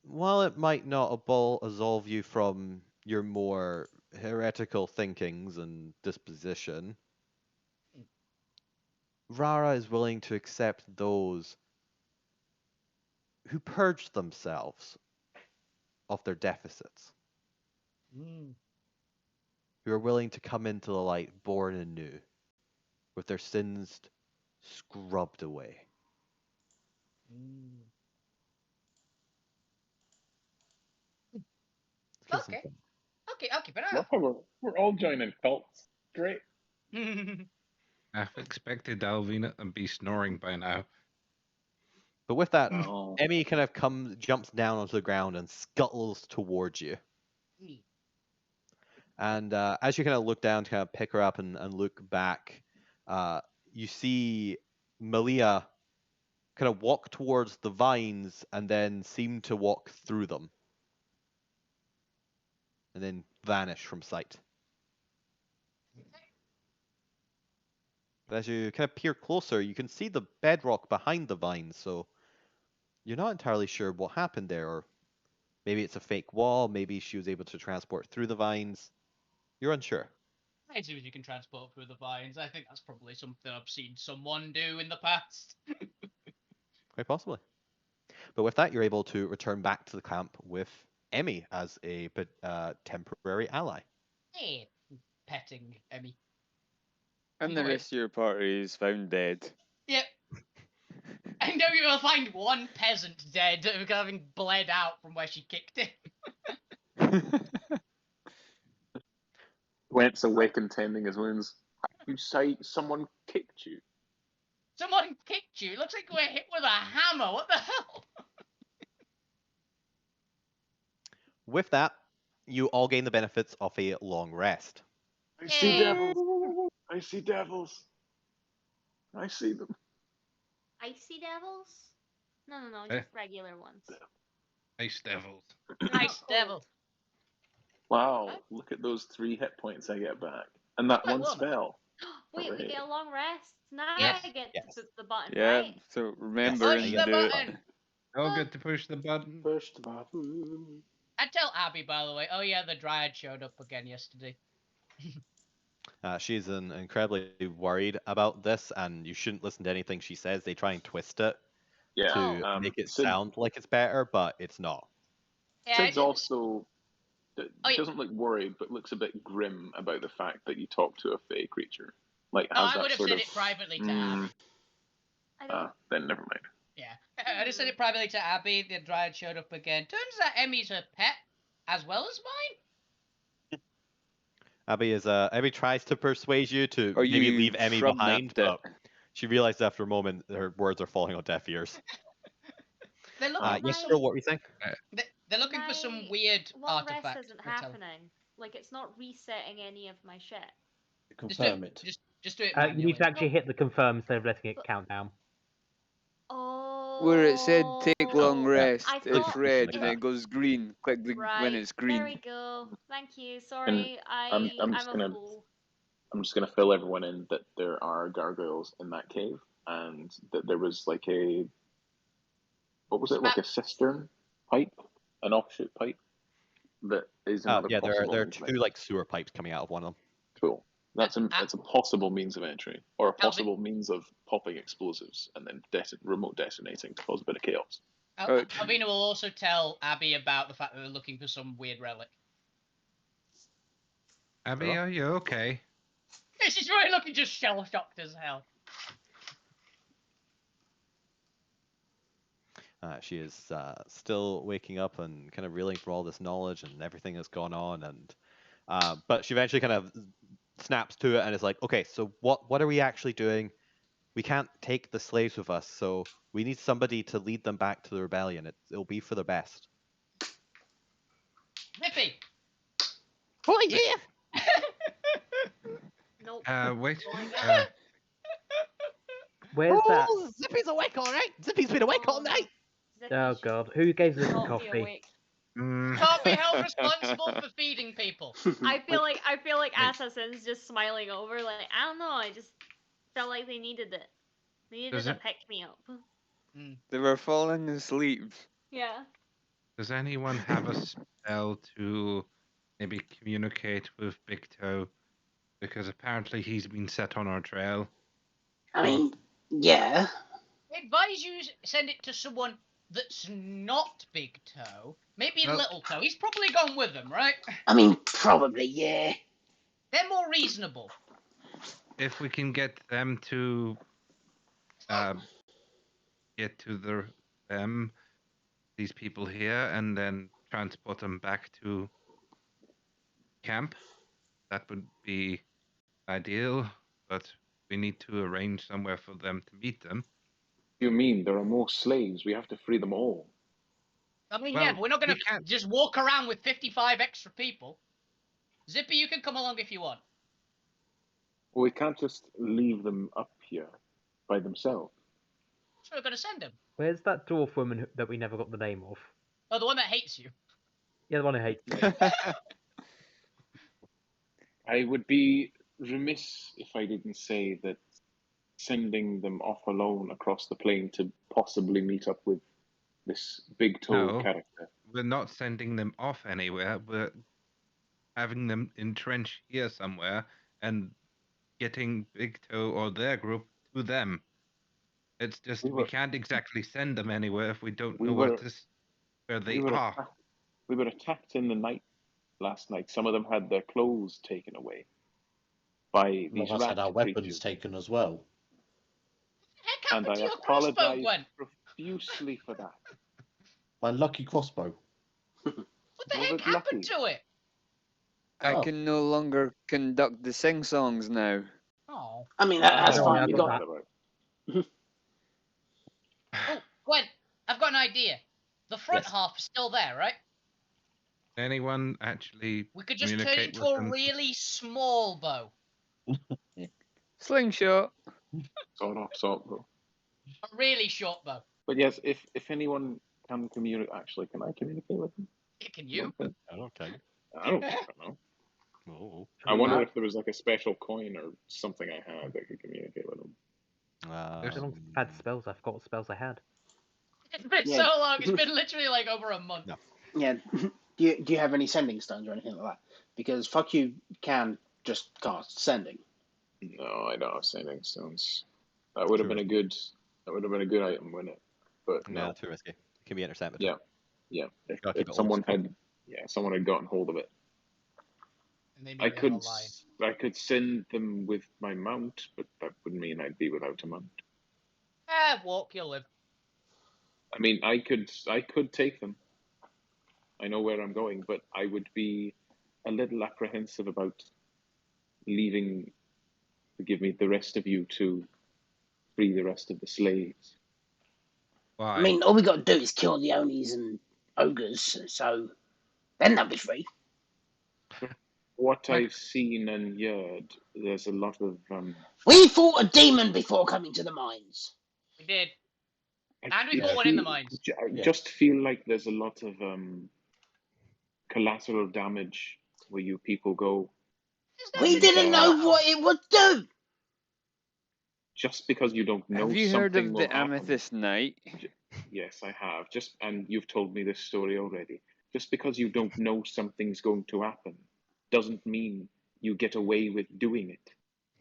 while it might not absolve you from your more heretical thinkings and disposition, Rara is willing to accept those who purge themselves of their deficits, who are willing to come into the light born anew, with their sins scrubbed away. Okay. Okay, I'll keep an eye Love how we're all joining cults. Great. out. I've expected Alvina to be snoring by now. But with that, Oh. Emmy kind of jumps down onto the ground and scuttles towards you. And as you kind of look down to kind of pick her up and look back, you see Malia kind of walk towards the vines and then seem to walk through them. And then vanish from sight. But as you kind of peer closer, you can see the bedrock behind the vines, so you're not entirely sure what happened there, or maybe it's a fake wall, maybe she was able to transport through the vines. You're unsure. I assume you can transport through the vines. I think that's probably something I've seen someone do in the past. Quite possibly. But with that, you're able to return back to the camp with Emmy as a temporary ally. Hey, petting Emmy. And the Boy. rest of your party is found dead. Yep. And now you will find one peasant dead, having bled out from where she kicked him. Wentz awake and tending his wounds. You say someone kicked you? Someone kicked you. Looks like you were hit with a hammer. What the hell? With that, you all gain the benefits of a long rest. I see devils. I see devils. I see them. Icy devils? No, Eh. just regular ones. Ice devils. Nice devil. Wow, look at those 3 hit points I get back. And that Quite one well, spell. Wait, we Hooray. get a long rest? Now Yes. I get Yes. to put the button, Yeah, right? so remember Push and the do it. button. Oh, good to push the button. Push the button. I tell Abby, by the way. Oh yeah, the Dryad showed up again yesterday. She's incredibly worried about this, and you shouldn't listen to anything she says. They try and twist it Yeah. to make it Sid, sound like it's better, but it's not. Yeah, Sid's also doesn't look worried, but looks a bit grim about the fact that you talk to a fey creature. Like has I that would have sort said of, it privately to Abby. I don't. then never mind. Yeah, I just said it privately to Abby. The Dryad showed up again. Turns out Emmy's her pet, as well as mine. Abby tries to persuade you to Or maybe you leave Emmy shrub behind, napped it. but she realizes after a moment her words are falling on deaf ears. They're looking Yes, for girl, what were you saying? They're looking for some weird long artifact. rest isn't to tell. happening. Like, it's not resetting any of my shit. Confirm it. Just do it You need manually. to actually hit the confirm instead of letting it count down. Oh. Where it said take long rest, I it's thought- red and it goes green. Click the Right. when it's green. There we go. Thank you. Sorry, I'm just I'm gonna- a fool. I'm just going to fill everyone in that there are gargoyles in that cave, and that there was like a, what was it, like a cistern pipe, an offshoot pipe that is another Yeah, there possible are means of 2 entry. like sewer pipes coming out of one of them. Cool. That's a possible means of entry, or a possible means of popping explosives and then remote detonating to cause a bit of chaos. Alvina will also tell Abby about the fact that they're looking for some weird relic. Abby, are you okay? Yeah, she's really looking just shell-shocked as hell. She is still waking up and kind of reeling from all this knowledge and everything that's gone on, and but she eventually kind of snaps to it and is like, okay, so what are we actually doing? We can't take the slaves with us, so we need somebody to lead them back to the rebellion. It'll be for the best. Zippy! What idea? Nope. Wait. Where's that? Zippy's awake all right. Zippy's been awake all night. Oh god, who gave this Not be coffee? awake. Can't be held responsible for feeding people. I feel like Assassin's just smiling over, like, I don't know, I just felt like they needed it. They needed a pick me up. They were falling asleep. Yeah. Does anyone have a spell to maybe communicate with Big Toe? Because apparently he's been set on our trail. I mean, yeah. I advise you send it to someone that's not Big Toe. Maybe Well- Little Toe. He's probably gone with them, right? I mean, probably, yeah. They're more reasonable. If we can get them to get to these people here, and then transport them back to camp, that would be ideal. But we need to arrange somewhere for them to meet them. You mean there are more slaves? We have to free them all. I mean, Well, yeah, but we're not going we to can't- just walk around with 55 extra people. Zippy, you can come along if you want. We can't just leave them up here by themselves. So we're going to send them. Where's that dwarf woman that we never got the name of? Oh, the one that hates you. Yeah, the one who hates me. I would be remiss if I didn't say that sending them off alone across the plain to possibly meet up with this Big Toe No. character. We're not sending them off anywhere. We're having them entrenched here somewhere and getting Big Toe or their group to them. It's just we can't exactly send them anywhere if we don't know where they are. We were attacked in the night last night. Some of them had their clothes taken away by Some these of us had rat our weapons creatures. taken as well. Heck And happened I to your crossbow, apologize Gwen? profusely for that. My lucky crossbow. What the Was heck it happened lucky? to it? I Oh. can no longer conduct the sing-songs now. Oh. I mean, that's Oh, fine. yeah, We I've got. got Oh, Gwen, I've got an idea. The front Yes. half is still there, right? Anyone actually We could just turn it communicate into with a them? really small bow. Slingshot. Sort of. A really short bow. But yes, if anyone can communicate, actually, can I communicate with them? Can you? I don't know. I don't know. Oh. I wonder if there was like a special coin or something I had that could communicate with them. How long have I had spells? I forgot what spells I had. It's been Yeah. so long. It's been literally like over a month. No. Yeah. Do you have any sending stones or anything like that? Because fuck you can just cast sending. No, I don't have sending stones. That would have been a good. That would have been a good item, wouldn't it? But no. No, too risky. It can be intercepted. Yeah. Yeah. Gotta keep If it someone old had, someone had gotten hold of it. And they I made them could, I could send them with my mount, but that would mean I'd be without a mount. Walk, you'll live. I mean, I could take them. I know where I'm going, but I would be a little apprehensive about leaving, forgive me, the rest of you to free the rest of the slaves. Why? I mean, all we got to do is kill the Onis and ogres, so then they'll be free. What I've seen and heard, there's a lot of We fought a demon before coming to the mines. We did. I And we put one in the mines. just feel like there's a lot of collateral damage where you people go. We didn't know what it would do. Just because you don't know Have you heard something of will the happen. Amethyst Knight? Yes, I have. And you've told me this story already. Just because you don't know something's going to happen doesn't mean you get away with doing it.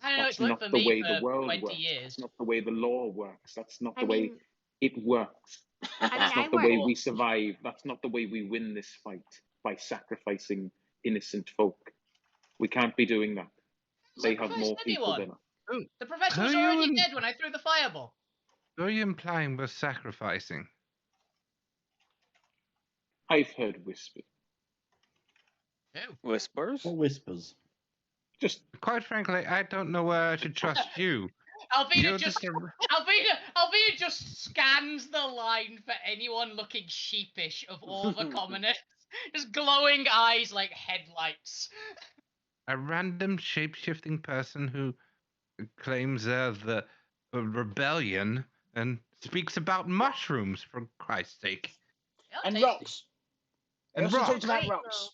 I don't know, That's it's worked not for the me way for the world 20 works. years. That's not the way the law works. That's not I the way mean- it works. That's I not the work- way we survive. That's not the way we win this fight, by sacrificing innocent folk. We can't be doing that. They have more people than us. The professor was Who are you already in- dead when I threw the fireball. Who are you implying we're sacrificing? I've heard whispers. Whispers? What whispers? Just quite frankly, I don't know where I should trust you. Alvina You're just just a- Alvina just scans the line for anyone looking sheepish of all the commoners. Just glowing eyes like headlights. A random shape-shifting person who claims they're the rebellion and speaks about mushrooms, for Christ's sake. Oh, And tasty. rocks. They And also talked rocks. about Great, rocks.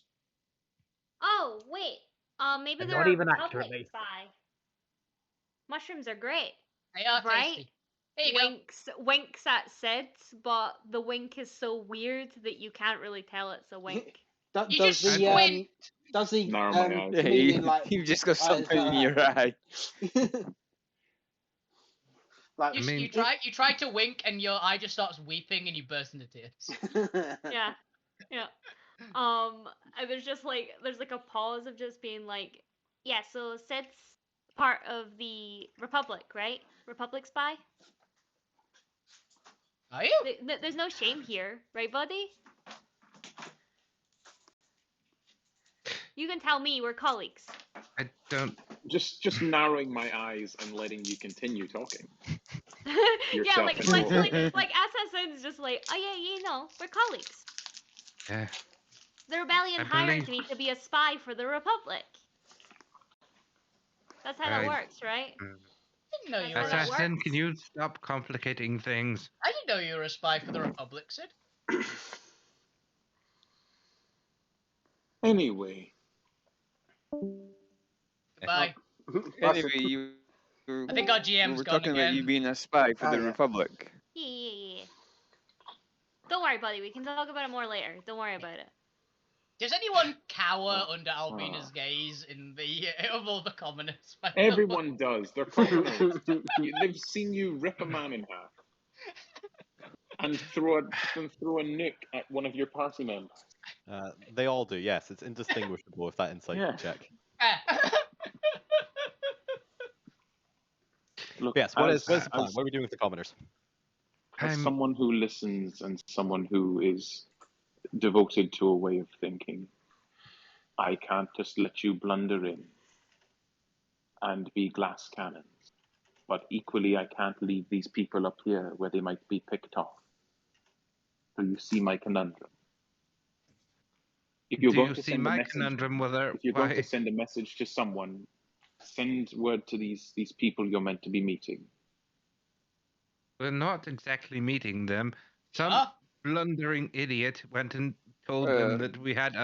Oh, wait. Maybe And they're not a even Republic accurately. spy. Mushrooms are great. They are Right? tasty. There you go. Winks at Sid, but the wink is so weird that you can't really tell it's a wink. You Does just the squint. does the Narrow my eyes. Yeah, meaning like you've just got it's something like in your that? eye. Like You, I mean- you try to wink and your eye just starts weeping and you burst into tears. Yeah. Yeah. And there's like a pause of just being like, yeah, so Sid's part of the Republic, right? Republic spy? Are you? There's no shame here, right, buddy? You can tell me we're colleagues. I don't. Just narrowing my eyes and letting you continue talking. Yeah, Yourself like control. Assassin's just like, oh yeah, you know, we're colleagues. Yeah. The rebellion I hired believe- me to be a spy for the Republic. That's how that Right. works, right? Didn't know you were. That's how that Assassin, works. can you stop complicating things? I didn't know you were a spy for the Republic, Sid. Anyway, Bye. Anyway, you. I think our GM's we're gone talking about you again. being a spy for Oh, the yeah. Republic. Yeah. Don't worry, buddy. We can talk about it more later. Don't worry about it. Does anyone cower under Alvina's gaze in the of all the commoners? everyone does. They're commoners. They've seen you rip a man in half and throw a nick at one of your party members. They all do, yes. It's indistinguishable with that insight Yeah. check. Look, Yes, what is the as- plan? What are we doing with the commoners? As I'm- someone who listens and someone who is devoted to a way of thinking, I can't just let you blunder in and be glass cannons. But equally, I can't leave these people up here where they might be picked off. So you see my conundrum. If you're Do going you to see send a my message, conundrum whether if you're going why to send a message to someone, send word to these people you're meant to be meeting. we're not exactly meeting them? Some Ah, blundering idiot went and told them that we had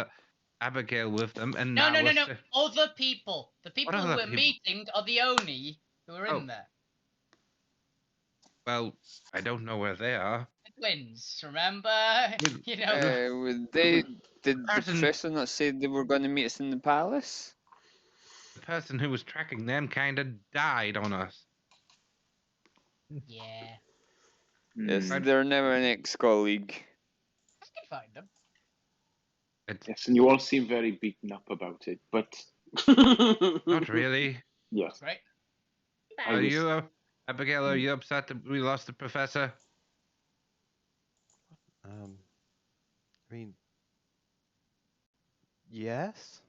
Abigail with them, and no, now no, no, we're no. st- Other people. The people who other we're people? meeting are the Oni who are Oh. in there. Well, I don't know where they are. The twins, remember? Well, You know. Did the Person- professor not say they were going to meet us in the palace? The person who was tracking them kind of died on us. Yeah. Yes, Hmm. they're now an ex-colleague. I can find them. Yes, and you all seem very beaten up about it, but Not really. yes. Right? I Are was- you, Abigail? Are you upset that we lost the professor? I mean, yes.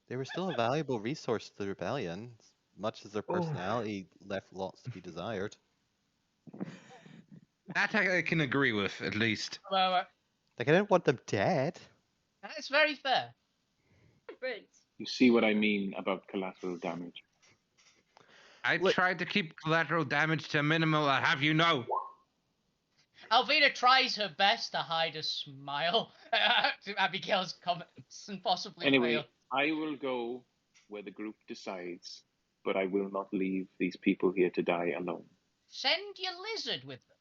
They were still a valuable resource to the rebellion, much as their personality left lots to be desired. That I can agree with, at least. Well, Like, I didn't want them dead. that's very fair. Rude. You see what I mean about collateral damage. I Look- tried to keep collateral damage to a minimal, I'll have you know. Alvina tries her best to hide a smile to Abigail's comments and possibly Anyway, fail. I will go where the group decides, but I will not leave these people here to die alone. Send your lizard with them.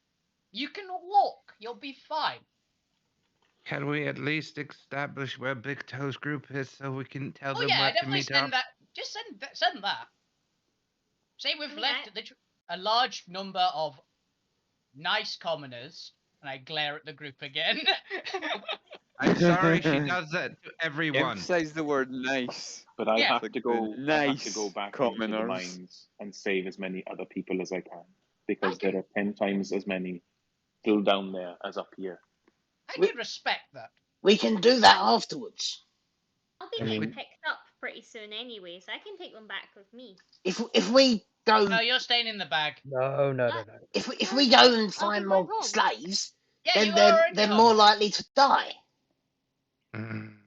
You can walk. You'll be fine. Can we at least establish where Big Toe's group is so we can tell Oh them yeah, where to definitely meet send up? that. Just send that. Say we've Okay. left a large number of nice commoners, and I glare at the group again. I'm sorry she does that to everyone. Emphasize the word nice. But I Yeah. have to go. I have to Nice go back into the commoners. mines and save as many other people as I can, because there are 10 times as many still down there as up here. I can respect that. We can do that afterwards. I'll be I getting mean- picked up pretty soon anyway, so I can take them back with me. If we go No, you're staying in the bag. No. if we go and find be more going home. slaves, Yeah, then you they're are. they're more likely to die. Mm.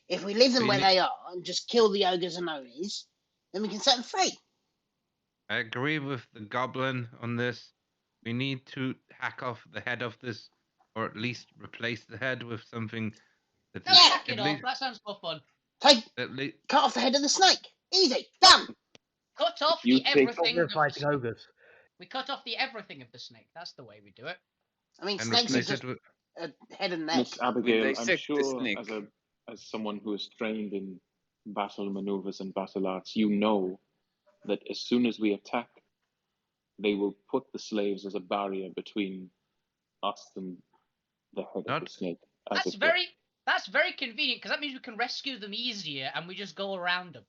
If we leave them We where need- they are and just kill the ogres and Onis, then we can set them free. I agree with the goblin on this. We need to hack off the head of this, or at least replace the head with something that No, is hack it at off. least, That sounds more fun. Take, at least. cut off the head of the snake. Easy, done. Cut off You the take- everything. We're of the fighting snake. ogres. We cut off the everything of the snake. That's the way we do it. I mean, And snakes are replace just it with. a head and neck. Miss Abigail, I'm dissect the sure snake. as someone who is trained in battle maneuvers and battle arts, you know that as soon as we attack, they will put the slaves as a barrier between us and the head of the Not- snake. as That's it were. very convenient because that means we can rescue them easier and we just go around them.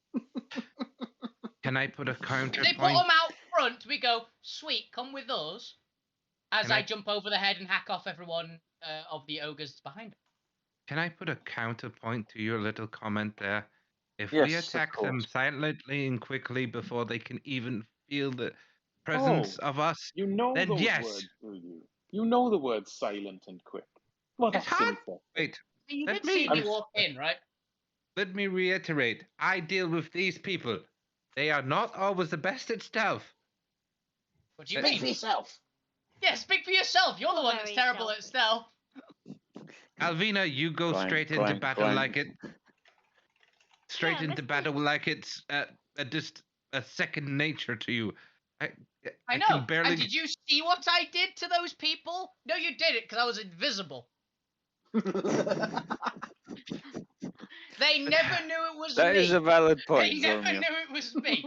Can I put a If they put counterpoint? them out front, we go, sweet, come with us. As Can I I- jump over the head and hack off everyone of the ogres behind them. Can I put a counterpoint to your little comment there? If Yes, we of attack them course. silently and quickly before they can even feel the presence of us, You know then those yes. words, do you? You know the words silent and quick. Well, It's that's hard. interesting. Wait, You Let did see me- me walk in, right? let me reiterate. I deal with these people. They are not always the best at stealth. What do you Speak for mean? yourself. Yeah, speak for yourself. You're the one that's Very terrible at stealth. Alvina, you go Clank, straight into clank, battle clank. like it. Straight Yeah, into Mr. battle like it's just a second nature to you. I can know. barely. And did you see what I did to those people? No, you did it because I was invisible. They never knew it was That me. is a valid They point, never Zormir. knew it was me.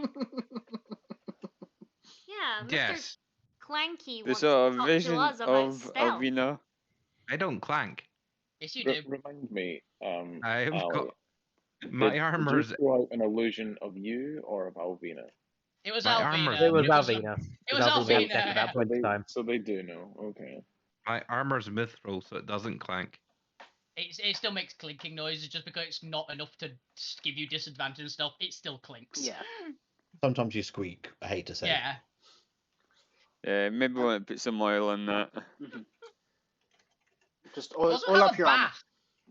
Yeah, Mr. Yes, Clanky The wants sort to of talk vision to us about of stealth. Alvina. I don't clank. Yes, you do. Remind me, I've Ali, got my did armor's. you throw out an illusion of you or of Alvina? It was My Alvina. armor's It was myth- Alvina. It was Alvina Alvina. at that point in time. So they do know. Okay. My armor's mithril, so it doesn't clank. It still makes clinking noises just because it's not enough to give you disadvantage and stuff. It still clinks. Yeah. Sometimes you squeak. I hate to say. Yeah. Yeah, maybe want to put some oil on that. Just oil, Also oil have up a your armor. bath.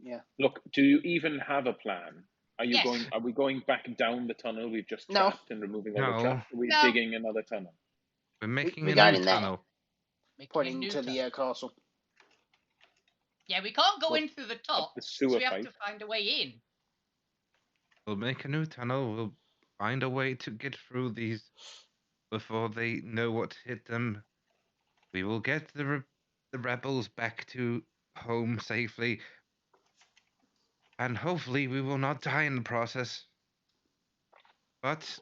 Yeah. Look, do you even have a plan? Are you Yes. going? Are we going back down the tunnel we've just No. trapped and removing all the No. traps? Are we No. digging another tunnel? We're making we a got new in there. tunnel. Making a Pointing new to the tunnel. castle. Yeah, we can't go What, in through the top, the so sewer we have pipe? to find a way in. We'll make a new tunnel. We'll find a way to get through these before they know what hit them. We will get the rebels back to home safely, and hopefully we will not die in the process. But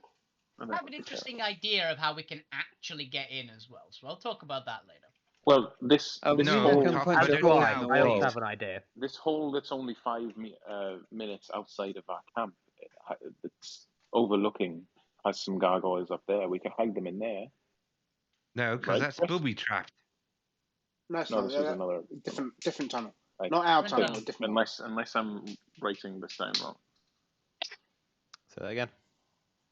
I I don't have an know. interesting idea of how we can actually get in as well, so I'll talk about that later. Well, this Alvina No, can talk punch about a it hole now, in the I also wall. have an idea. this hole that's only 5 minutes outside of our camp, that's overlooking, has some gargoyles up there. We can hide them in there. no, because Right, that's Chris? booby trapped. No, it's No, not. this is another Different tunnel. Right. Not our Different tunnel. tunnel. Different one. Unless I'm writing this down wrong. Say that again.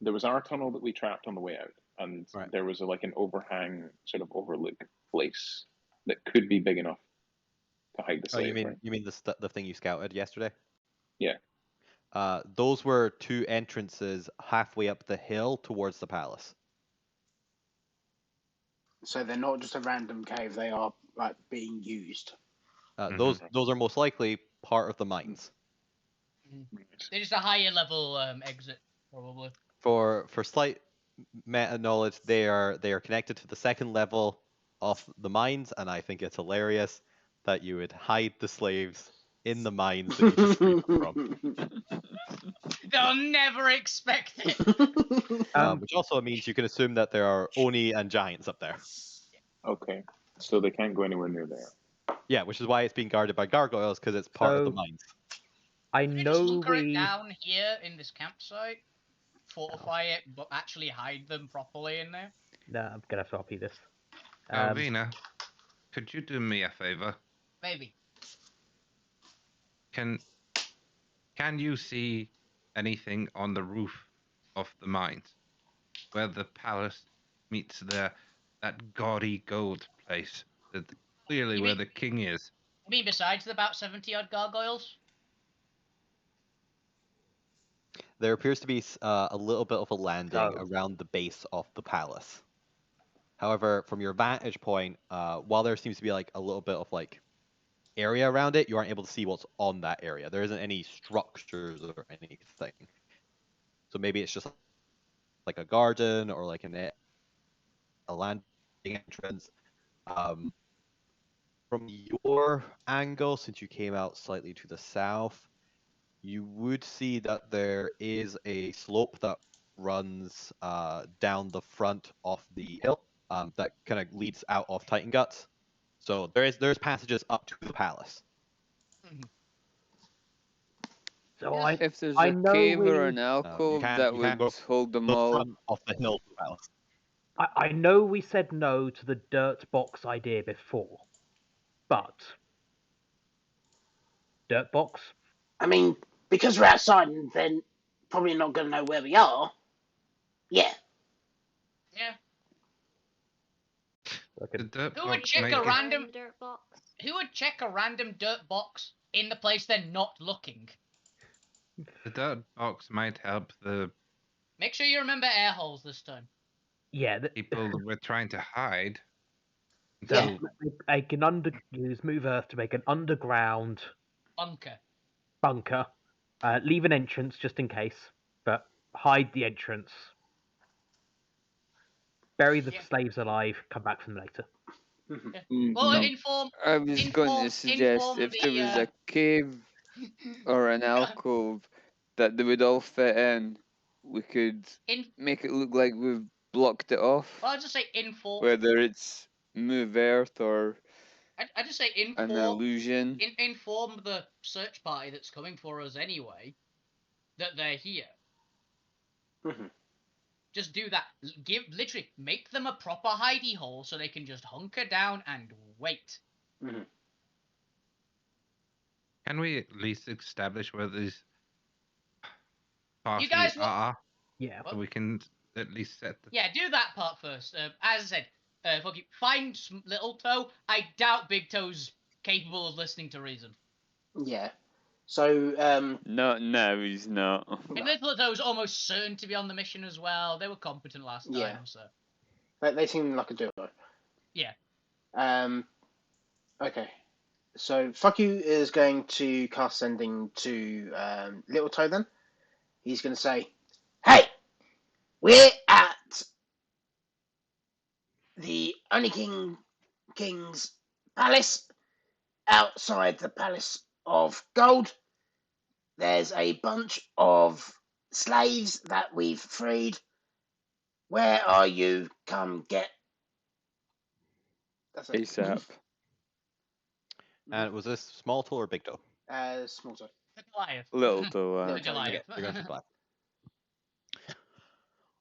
There was our tunnel that we trapped on the way out, and Right. there was like an overhang sort of overlook place that could be big enough to hide the Oh, slave. Right? you mean the thing you scouted yesterday? Yeah. Those were two entrances halfway up the hill towards the palace. So they're not just a random cave. They are like being used. Those are most likely part of the mines. They're just a higher level exit, probably. For slight meta knowledge, they are connected to the second level of the mines, and I think it's hilarious that you would hide the slaves in the mines that you just freed them from. They'll never expect it. Which also means you can assume that there are Oni and giants up there. Okay. So they can't go anywhere near there. Yeah, which is why it's being guarded by gargoyles, because it's part of the So- mines. I Can we just know hunker it we. down here in this campsite, fortify it, but actually hide them properly in there? No, I'm gonna swap you this. Alvina, could you do me a favor? Maybe. Can you see anything on the roof of the mines where the palace meets that gaudy gold place? That clearly You where mean- the king is. I mean, besides the about 70 odd gargoyles? There appears to be a little bit of a landing Oh. around the base of the palace. However, from your vantage point, while there seems to be like a little bit of like area around it, you aren't able to see what's on that area. There isn't any structures or anything. So maybe it's just like a garden or like a landing entrance. From your angle, since you came out slightly to the south, you would see that there is a slope that runs down the front of the hill that kind of leads out of Titan Guts. So there's passages up to the palace. So If there's I a know cave or we an alcove that you would can't go hold them the all. front of the hill to the palace. I know we said no to the dirt box idea before, but dirt box? I mean, because we're outside and then probably not going to know where we are. Yeah. Yeah. The dirt Who would box check make a it- random dirt box? Who would check a random dirt box in the place they're not looking? The dirt box might help the Make sure you remember air holes this time. Yeah. people we're trying to hide. So until- I can use Move Earth to make an underground Bunker. leave an entrance just in case, but hide the entrance. Bury the slaves alive. Come back from them later. Well, No. inform. I was going to suggest if there was a cave or an alcove that they would all fit in, we could make it look like we've blocked it off. Well, I'll just say inform. Whether it's Move Earth or I just say inform. an illusion. Inform the search party that's coming for us anyway that they're here. Just do that. Literally make them a proper hidey hole so they can just hunker down and wait. Can we at least establish where these party You guys are? Yeah. So we can at least set the... Yeah, do that part first. As I said, fuck you. Find Little Toe. I doubt Big Toe's capable of listening to reason. Yeah. So, No, he's not. And Little Toe's almost certain to be on the mission as well. They were competent last time, Yeah. so. They seem like a duo. Yeah. Okay. So, Fuck You is going to cast Sending to Little Toe then. He's going to say, "Hey! We're at the Only King's Palace, outside the Palace of Gold. There's a bunch of slaves that we've freed. Where are you? Come get." That's it. ASAP. And was this small toe or big toe? Small toe. The Goliath. Little toe. The Goliath. You're going to black.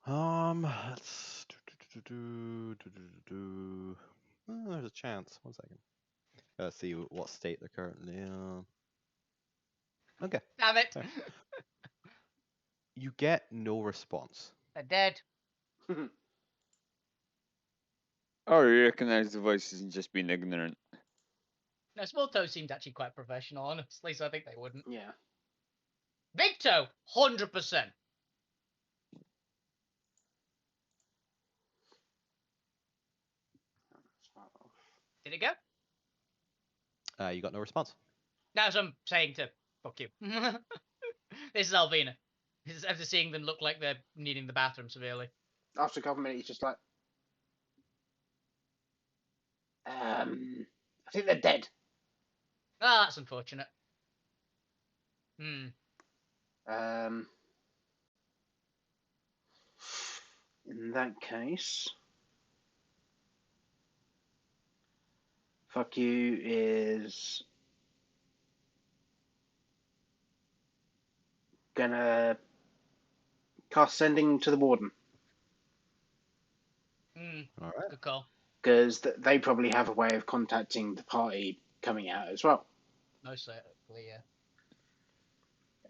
Let's oh, there's a chance. 1 second. Let's see what state they're currently in. Okay. Damn it. There. You get no response. They're dead. Or you recognize the voices and just being ignorant. No, Small Toe seemed actually quite professional, honestly, so I think they wouldn't. Yeah. Big Toe, 100%. Did it go? You got no response. That's what I'm saying to fuck you. This is Alvina. This is after seeing them look like they're needing the bathroom severely. After a couple of minutes, he's just like, I think they're dead. Ah, that's unfortunate. In that case, Fuck You is gonna cast Sending to the Warden. All right. Good call. Because they probably have a way of contacting the party coming out as well. Most certainly,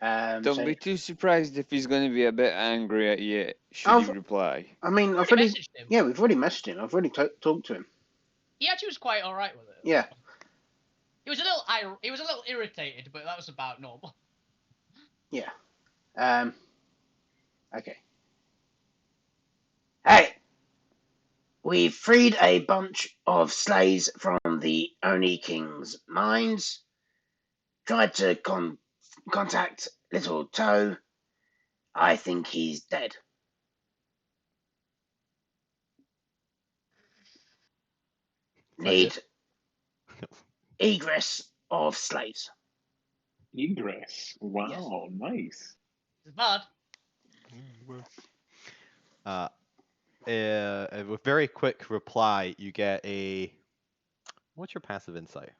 yeah. Don't so- be too surprised if he's going to be a bit angry at you should you reply. I mean, I've Already already, messaged him. yeah, we've already messaged him. I've already talked to him. He actually was quite alright with it. Yeah. He was a little irritated, but that was about normal. Yeah. Okay. Hey, We've freed a bunch of slaves from the Oni King's mines. Tried to contact Little Toe. I think he's dead. Need egress of slaves. Egress. Wow, nice. It's bad. With very quick reply, you get a. What's your passive insight?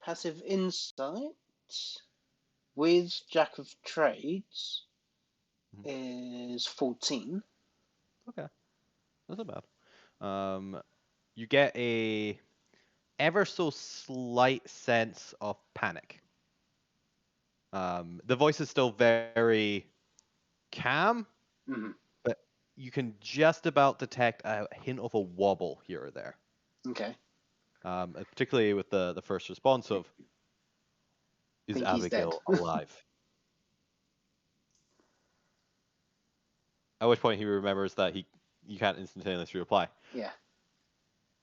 Passive insight with Jack of Trades is 14. Okay, that's not bad. You get a ever so slight sense of panic. The voice is still very calm, but you can just about detect a hint of a wobble here or there. Okay. Particularly with the first response of, "Is Abigail alive?" At which point he remembers that you can't instantaneously reply. Yeah.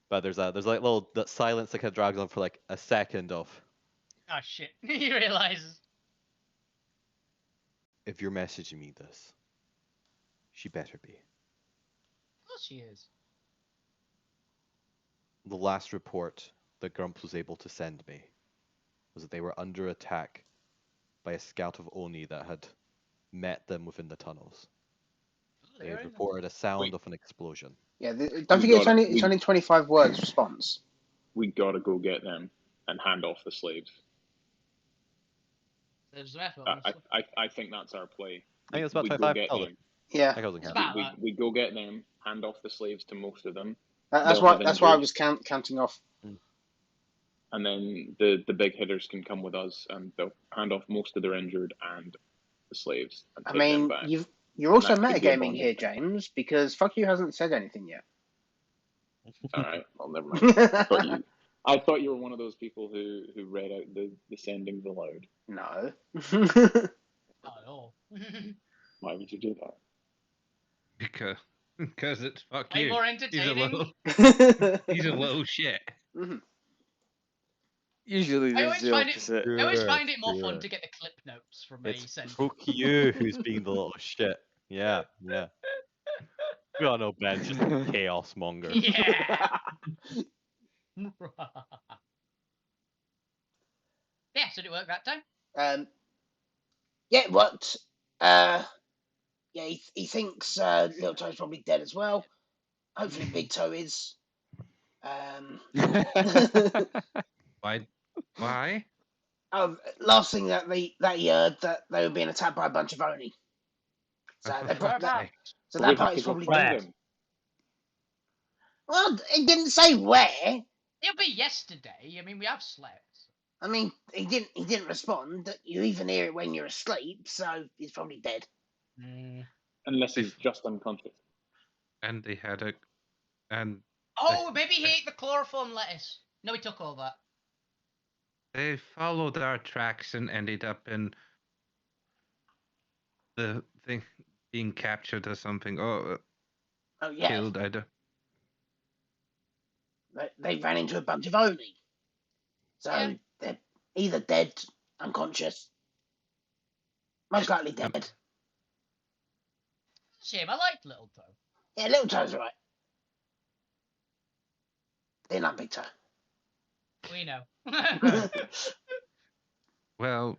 But there's like little that silence that kind of drags on for like a second of. Oh shit! He realizes. If you're messaging me this, she better be. Of course she is. The last report that Grumps was able to send me was that they were under attack by a scout of Oni that had met them within the tunnels. They had reported a sound of an explosion. Yeah, don't forget it's only 25 words response. We gotta go get them and hand off the slaves. I think that's our play. I think it's about we 25. Go get them. Yeah. We go get them, hand off the slaves to most of them. That's why I was counting off. And then the big hitters can come with us, and they'll hand off most of their injured and the slaves. And take them back. You're also metagaming here, James, because fuck you hasn't said anything yet. All right, well, never mind. I thought you were one of those people who read out the sendings aloud. No. Not at all. Why would you do that? Because it's fuck Way you. more entertaining. He's a little shit. Usually there's the opposite. I always find it more fun to get the clip notes from me. Fuck you who's being the little shit. Yeah. We all know Ben's just a chaos monger. Yeah. Yeah, so did it work that time? Yeah, it worked. Yeah, he thinks Little Toe's probably dead as well. Hopefully Big Toe is. Why? Last thing that he heard that they were being attacked by a bunch of Oni. So that party's probably dead. Well, it didn't say where. It'll be yesterday. I mean, we have slept. I mean, he didn't respond. You even hear it when you're asleep, so he's probably dead. Unless he's just unconscious. And they had a... Oh, maybe he ate the chloroform lettuce. No, he took all that. They followed our tracks and ended up in the thing being captured or something. Oh yeah. Killed, I don't... They ran into a bunch of Oni. So they're either dead, unconscious, most likely dead. Shame, I liked Little Toe. Yeah, Little Toe's right. They're not Big Toe. We know. Well,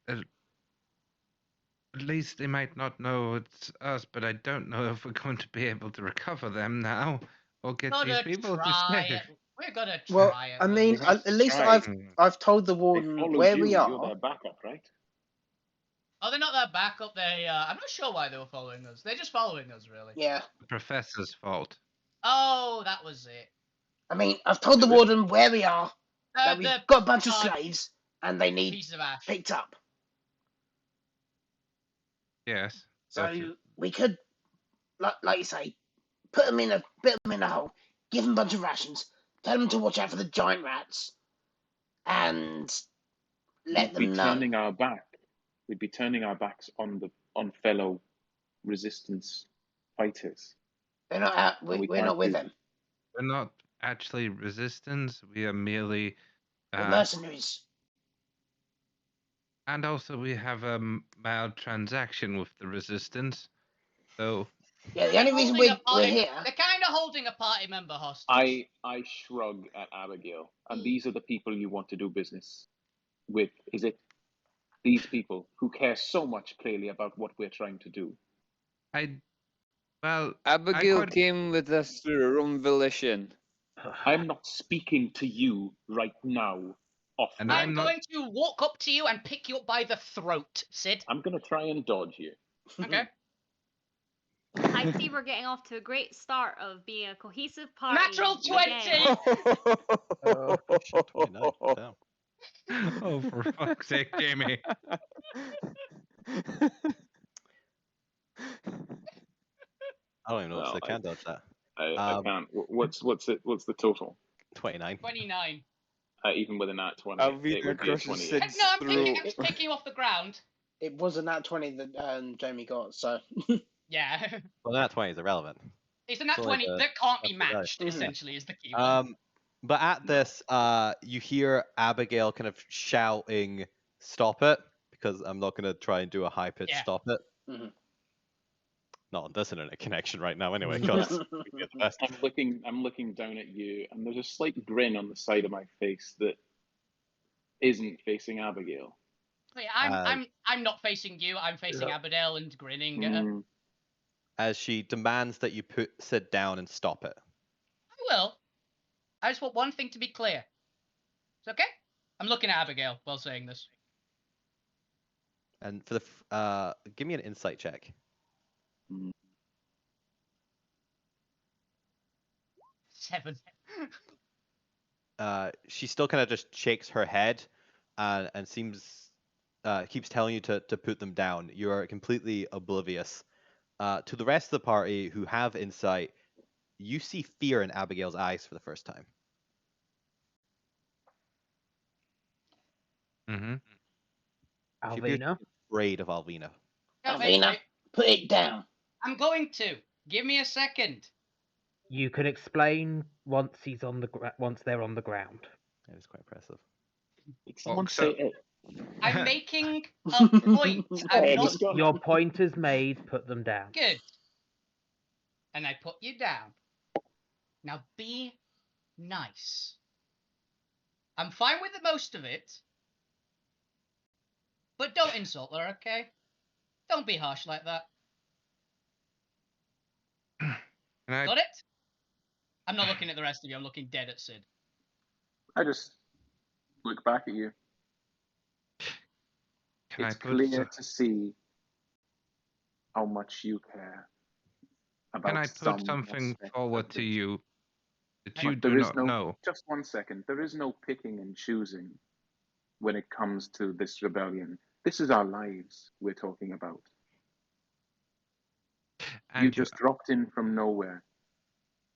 at least they might not know it's us, but I don't know if we're going to be able to recover them now or get these people to stay. We're gonna try well, it. I mean, at least I've told the warden where we are. You're their backup, right? Oh, they're not their backup. I'm not sure why they were following us. They're just following us, really. Yeah. The professor's fault. Oh, that was it. I mean, I've told the warden where we are. That we've got a bunch of slaves, and they need picked up. Yes. So we could, like you say, put them in a hole, give them a bunch of rations, tell them to watch out for the giant rats, and let them know. We'd be turning our backs on fellow resistance fighters. They're not out. we We're can't not with do- them. We're not actually resistance. We are merely. We're mercenaries. And also, we have a mild transaction with the resistance. So. Yeah, the only reason we're here. They're kind of holding a party member hostage. I shrug at Abigail, and these are the people you want to do business with. Is it these people who care so much clearly about what we're trying to do? Abigail came with us through her own volition. I'm not speaking to you right now. And I'm going to walk up to you and pick you up by the throat, Sid. I'm going to try and dodge you. Okay. I see we're getting off to a great start of being a cohesive party. Natural 20! Oh, for fuck's sake, Jamie. I don't even know if I can dodge that. I can't. What's the total? 29. 29. Even with a nat 20, it would be a 20. No, I'm just picking you off the ground. It was a nat 20 that Jamie got, so. Yeah. Well, nat 20 is irrelevant. It's a nat 20 that can't be matched, essentially, is the key one. But at this, you hear Abigail kind of shouting, "Stop it!" Because I'm not going to try and do a high pitch stop it. Mm-hmm. Not on this internet connection right now, anyway. Because I'm looking down at you, and there's a slight grin on the side of my face that isn't facing Abigail. Yeah, I'm not facing you. I'm facing Abigail and grinning at her. As she demands that you put Sid down and stop it. I will. I just want one thing to be clear. It's okay? I'm looking at Abigail while saying this. And for the give me an insight check. 7. She still kind of just shakes her head and seems keeps telling you to put them down. You are completely oblivious. To the rest of the party who have insight, you see fear in Abigail's eyes for the first time. Mm-hmm. She appears Alvina? afraid of Alvina. Alvina, put it down. I'm going to. Give me a second. You can explain once he's on the once they're on the ground. That is quite impressive. Someone say it. I'm making a point. Your point is made. Put them down. Good. And I put you down. Now be nice. I'm fine with the most of it. But don't insult her, okay? Don't be harsh like that. Got it? I'm not looking at the rest of you. I'm looking dead at Sid. I just look back at you. It's clear to see how much you care about. Can I put something forward to you that you do not know? Just 1 second. There is no picking and choosing when it comes to this rebellion. This is our lives we're talking about. And you just dropped in from nowhere,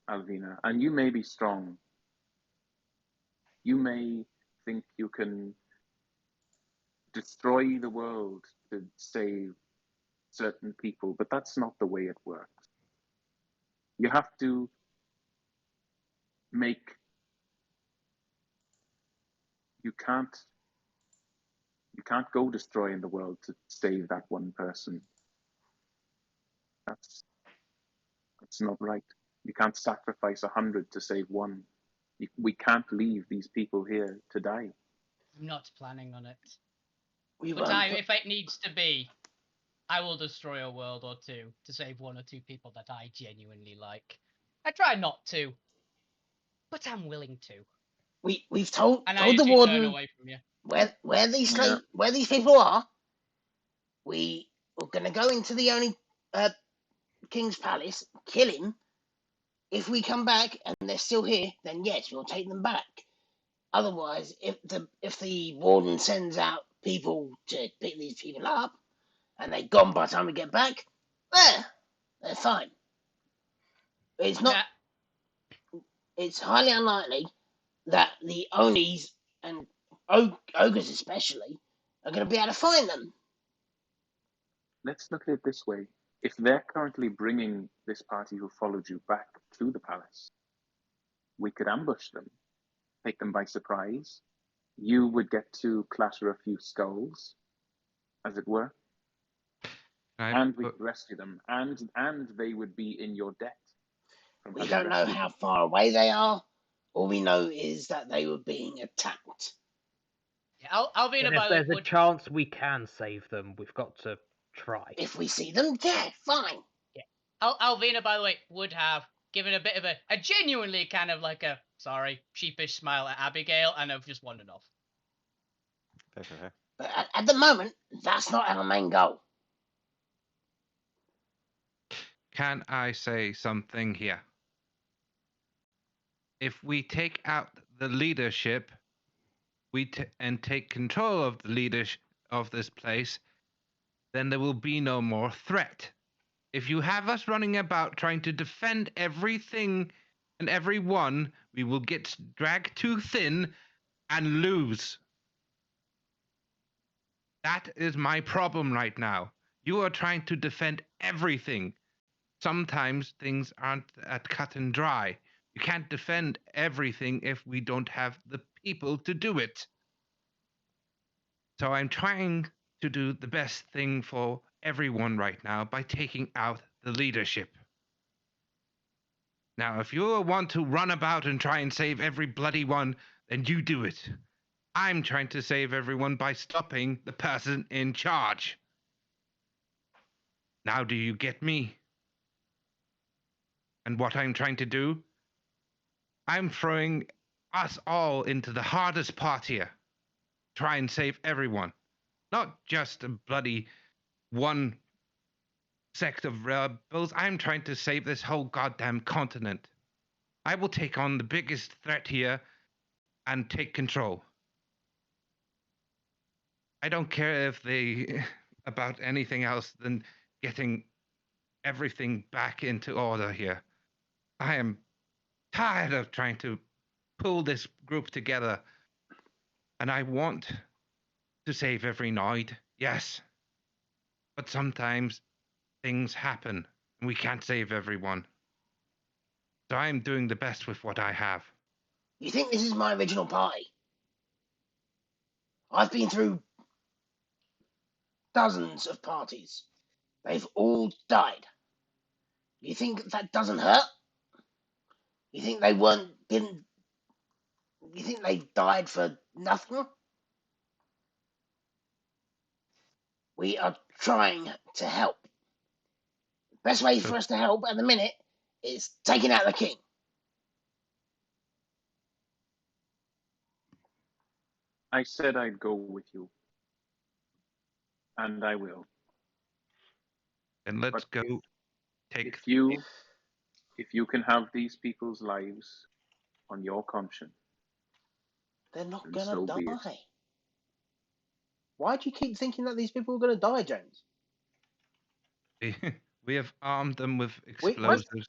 Alvina, and you may be strong. You may think you can destroy the world to save certain people, but that's not the way it works. You have to you can't go destroying the world to save that one person. That's not right. You can't sacrifice 100 to save one. We can't leave these people here to die. I'm not planning on it. If it needs to be, I will destroy a world or two to save 1 or 2 people that I genuinely like. I try not to, but I'm willing to. We've told and the warden away from you. where these people are. We're gonna go into the only king's palace, kill him. If we come back and they're still here, then yes, we'll take them back. Otherwise, if the warden sends out people to pick these people up, and they're gone by the time we get back, they're fine. It's not. It's highly unlikely that the Onis and ogres especially are going to be able to find them. Let's look at it this way. If they're currently bringing this party who followed you back to the palace, we could ambush them, take them by surprise. You would get to clatter a few skulls, as it were, and we could rescue them, and they would be in your debt. We don't know how far away they are. All we know is that they were being attacked. Yeah, Alvina, by If the way, there's a chance we can save them, we've got to try. If we see them, yeah, fine. Yeah. Alvina, by the way, would have given a bit of a genuinely kind of like a sheepish smile at Abigail, and have just wandered off. Okay. But at the moment, that's not our main goal. Can I say something here? If we take out the leadership, and take control of the leadership of this place, then there will be no more threat. If you have us running about trying to defend everything and everyone, we will get dragged too thin and lose. That is my problem right now. You are trying to defend everything. Sometimes things aren't at cut and dry. You can't defend everything if we don't have the people to do it. So I'm trying to do the best thing for everyone right now by taking out the leadership. Now, if you want to run about and try and save every bloody one, then you do it. I'm trying to save everyone by stopping the person in charge. Now, do you get me? And what I'm trying to do? I'm throwing us all into the hardest part here. Try and save everyone. Not just a bloody one sect of rebels. I'm trying to save this whole goddamn continent. I will take on the biggest threat here and take control. I don't care if they about anything else than getting everything back into order here. I am tired of trying to pull this group together, and I want to save every Noid, yes. But sometimes things happen, and we can't save everyone. So I'm doing the best with what I have. You think this is my original party? I've been through dozens of parties. They've all died. You think that doesn't hurt? You think they didn't... You think they died for nothing? We are trying to help. Best way for us to help at the minute is taking out the king. I said I'd go with you. And I will. And let's go take... If you can have these people's lives on your conscience, they're not gonna die. Why do you keep thinking that these people are gonna die, James? We have armed them with explosives.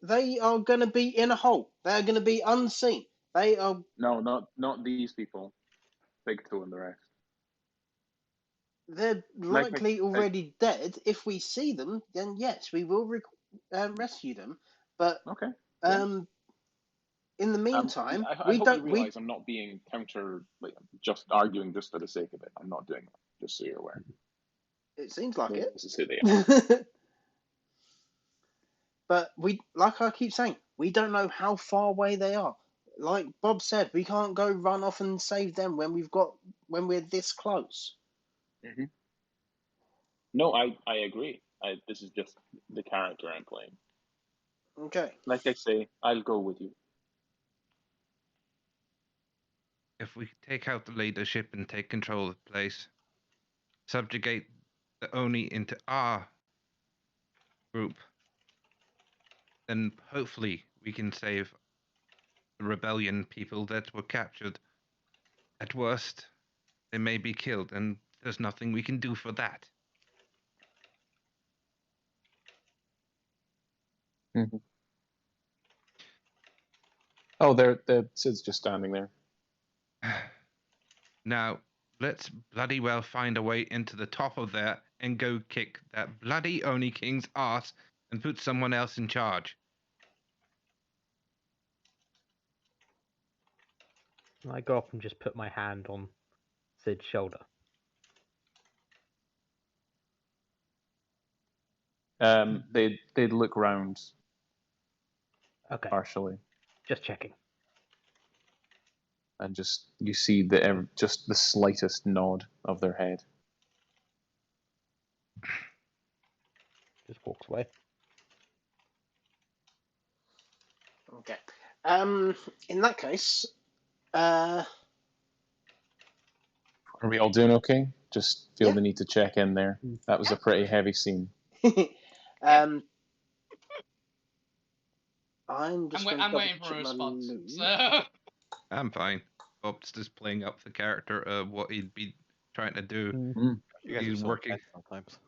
They are gonna be in a hole. They are gonna be unseen. They are... No, not these people. Big Two and the rest. They're likely already dead. If we see them, then yes, we will rescue them. But okay. In the meantime, I hope you realize I'm not being just arguing just for the sake of it. I'm not doing that, just so you're aware. It seems like it. This is who they are. But like I keep saying, we don't know how far away they are. Like Bob said, we can't go run off and save them when we're this close. Mm-hmm. No, I agree. This is just the character I'm playing. Okay. Like I say, I'll go with you. If we take out the leadership and take control of the place, subjugate the Oni into our group, then hopefully we can save the rebellion people that were captured. At worst, they may be killed, and there's nothing we can do for that. Mm-hmm. Oh, Sid's just standing there. Now, let's bloody well find a way into the top of there and go kick that bloody Oni King's ass and put someone else in charge. I go up and just put my hand on Sid's shoulder. They'd look round Okay, partially, just checking. and just you see just the slightest nod of their head. Just walks away. Okay. In that case, Are we all doing okay? Just feel Yeah. the need to check in there. That was a pretty heavy scene. I'm waiting for a response. So... I'm fine. Bob's just playing up the character of what he'd be trying to do. You guys He's are so working. intense sometimes.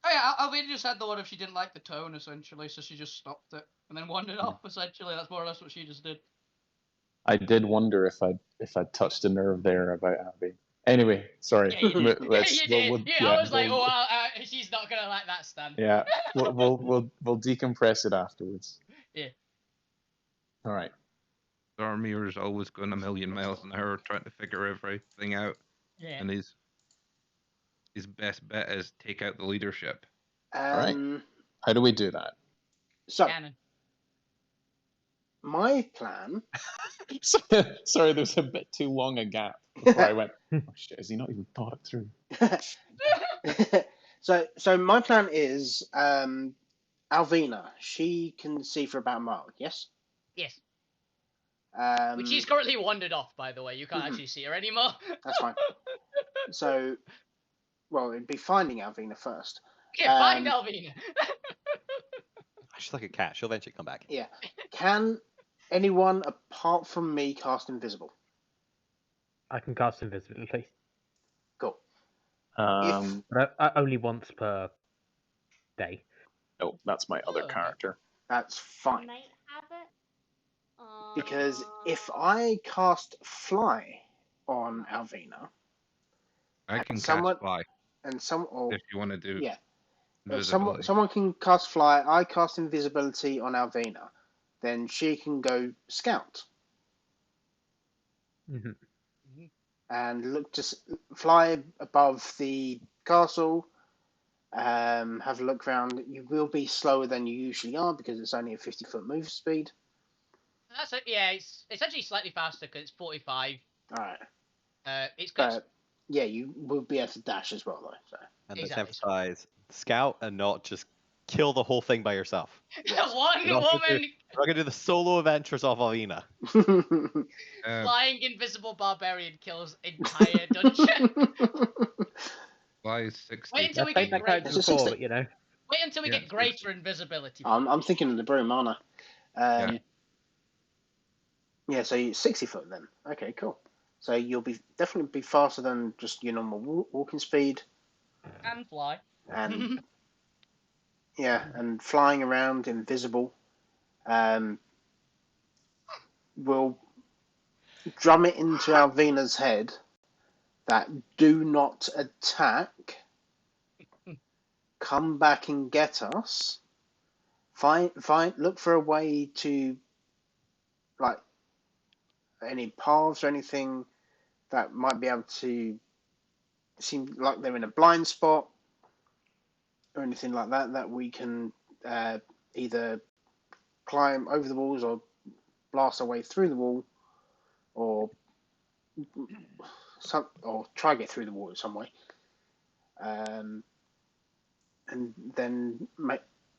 Oh yeah, Alvina just had the one if she didn't like the tone, essentially, so she just stopped it and then wandered off. Essentially, that's more or less what she just did. I did wonder if I'd touched a nerve there about Abby. Anyway, sorry. Yeah, you did. Let's, You did. we'll, Yeah, I was like, oh, she's not gonna like that stand. Yeah, we'll decompress it afterwards. Yeah. All right. Zarmir's always going a million miles an hour trying to figure everything out. Yeah. And his best bet is take out the leadership. All right. How do we do that? So, Cannon. my plan. Sorry, there's a bit too long a gap before I went, oh shit, has he not even thought it through? So my plan is Alvina. She can see for about a mile. Yes. Yes. Which she's currently wandered off, by the way. You can't actually see her anymore. That's fine. So, well, it'd be finding Alvina first. Yeah, find Alvina. She's like a cat. She'll eventually come back. Yeah. Can anyone apart from me cast invisible? I can cast invisibility. Cool. But only once per day. No, that's my other character. That's fine. Might have it. Because if I cast fly on Alvina, I can someone, cast fly. And if you want to do if someone can cast fly, I cast invisibility on Alvina, then she can go scout. And look to fly above the castle, have a look around. You will be slower than you usually are because it's only a 50-foot move speed. That's it. Yeah, it's actually slightly faster because it's 45. All right. It's good. Yeah, you will be able to dash as well, though. So. And let's emphasize scout and not just kill the whole thing by yourself. One woman. We're not gonna do the solo adventures of Alvina. Flying invisible barbarian kills entire dungeon. Fly is 60. Wait until we get greater. Wait until we get greater invisibility. I'm thinking of the broom, aren't I? Yeah, so you're 60 foot then. Okay, cool. So you'll definitely be faster than just your normal walking speed. And fly. And and flying around invisible. Will drum it into Alvina's head that do not attack. Come back and get us. Look for a way to, like, any paths or anything that might be able to seem like they're in a blind spot or anything like that we can either climb over the walls or blast our way through the wall or try to get through the wall in some way. And then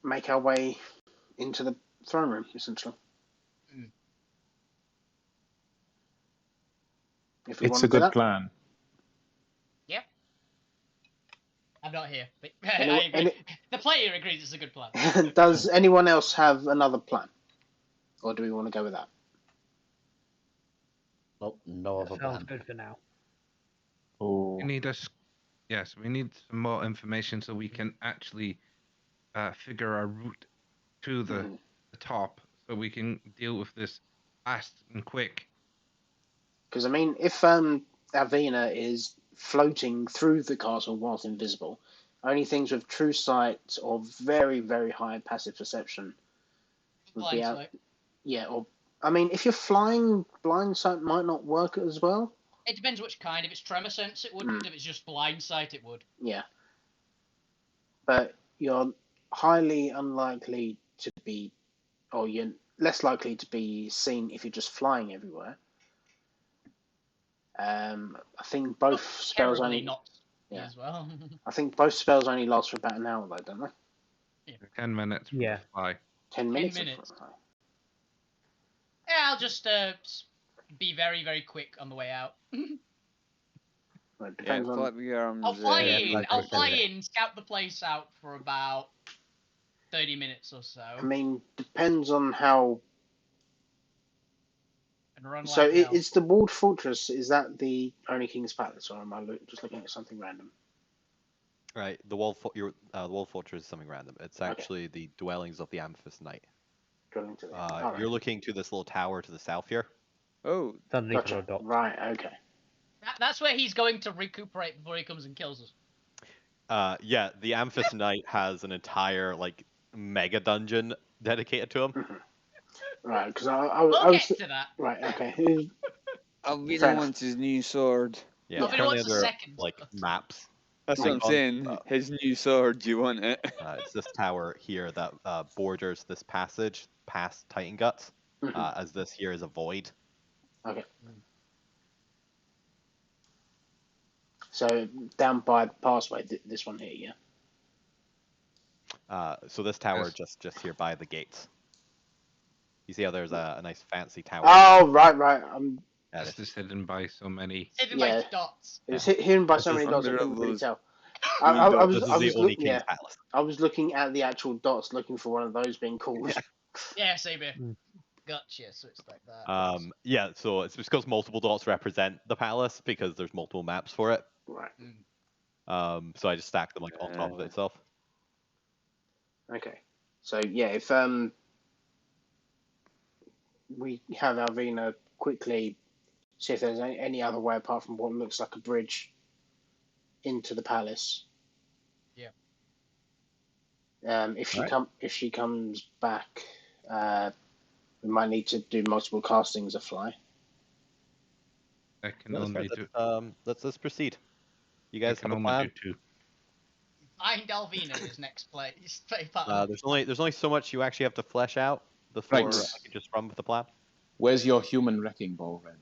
make our way into the throne room, essentially. It's a good plan. Yeah. I'm not here, but I agree. The player agrees it's a good plan. Does anyone else have another plan? Or do we want to go with that? Nope, no other plan. Sounds good for now. Oh. We need we need some more information so we can actually figure our route to the top, so we can deal with this fast and quick. Because I mean, if Alvina is floating through the castle whilst invisible. Only things with true sight or very, very high passive perception would be out. Sight. Yeah, or I mean, if you're flying, blind sight might not work as well. It depends which kind. If it's tremor sense, it wouldn't. If it's just blind sight, it would. Yeah. But you're highly unlikely to be, or you're less likely to be seen if you're just flying everywhere. I think both spells only. Not as well. I think both spells only last for about an hour, though, don't they? Yeah. 10 minutes. Yeah. Fly. 10 minutes. 10 minutes. Yeah, I'll just be very, very quick on the way out. Well, depends on. Flap your arms. I'll fly Yeah, in. I'll fly in, scout the place out for about 30 minutes or so. I mean, depends on how. And run So like hell. is the walled fortress? Is that the only King's Palace, or am I just looking at something random? Right, the wall fortress is something random. It's actually the dwellings of the Amethyst Knight. Dwelling to the. You're looking to this little tower to the south here. Oh, Gotcha. Right. Okay. That's where he's going to recuperate before he comes and kills us. Yeah, the Amethyst Knight has an entire mega dungeon dedicated to him. Right, because We'll get to that. Right. Okay. Alvina wants his new sword. Yeah, it's currently under maps. That's what I'm saying. His new sword. Do you want it? It's this tower here that borders this passage past Titan Guts, as this here is a void. Okay. So down by the passway, this one here, yeah. So this tower just here by the gates. You see how there's a nice fancy tower. Oh, right. It's just hidden by so many. Hidden by dots. It's hidden by so many dots. I couldn't really tell. I was looking at the actual dots, looking for one of those being called. Yeah, same here. Gotcha. So it's like that. Yeah. So it's because multiple dots represent the palace because there's multiple maps for it. Right. So I just stacked them on top of it itself. Okay. So yeah, if we have Alvina quickly see if there's any other way apart from what looks like a bridge into the palace. Yeah. If she comes back, we might need to do multiple castings of fly. I can only do. Let's proceed. You guys have a only plan? do 2. Find Alvina is next place. There's only so much you actually have to flesh out before I can just run with the plan. Where's your human wrecking ball, Ren?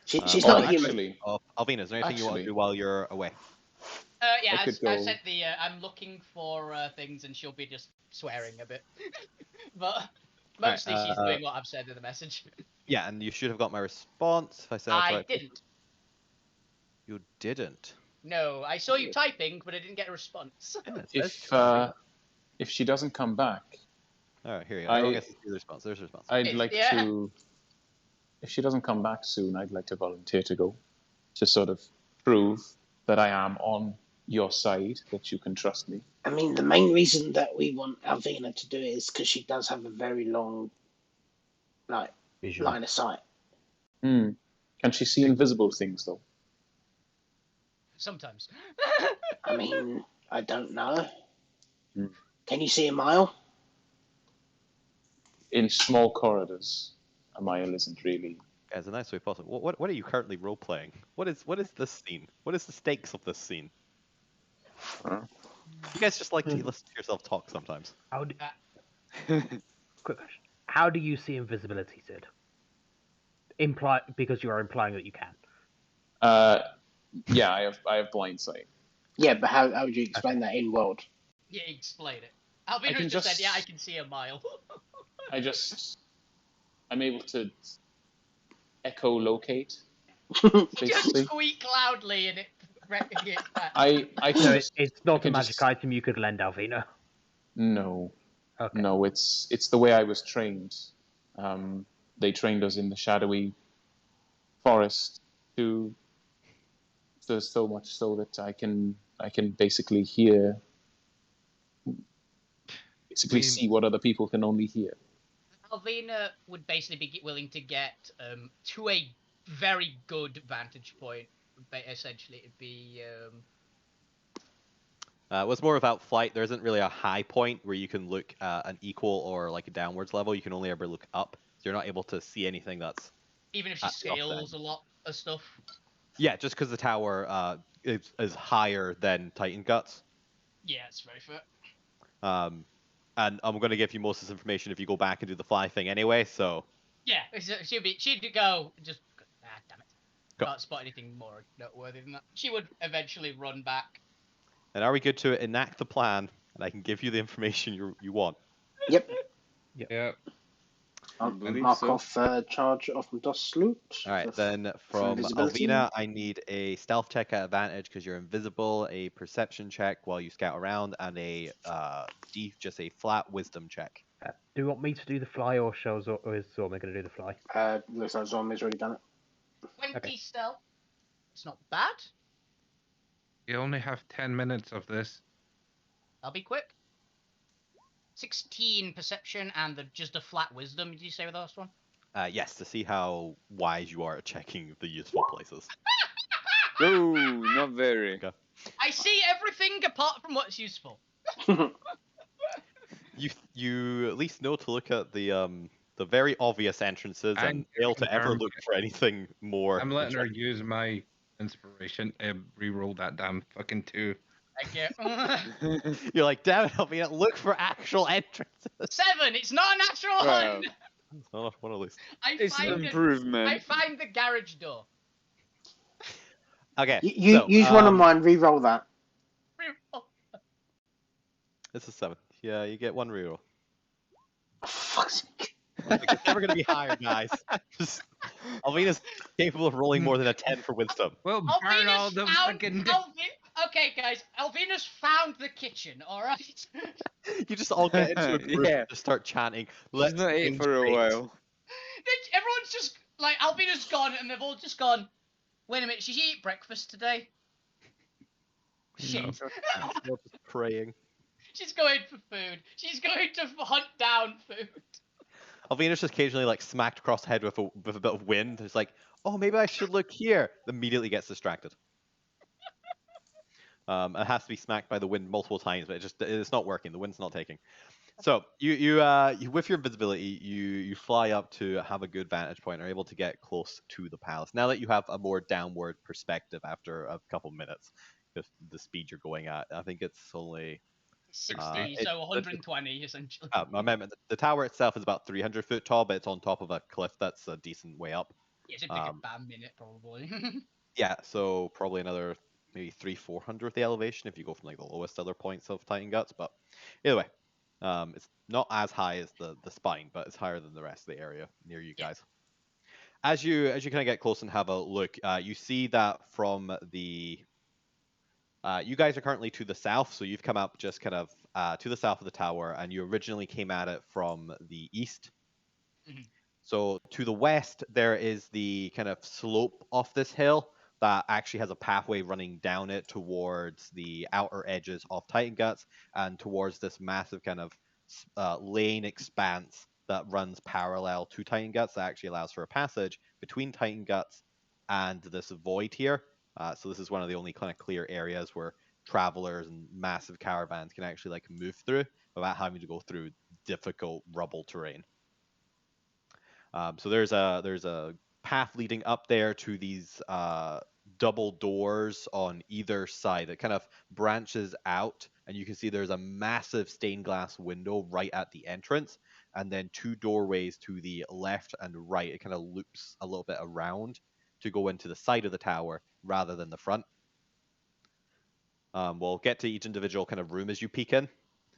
She's not human. Alvina, is there anything you want to do while you're away? Yeah, I said I'm looking for things, and she'll be just swearing a bit. But mostly she's doing what I've said in the message. Yeah, and you should have got my response. If I said I didn't. You didn't? No, I saw you typing, but I didn't get a response. If she doesn't come back, all right, here you go. I guess the response. There's a response. I'd like to. If she doesn't come back soon, I'd like to volunteer to go, to sort of prove that I am on your side, that you can trust me. I mean, the main reason that we want Alvina to do it is because she does have a very long, line of sight. Can she see invisible things though? Sometimes. I mean, I don't know. Can you see a mile? In small corridors, a mile isn't really. As a nice way possible. What are you currently role playing? What is this scene? What is the stakes of this scene? You guys just like to listen to yourself talk sometimes. Quick question. How do you see invisibility, Sid? Because you are implying that you can. Yeah, I have blind sight. Yeah, but how would you explain that in world? Yeah, explain it. Alvina just said, "Yeah, I can see a mile." I'm able to echolocate. Just squeak loudly and it gets back. It's not a magic item you could lend Alvina. No. Okay. No, it's the way I was trained. They trained us in the shadowy forest to so much so that I can basically hear, see what other people can only hear. Alvina would basically be willing to get to a very good vantage point essentially it'd be. It was more about flight. There isn't really a high point where you can look at an equal or like a downwards level. You can only ever look up, so you're not able to see anything that's. Even if she at the opposite scales a end. lot of stuff. Yeah, just because the tower is higher than Titan Guts. Yeah, it's very fair. And I'm going to give you most of this information if you go back and do the fly thing anyway. So. Yeah, she'd go just. Ah, damn it! Go. Can't spot anything more noteworthy than that. She would eventually run back. And are we good to enact the plan? And I can give you the information you want. Yep. Yep. I'll believe mark so. off charge of Dust Loot. All right, then for from invisibility. Alvina, I need a stealth check at advantage because you're invisible, a perception check while you scout around, and just a flat wisdom check. Do you want me to do the fly, or is Zorma going to do the fly? Looks like Zorma's already done it. 20 Okay. stealth. It's not bad. You only have 10 minutes of this. I'll be quick. 16 perception and just a flat wisdom. Did you say with the last one? Yes, to see how wise you are at checking the useful places. Ooh, not very. Okay. I see everything apart from what's useful. You at least know to look at the very obvious entrances and fail to ever look for anything more. I'm letting her use my inspiration and re-roll that damn fucking 2. Thank you. You're like, damn it, Alvina, look for actual entrances. 7. It's not a natural Wow. 1. It's not one of these. It's an improvement. I find the garage door. Okay. Use one of mine. Re-roll that. It's a 7. Yeah, you get one reroll. Fuck's sake. It's never gonna be higher, guys. Alvina's capable of rolling more than a 10 for wisdom. Well, burn all the fucking. Okay, guys. Alvina's found the kitchen. All right. You just all get into a group and just start chanting. She's not ate for a while. Everyone's just like Alvina's gone, and they've all just gone. Wait a minute. Did she eat breakfast today? Shit. You're just praying. She's going for food. She's going to hunt down food. Alvina's just occasionally like smacked across the head with a bit of wind. It's like, oh, maybe I should look here. Immediately gets distracted. It has to be smacked by the wind multiple times, but it's not working. The wind's not taking. So you with your invisibility, you fly up to have a good vantage point, are able to get close to the palace. Now that you have a more downward perspective after a couple minutes, with the speed you're going at, I think it's only 60, so 120 essentially. I remember the tower itself is about 300 foot tall, but it's on top of a cliff that's a decent way up. Yeah, it'd take about a minute probably. Yeah, so probably another maybe 300-400 with the elevation if you go from like the lowest other points of Titan Guts. But either way, it's not as high as the spine, but it's higher than the rest of the area near you guys. As you kind of get close and have a look, you see that from the you guys are currently to the south, so you've come up just kind of to the south of the tower, and you originally came at it from the east. Mm-hmm. So to the west, there is the kind of slope off this hill that actually has a pathway running down it towards the outer edges of Titan Guts and towards this massive kind of lane expanse that runs parallel to Titan Guts that actually allows for a passage between Titan Guts and this void here. So this is one of the only kind of clear areas where travelers and massive caravans can actually like move through without having to go through difficult rubble terrain. So there's a path leading up there to these double doors on either side that kind of branches out, and you can see there's a massive stained glass window right at the entrance, and then 2 doorways to the left and right. It kind of loops a little bit around to go into the side of the tower rather than the front. We'll get to each individual kind of room as you peek in.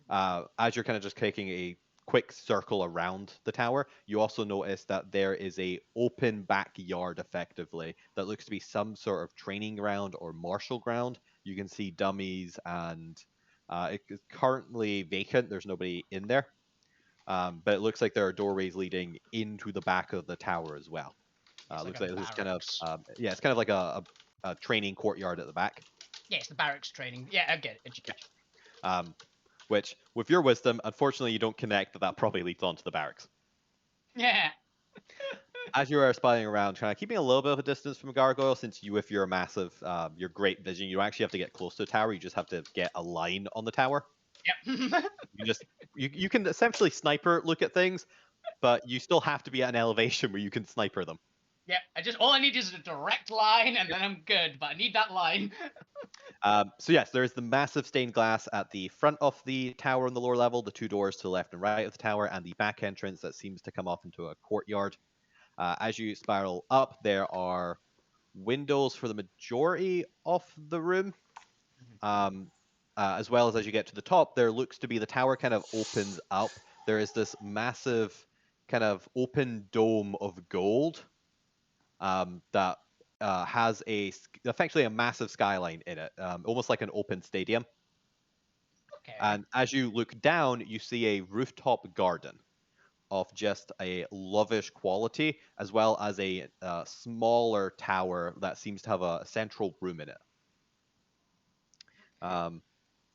As you're kind of just taking a quick circle around the tower, you also notice that there is a open backyard effectively that looks to be some sort of training ground or martial ground. You can see dummies, and it is currently vacant. There's nobody in there. But it looks like there are doorways leading into the back of the tower as well. Looks like there's kind of it's kind of like a training courtyard at the back. Yeah, it's the barracks training. Yeah, I get it. Education. Which, with your wisdom, unfortunately, you don't connect that probably leads on to the barracks. Yeah. As you are spying around, kind of keeping a little bit of a distance from Gargoyle, since you, with your massive, your great vision, you don't actually have to get close to the tower. You just have to get a line on the tower. Yep. You can essentially sniper look at things, but you still have to be at an elevation where you can sniper them. Yep. All I need is a direct line, and then I'm good. But I need that line. So yes, there's the massive stained glass at the front of the tower on the lower level, the two doors to the left and right of the tower, and the back entrance that seems to come off into a courtyard. As you spiral up, there are windows for the majority of the room. As well as you get to the top, there looks to be the tower kind of opens up. There is this massive kind of open dome of gold that has effectively a massive skyline in it, almost like an open stadium. Okay. And as you look down, you see a rooftop garden of just a lavish quality, as well as a smaller tower that seems to have a central room in it.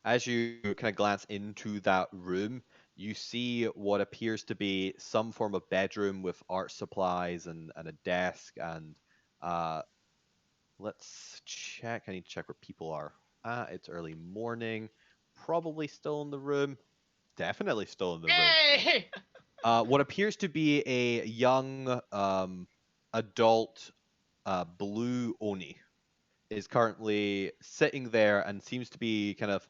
As you kind of glance into that room, you see what appears to be some form of bedroom with art supplies and a desk. And let's check. I need to check where people are. It's early morning. Probably still in the room. Definitely still in the room. Yay! What appears to be a young adult blue Oni is currently sitting there and seems to be kind of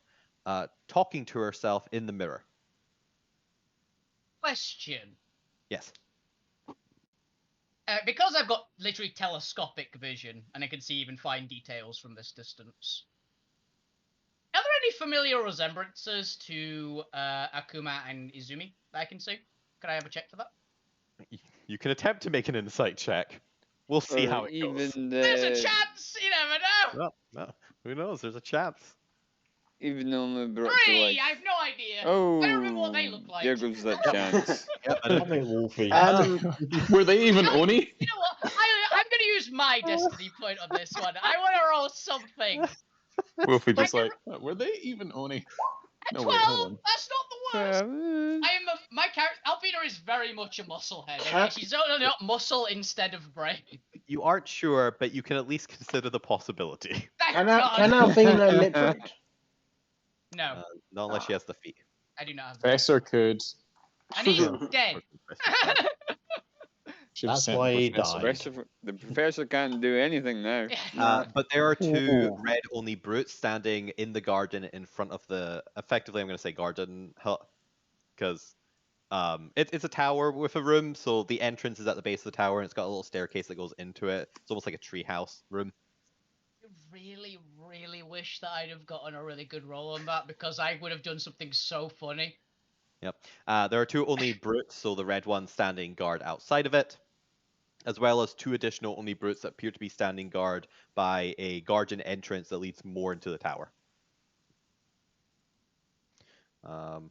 talking to herself in the mirror. Question. Yes. Because I've got literally telescopic vision, and I can see even fine details from this distance, are there any familiar resemblances to Akuma and Izumi that I can see? Could I have a check for that? You can attempt to make an insight check. We'll see how it goes. There's a chance! You never know! Well, who knows? There's a chance. Even though I'm brought to 3! life. I have no idea. Oh, I don't remember what they look like. there goes that chance. Wolfie. Were they even Oni? You know what? I'm going to use my destiny point on this one. I want to roll something. Wolfie just like, were they even Oni? No, 12! wait, hold on. That's not the worst. My character, Alpina is very much a muscle head. Okay? She's only not muscle instead of brain. You aren't sure, but you can at least consider the possibility. Can Alvina lip read? No. Not unless she has the feet. I do not have that. Professor could. And he's dead. That's why he died. The professor can't do anything now. But there are two red-only brutes standing in the garden in front of the, effectively I'm going to say garden hut, because it's a tower with a room, so the entrance is at the base of the tower, and it's got a little staircase that goes into it. It's almost like a treehouse room. I really, really wish that I'd have gotten a really good roll on that, because I would have done something so funny. Yep. There are two only brutes, so the red one standing guard outside of it, as well as two additional only brutes that appear to be standing guard by a garden entrance that leads more into the tower. For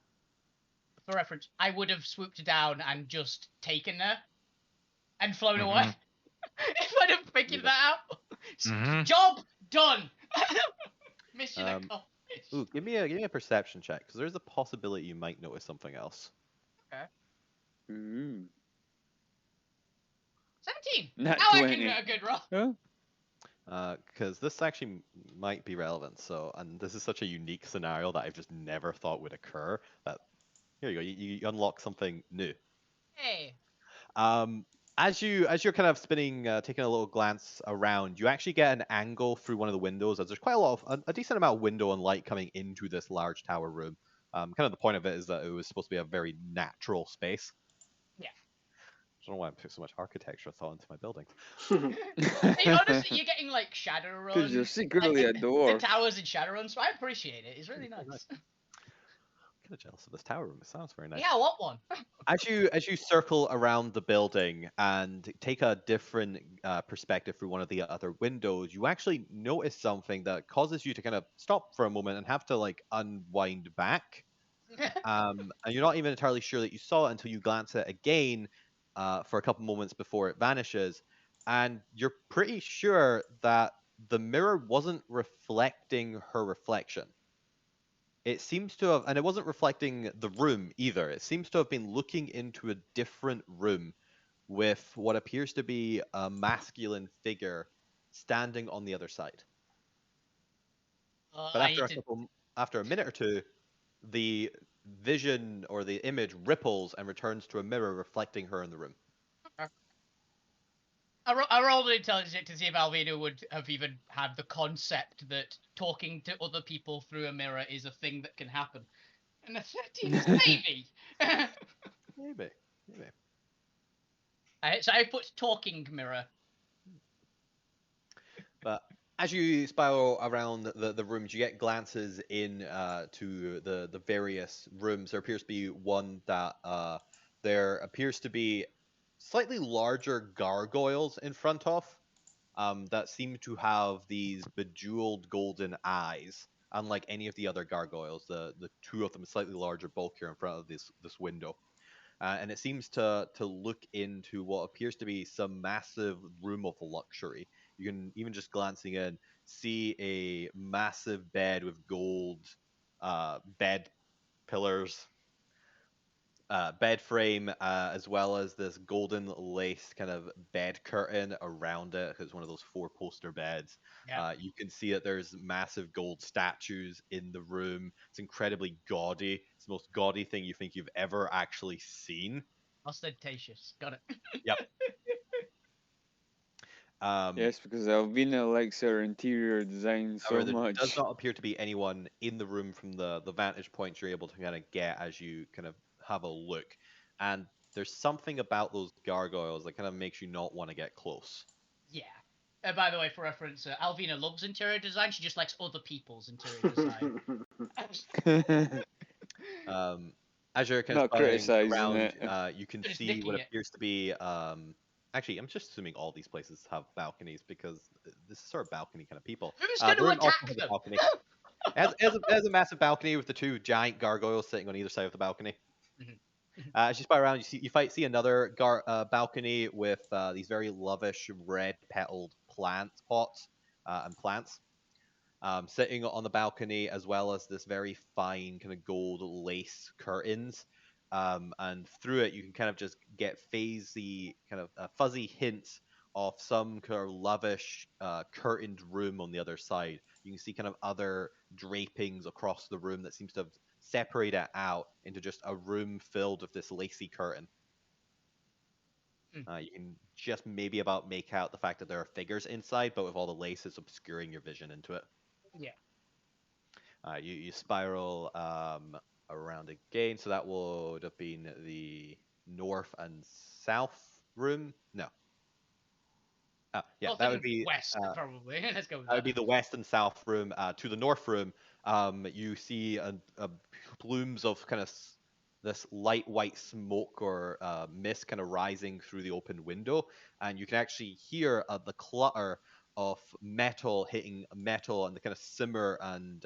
reference, I would have swooped down and just taken her and flown away if I'd have figured that out. Job done. Mission accomplished. Ooh, give me a perception check, because there's a possibility you might notice something else. Okay. 17. Not now 20. I can get a good roll. Because this actually might be relevant. So, and this is such a unique scenario that I've just never thought would occur. That here you go, you unlock something new. Hey. As you're kind of spinning, taking a little glance around, you actually get an angle through one of the windows, as there's quite a decent amount of window and light coming into this large tower room. Kind of the point of it is that it was supposed to be a very natural space. Yeah. I don't know why I put so much architecture thought into my buildings. Hey, honestly, you're getting like Shadowrun. Because you're secretly a dwarf. The towers in Shadowrun, so I appreciate it. It's really nice. Kind of jealous of this tower room. It sounds very nice. Yeah, I want one. As you circle around the building and take a different perspective through one of the other windows, you actually notice something that causes you to kind of stop for a moment and have to like unwind back. And you're not even entirely sure that you saw it until you glance at it again for a couple moments before it vanishes, and you're pretty sure that the mirror wasn't reflecting her reflection. It seems to have, and it wasn't reflecting the room either. It seems to have been looking into a different room with what appears to be a masculine figure standing on the other side. But after a minute or two, the vision or the image ripples and returns to a mirror reflecting her in the room. I rolled an intelligence check to see if Alvina would have even had the concept that talking to other people through a mirror is a thing that can happen. And a 13 is maybe. Maybe. So I put talking mirror. But as you spiral around the rooms, you get glances in to the various rooms. There appears to be one that there appears to be slightly larger gargoyles in front of that seem to have these bejeweled golden eyes. Unlike any of the other gargoyles, the two of them slightly larger, bulkier in front of this window. And it seems to look into what appears to be some massive room of luxury. You can, even just glancing in, see a massive bed with gold bed pillars, bed frame, as well as this golden lace kind of bed curtain around it. It's one of those 4-poster beds. Yeah. You can see that there's massive gold statues in the room. It's incredibly gaudy. It's the most gaudy thing you think you've ever actually seen. Ostentatious. Got it. Yep. Yes, because Alvina likes her interior design so However, there much. does not appear to be anyone in the room from the vantage point you're able to kind of get as you kind of have a look. And there's something about those gargoyles that kind of makes you not want to get close. Yeah. By the way, for reference, Alvina loves interior design. She just likes other people's interior design. As you're kind Not of criticizing around, it. you can Just see nicking what it. appears to be. Actually, I'm just assuming all these places have balconies because this is sort of balcony kind of people. Who's going The to room also attack has a them? balcony. It has a massive balcony with the two giant gargoyles sitting on either side of the balcony. As you spy around, you see another balcony with these very lavish red-petaled plant pots and plants sitting on the balcony, as well as this very fine kind of gold lace curtains. And through it, you can kind of just get fuzzy hints of some kind of lavish curtained room on the other side. You can see kind of other drapings across the room that seems to have separated it out into just a room filled with this lacy curtain. You can just maybe about make out the fact that there are figures inside, but with all the laces obscuring your vision into it. Yeah. You spiral around again, so that would have been the north and south room. No. Yeah, that would be west, probably. Let's go with that would be the west and south room. To the north room, you see a plumes of kind of this light white smoke or mist kind of rising through the open window, and you can actually hear the clutter of metal hitting metal and the kind of simmer and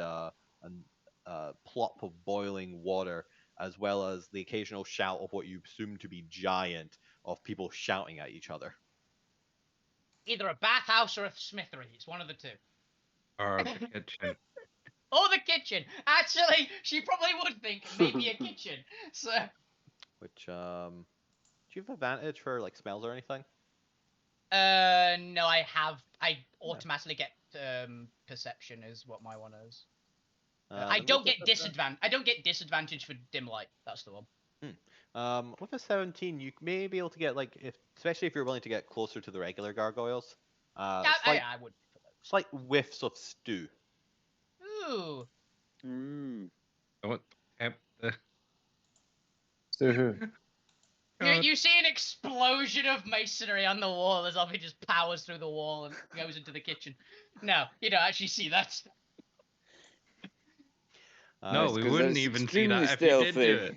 plop of boiling water, as well as the occasional shout of what you assume to be giant of people shouting at each other. Either a bathhouse or a smithery. It's one of the two. Or the kitchen. Or the kitchen. Actually, she probably would think maybe a kitchen. So. Which do you have advantage for like smells or anything? No, I automatically get perception is what my one is. I don't get disadvantage. I don't get disadvantage for dim light. That's the one. With a 17, you may be able to get especially if you're willing to get closer to the regular gargoyles. I would. Slight whiffs of stew. Ooh. Don't tempt the. Stew. You see an explosion of masonry on the wall as Alfie just powers through the wall and goes into the kitchen. No, you don't actually see that. No, we wouldn't even see that if you did do it.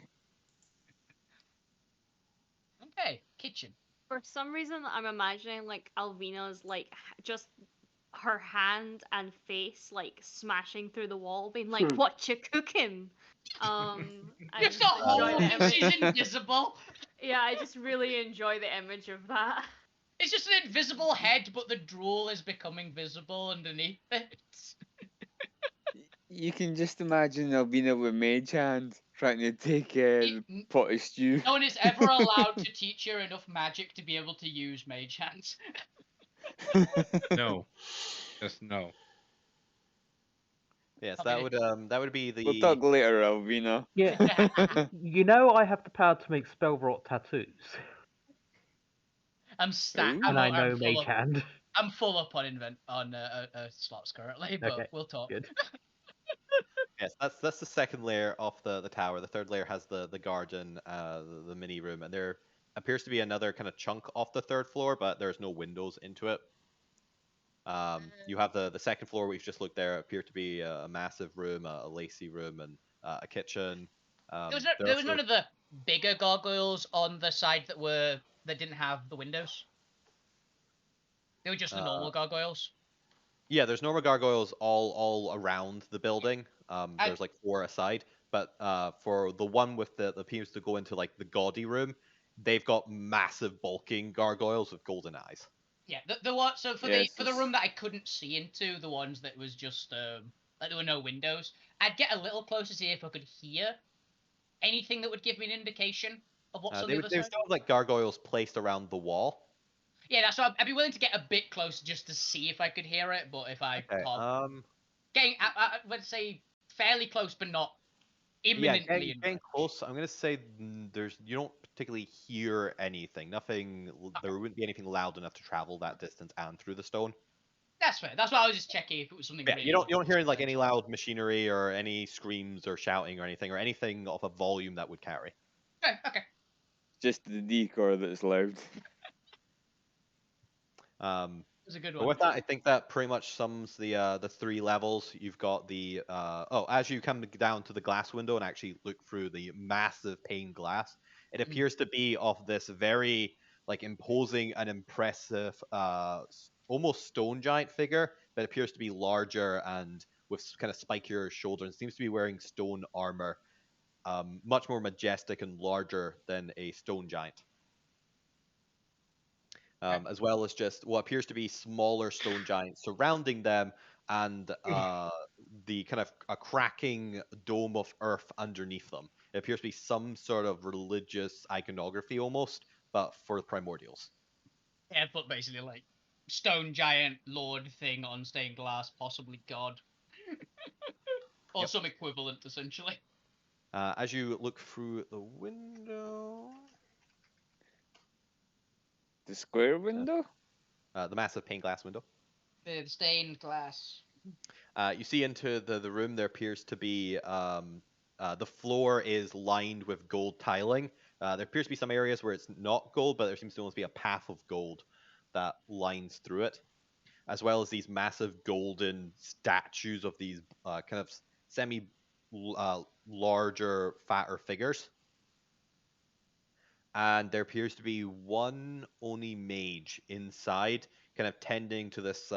Okay, kitchen. For some reason, I'm imagining like Alvina's like just her hand and face like smashing through the wall, being like, "What you cooking?" It's not whole. She's invisible. Yeah, I just really enjoy the image of that. It's just an invisible head, but the drool is becoming visible underneath it. You can just imagine Alvina with mage hand. trying to take the pot of stew. No one is ever allowed to teach you enough magic to be able to use mage hands. No. Just no. Yes, that would be the. We'll talk later, Alvina. Yeah. You know I have the power to make spell rot tattoos. I'm stacked. And I know Mage Hand. I'm full up on slots currently, but Okay, we'll talk. good. Yes, that's the second layer of the tower. The third layer has the garden, the mini room, and there appears to be another kind of chunk off the third floor, but there's no windows into it. You have the second floor we've just looked there appear to be a massive room, a lacy room, and a kitchen. There was none of the bigger gargoyles on the side that didn't have the windows. They were just the normal gargoyles. Yeah, there's normal gargoyles all around the building. There's like 4 aside, but for the one with the appears to go into like the gaudy room, they've got massive bulking gargoyles with golden eyes. Yeah, the one. So for the room that I couldn't see into, the ones that was just like there were no windows, I'd get a little closer to see if I could hear anything that would give me an indication of what's on the other side. There's still like gargoyles placed around the wall. Yeah, that's why I'd be willing to get a bit closer just to see if I could hear it, but if I can't, I would say fairly close, but not imminently. Yeah, getting close. I'm gonna say you don't particularly hear anything. Nothing. Okay. There wouldn't be anything loud enough to travel that distance and through the stone. That's fair. That's why I was just checking if it was something. Yeah, really you don't hear like any loud machinery or any screams or shouting or anything of a volume that would carry. Okay. Just the decor that's loud. It's a good one. With that, I think that pretty much sums the 3 levels. You've got the as you come down to the glass window and actually look through the massive pane glass, it appears to be of this very like imposing and impressive almost stone giant figure that appears to be larger and with kind of spikier shoulders and seems to be wearing stone armor, much more majestic and larger than a stone giant. As well as just what appears to be smaller stone giants surrounding them and the kind of a cracking dome of earth underneath them. It appears to be some sort of religious iconography almost, but for the primordials. Yeah, but basically like stone giant lord thing on stained glass, possibly god. Or some equivalent, essentially. As you look through the window... The square window? The massive pane glass window. The stained glass. You see into the room. There appears to be the floor is lined with gold tiling. There appears to be some areas where it's not gold, but there seems to almost be a path of gold that lines through it, as well as these massive golden statues of these kind of larger, fatter figures. And there appears to be one Oni mage inside, kind of tending to this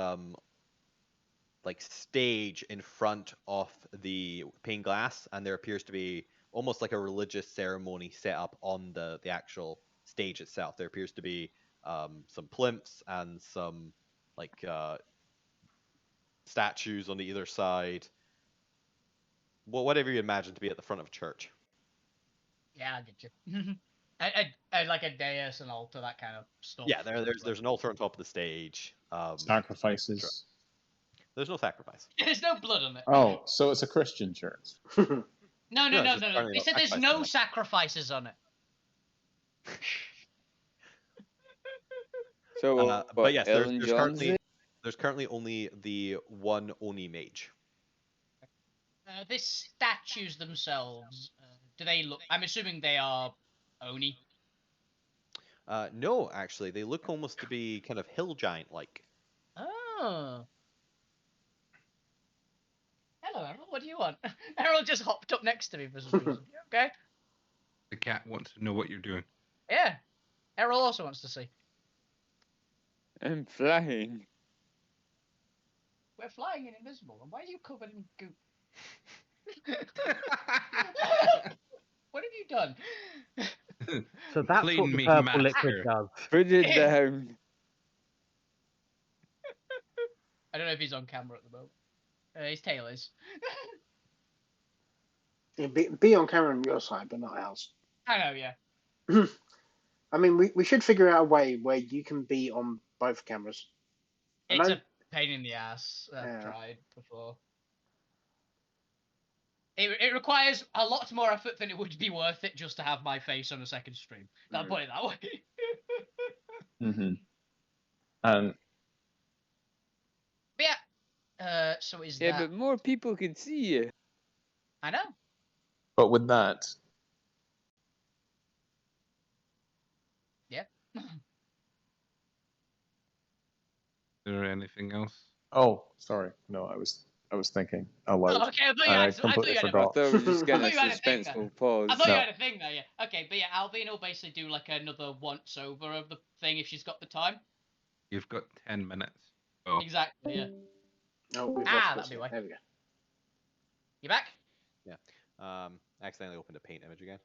like stage in front of the pane glass, and there appears to be almost like a religious ceremony set up on the actual stage itself. There appears to be some plinths and some like statues on the either side. Well, whatever you imagine to be at the front of a church. Yeah, I get you. I like a dais, an altar, that kind of stuff. Yeah, there's an altar on top of the stage. Sacrifices. There's no sacrifice. There's no blood on it. Oh, so it's a Christian church. No. They said there's no sacrifices on it. So, but yes, there's currently only the one Oni mage. The statues themselves, do they look? I'm assuming they are Oni. No, actually, they look almost to be kind of hill giant-like. Oh. Hello, Errol. What do you want? Errol just hopped up next to me for some reason. You okay? The cat wants to know what you're doing. Yeah. Errol also wants to see. I'm flying. We're flying and invisible. And why are you covered in goop? What have you done? So that's Clean what the me, purple master. liquid does. Put it down. I don't know if he's on camera at the moment. His tail is. Yeah, be on camera on your side, but not ours. I know, yeah. I mean, we should figure out a way where you can be on both cameras. It's a pain in the ass. I've tried before. It requires a lot more effort than it would be worth it just to have my face on a second stream. I'll put it that way. And But yeah, so is Yeah, that... but more people can see you. I know. but with that, Yeah. Is there anything else? oh, sorry, no, I was thinking aloud. Oh, okay, I completely I forgot. I thought we were just getting a I thought you had a thing there. suspenseful pause. I thought you No. had a thing there, yeah. Okay, but yeah, Alvina will basically do like another once over of the thing if she's got the time. You've got 10 minutes. Oh. Exactly, yeah. Oh, we've that'll be why. There we go. You back? Yeah. Accidentally opened a paint image again.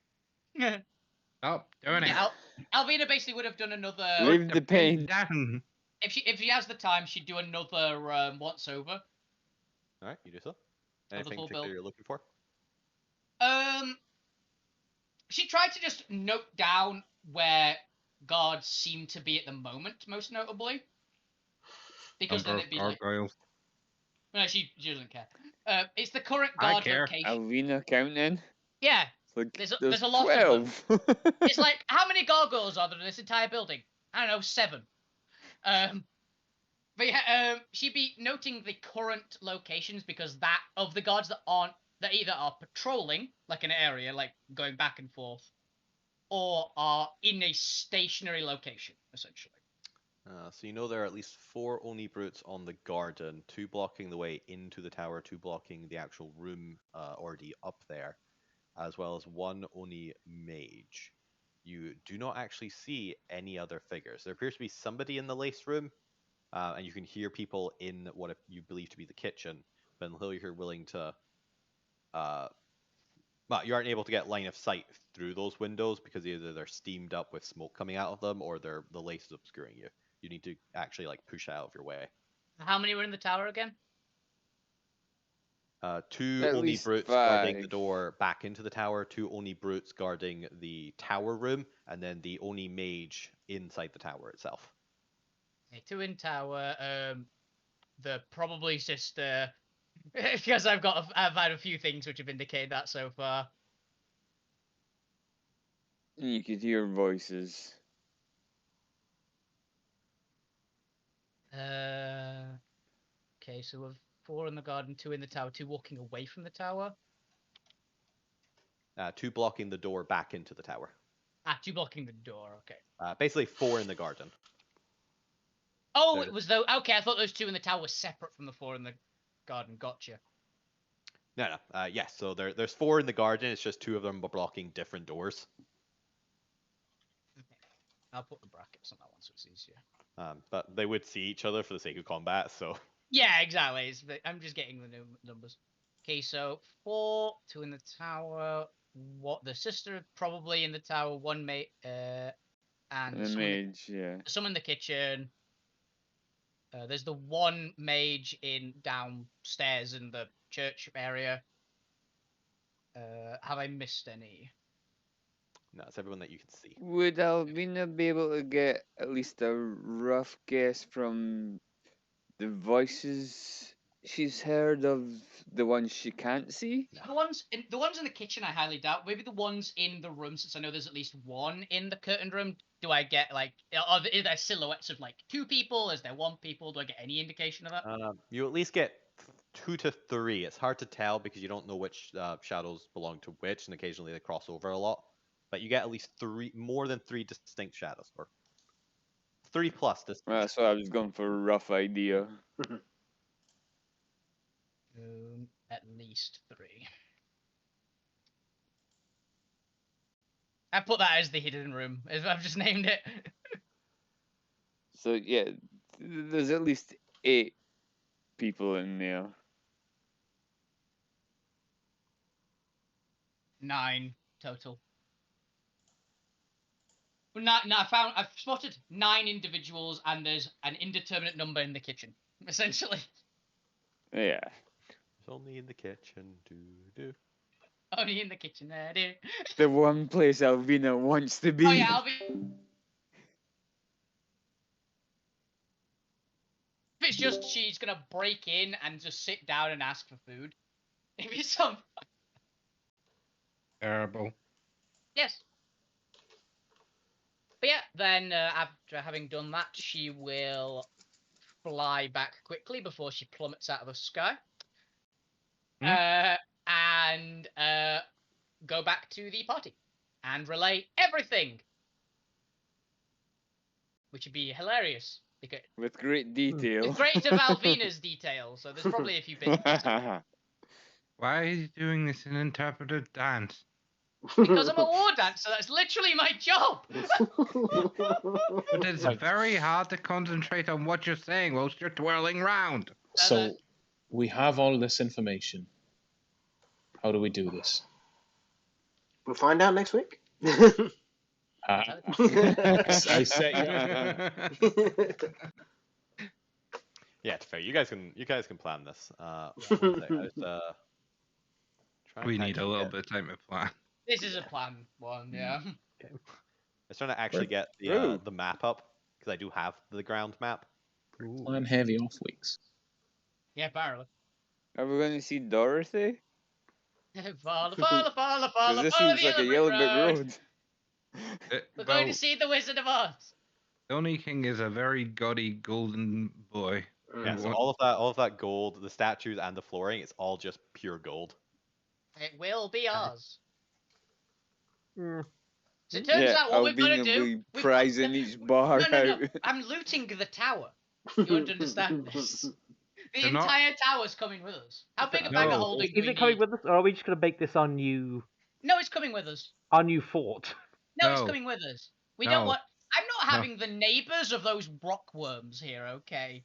Oh, doing it. Yeah, Alvina basically would have done another. Leave the pain down. If she has the time, she'd do another once over. All right, you do so. Anything full particular build. you're looking for? She tried to just note down where guards seem to be at the moment, most notably, because then it'd be like. No, she doesn't care. It's the current guard location. Alvina counting. Yeah. Like, There's a lot 12. of them. It's like, how many gargoyles are there in this entire building? I don't know, 7. But yeah, she'd be noting the current locations because that of the guards that either are patrolling like an area, like going back and forth, or are in a stationary location, essentially. So you know there are at least 4 Oni brutes on the garden, 2 blocking the way into the tower, 2 blocking the actual room already up there, as well as 1 Oni mage. You do not actually see any other figures. There appears to be somebody in the lace room, and you can hear people in what you believe to be the kitchen, but until you're willing to... Well, you aren't able to get line of sight through those windows because either they're steamed up with smoke coming out of them or the lace is obscuring you. You need to actually like push out of your way. How many were in the tower again? 2 At Oni least brutes 5. guarding the door back into the tower, 2 Oni brutes guarding the tower room, and then the Oni mage inside the tower itself. Okay, 2 in tower. The probably sister, because I've had a few things which have indicated that so far. You could hear voices. Okay, so we've 4 in the garden, 2 in the tower, 2 walking away from the tower. 2 blocking the door back into the tower. 2 blocking the door. Okay. Basically 4 in the garden. Oh, it was though. Okay, I thought those 2 in the tower were separate from the 4 in the garden. Gotcha. No. Yes, so there's 4 in the garden. It's just 2 of them are blocking different doors. I'll put the brackets on that one so it's easier. But they would see each other for the sake of combat, so... Yeah, exactly. I'm just getting the new numbers. Okay, so 4, 2 in the tower. The sister probably in the tower, 1 mate, and The mage, yeah. some in the kitchen. There's the 1 mage in downstairs in the church area. Have I missed any? No, it's everyone that you can see. Would Alvina be able to get at least a rough guess from the voices she's heard of the ones she can't see? The ones in the kitchen, I highly doubt. Maybe the ones in the room, since I know there's at least 1 in the curtained room. Do I get like, are there silhouettes of like 2 people? Is there 1 people? Do I get any indication of that? You at least get 2 to 3. It's hard to tell because you don't know which shadows belong to which, and occasionally they cross over a lot. But you get at least 3, more than 3 distinct shadows, or 3 plus distinct. So I was going for a rough idea. At least 3. I put that as the hidden room. I've just named it. So yeah, there's at least 8 people in there. 9 total. No, I've spotted 9 individuals, and there's an indeterminate number in the kitchen, essentially. Yeah. It's only in the kitchen. Only in the kitchen there, dear. The one place Alvina wants to be. Oh yeah, I'll be. If it's just she's gonna break in and just sit down and ask for food. Maybe some. Terrible. Yes. But yeah, then after having done that, she will fly back quickly before she plummets out of the sky. And go back to the party and relay everything, which would be hilarious because With great detail. it's great to Valvina's detail. So there's probably a few bits. Why are you doing this in interpreted dance? Because I'm a war dancer, that's literally my job. But it's very hard to concentrate on what you're saying whilst you're twirling round. So, we have all this information. How do we do this? We'll find out next week. I set you. Yeah, it's fair. You guys can plan this. We need a little bit of time to plan. This is a plan one, yeah. Okay. I was trying to actually get the map up because I do have the ground map. Plan heavy off weeks. Yeah, apparently. Are we going to see Dorothy? Follow This looks like a Yellow Brick Road. We're going to see the Wizard of Oz. The Only King is a very gaudy golden boy. Yeah, so all of that gold, the statues and the flooring, it's all just pure gold. It will be Oz. Mm. So it turns out what we've got to do... Prizing each bar out. I'm looting the tower. You don't understand this. The entire tower's coming with us. How big a bag of holding do we Is it coming with us, or are we just going to make this our new... No, it's coming with us. Our new fort? No, it's coming with us. We don't want... I'm not having the neighbours of those rockworms here, okay?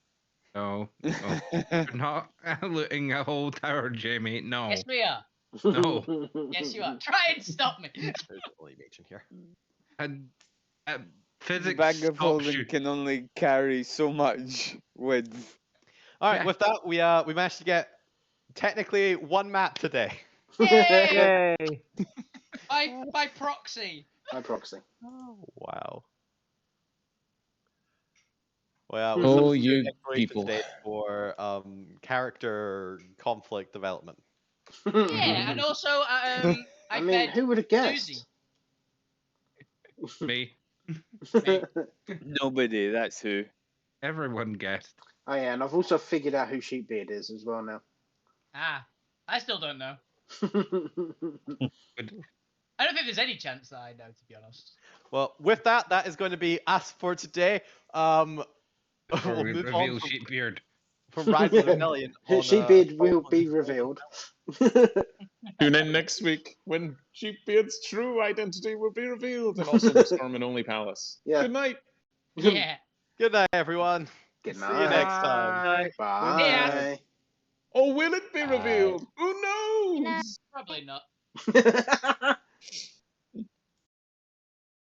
No. You're not looting a whole tower, Jamie. No. Yes, we are. No. Yes, you are. Try and stop me. There's alleviation here. The bag of holding can only carry so much width. All right, with that, we managed to get technically one map today. Yay! By proxy. By proxy. Oh, wow. Well, you people. For character conflict development. Yeah, and also I mean, who would have guessed? Susie. Me. Nobody, that's who. Everyone guessed. Oh yeah, and I've also figured out who Sheepbeard is as well now. Ah, I still don't know. I don't think there's any chance that I know, to be honest. Well, with that is going to be us for today. Before we reveal Sheepbeard. From Rise of the Rebellion. Sheepbeard will be revealed. Tune in next week when Sheepbeard's true identity will be revealed, and also the Storm and Only Palace. Yeah. Good night. Yeah. Good night, everyone. Good night. See you next time. Bye. Yeah. Oh, will it be revealed? Who knows? Probably not.